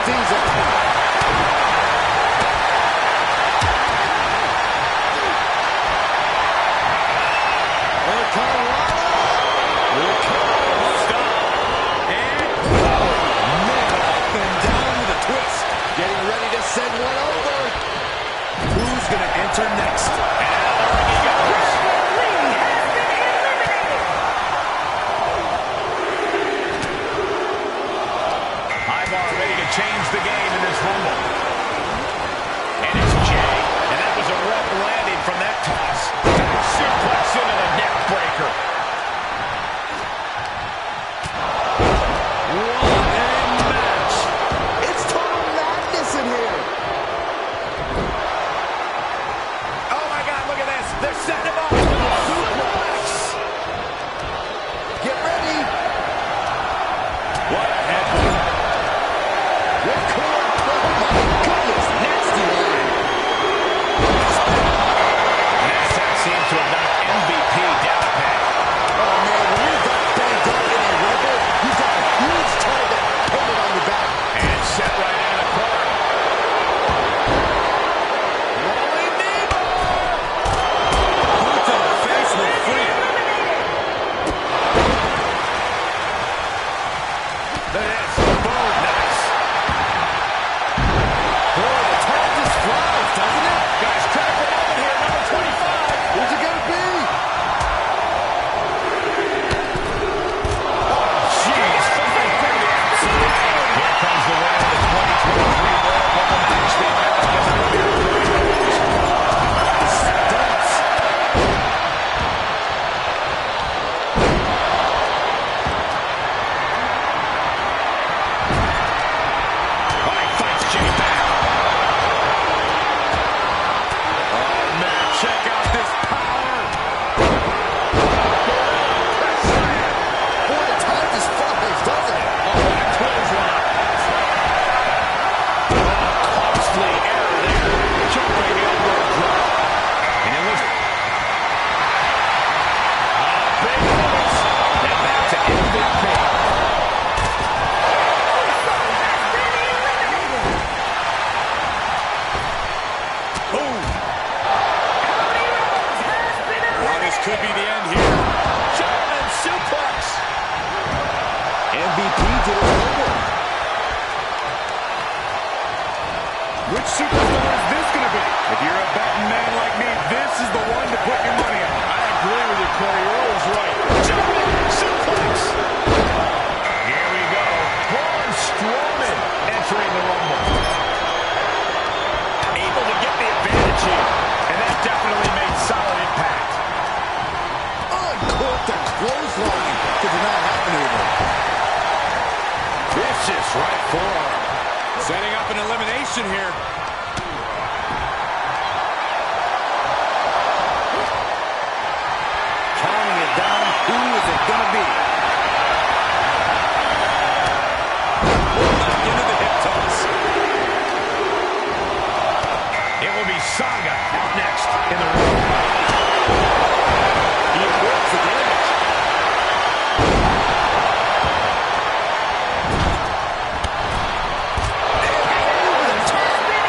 season. Getting ready to send one over. Who's going to enter next? And he goes. Lee has been eliminated. Ivar ready to change the game in this Rumble. And it's Jay. And that was a rough landing from that toss. Suplex into the neck breaker. They're setting him up for the suplex. Get ready. What a headbutt. Record. Oh my goodness. Nasty line. That seems to have knocked MVP down a peg. Oh man, when you're that banged up in a rubber, you've got a huge target painted on your back. And set right into the corner. Could be the end here. German suplex. MVP did it over. Which superstar is this going to be? If you're a betting man like me, this is the one to put your money on. I agree with you, Corey. You're always right. German suplex. Here we go. Braun Strowman entering the Rumble. Able to get the advantage here. And that definitely made solid impact. Uncorked the clothesline to deny happen over. Vicious right forearm. Setting up an elimination here. Counting it down. Who is it going to be? Back into the hip toss. It will be Saga out next in the Rumble. He works the damage.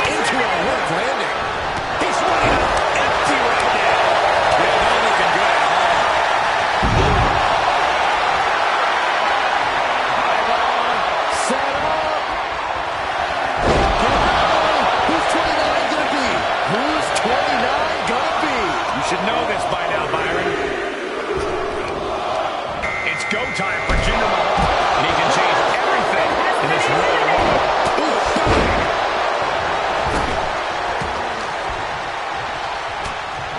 Into a hard landing. He's running out empty right now. Yeah, not looking good at all. Set up. Who's 29 gonna be? Who's 29 gonna be? You should know this by now, Byron. It's go time for Jinder Mahal, and he can change everything in this Royal Rumble.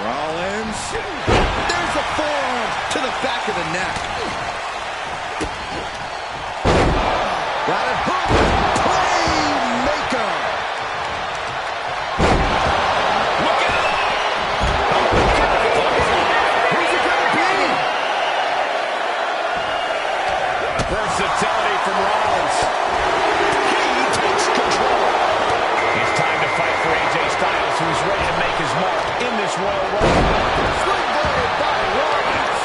Rollins. There's a forearm to the back of the neck. Got it hooked. Playmaker. Look out! Who's it gonna be? Versatility from Rollins. He takes control. It's time to fight for AJ Styles, who's ready to make his mark in this Royal Rumble. Springboard by Rollins.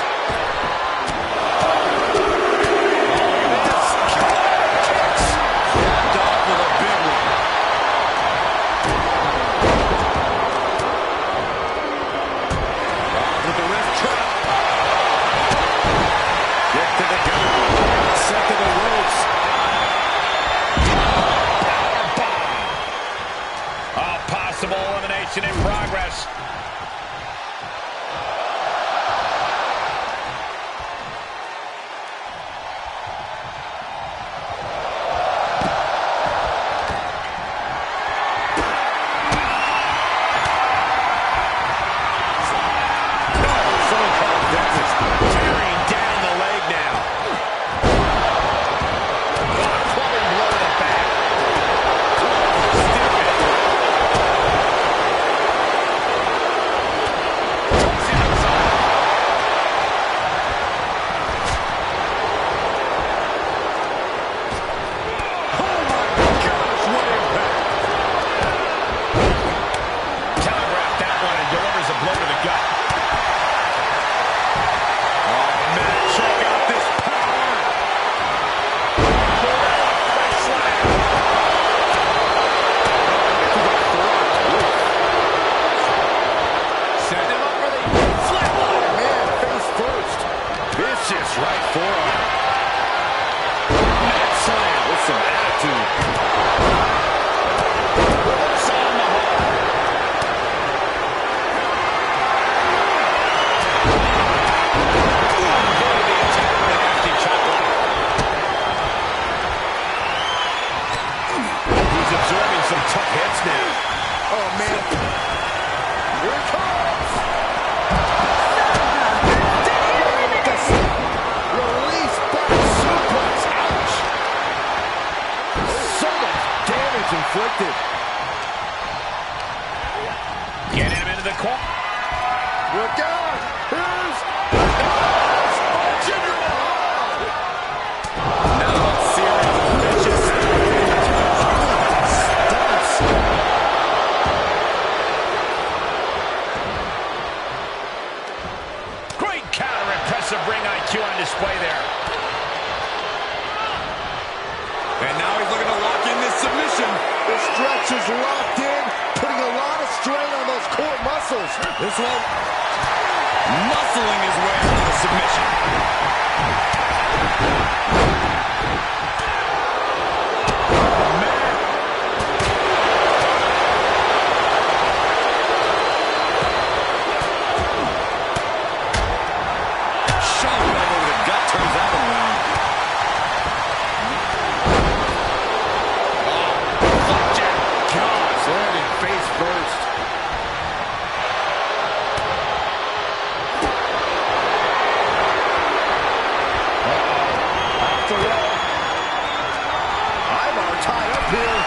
right forearm. Mat slam with some attitude. Reversal on the hole. Avoid the attack with a nasty chop block. He's absorbing some tough hits now. Oh, man. Here it comes. Release back suplex. Ouch. So much damage inflicted. Get him into the corner. Look out. Here's Jinder Mahal. Now a series of vicious Stunts. Great counter. Impressive ring IQ on display there. And now he's looking to lock in this submission. The stretch is locked in, putting a lot of strain on those core muscles. This one muscling his way into the submission. Shot right over the gut, turns that around. Gosh, landing face first. Off the rope. Ivar tied up here.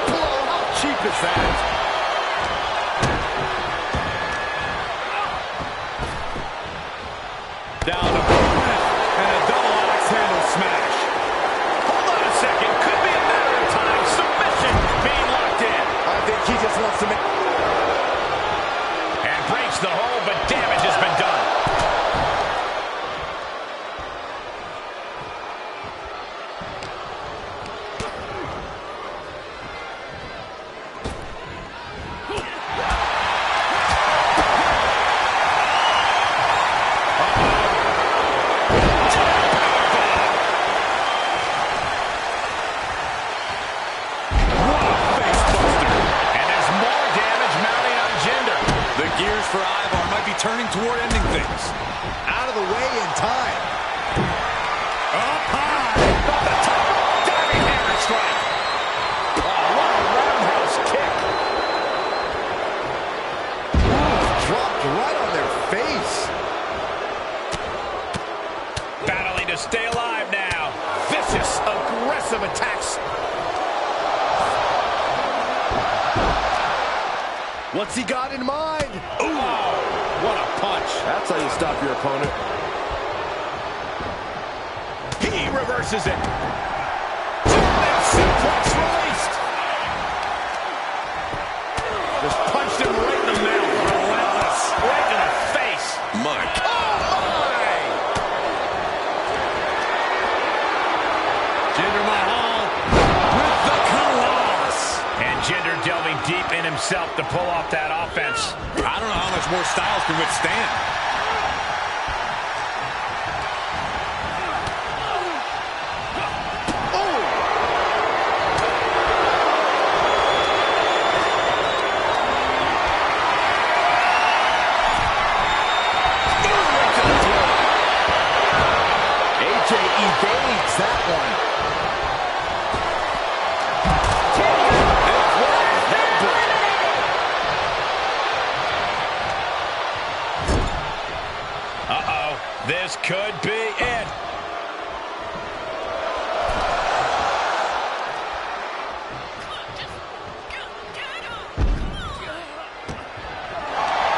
Blow, how cheap is that? Down to Bowman, and a double axe handle smash. Hold on a second. Could be a matter of time. Submission being locked in. I think he just wants to make... And breaks the hold, but damage has been done. And there's more damage mounting on Jinder. The gears for Ivar might be turning toward ending things. Out of the way in time. Up high. Off the top. Diving hammer strike. Oh, what a roundhouse kick. Dropped right on their face. Battling to stay alive now. Vicious, aggressive attacks. What's he got in mind? Ooh, what a punch. That's how you stop your opponent. He reverses it. German suplex released. Just punched him right in the mouth. Relentless. Right in the face. Mike. Oh, my. Jinder Mahal with the Colossus. And Jinder delving deep in himself to pull off that offense. I don't know how much more Styles can withstand. AJ evades that one. Uh-oh, this could be it.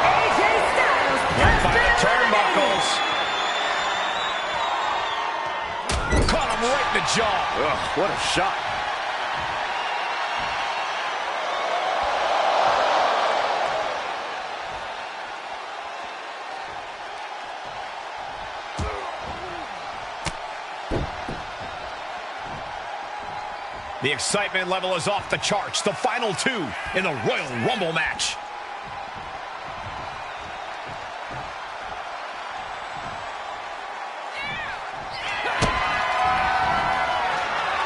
AJ Styles Went has by the been turnbuckles. eliminated. Caught him right in the jaw. Ugh, what a shot. The excitement level is off the charts. The final two in the Royal Rumble match.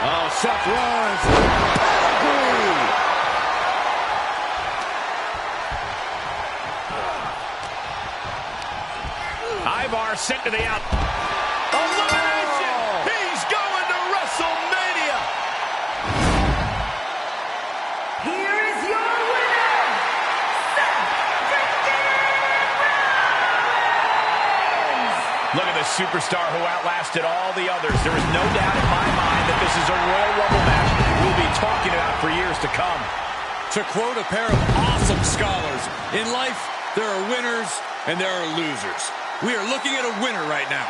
Oh, Seth Rollins. Pedigree. Ivar sent to the out. Elimination! Oh. He's going to WrestleMania! Here is your winner, Seth Rollins! Look at the superstar who outlasted all the others. There is no doubt in my mind that this is a Royal Rumble match we'll be talking about for years to come. To quote a pair of awesome scholars, in life, there are winners and there are losers. We are looking at a winner right now.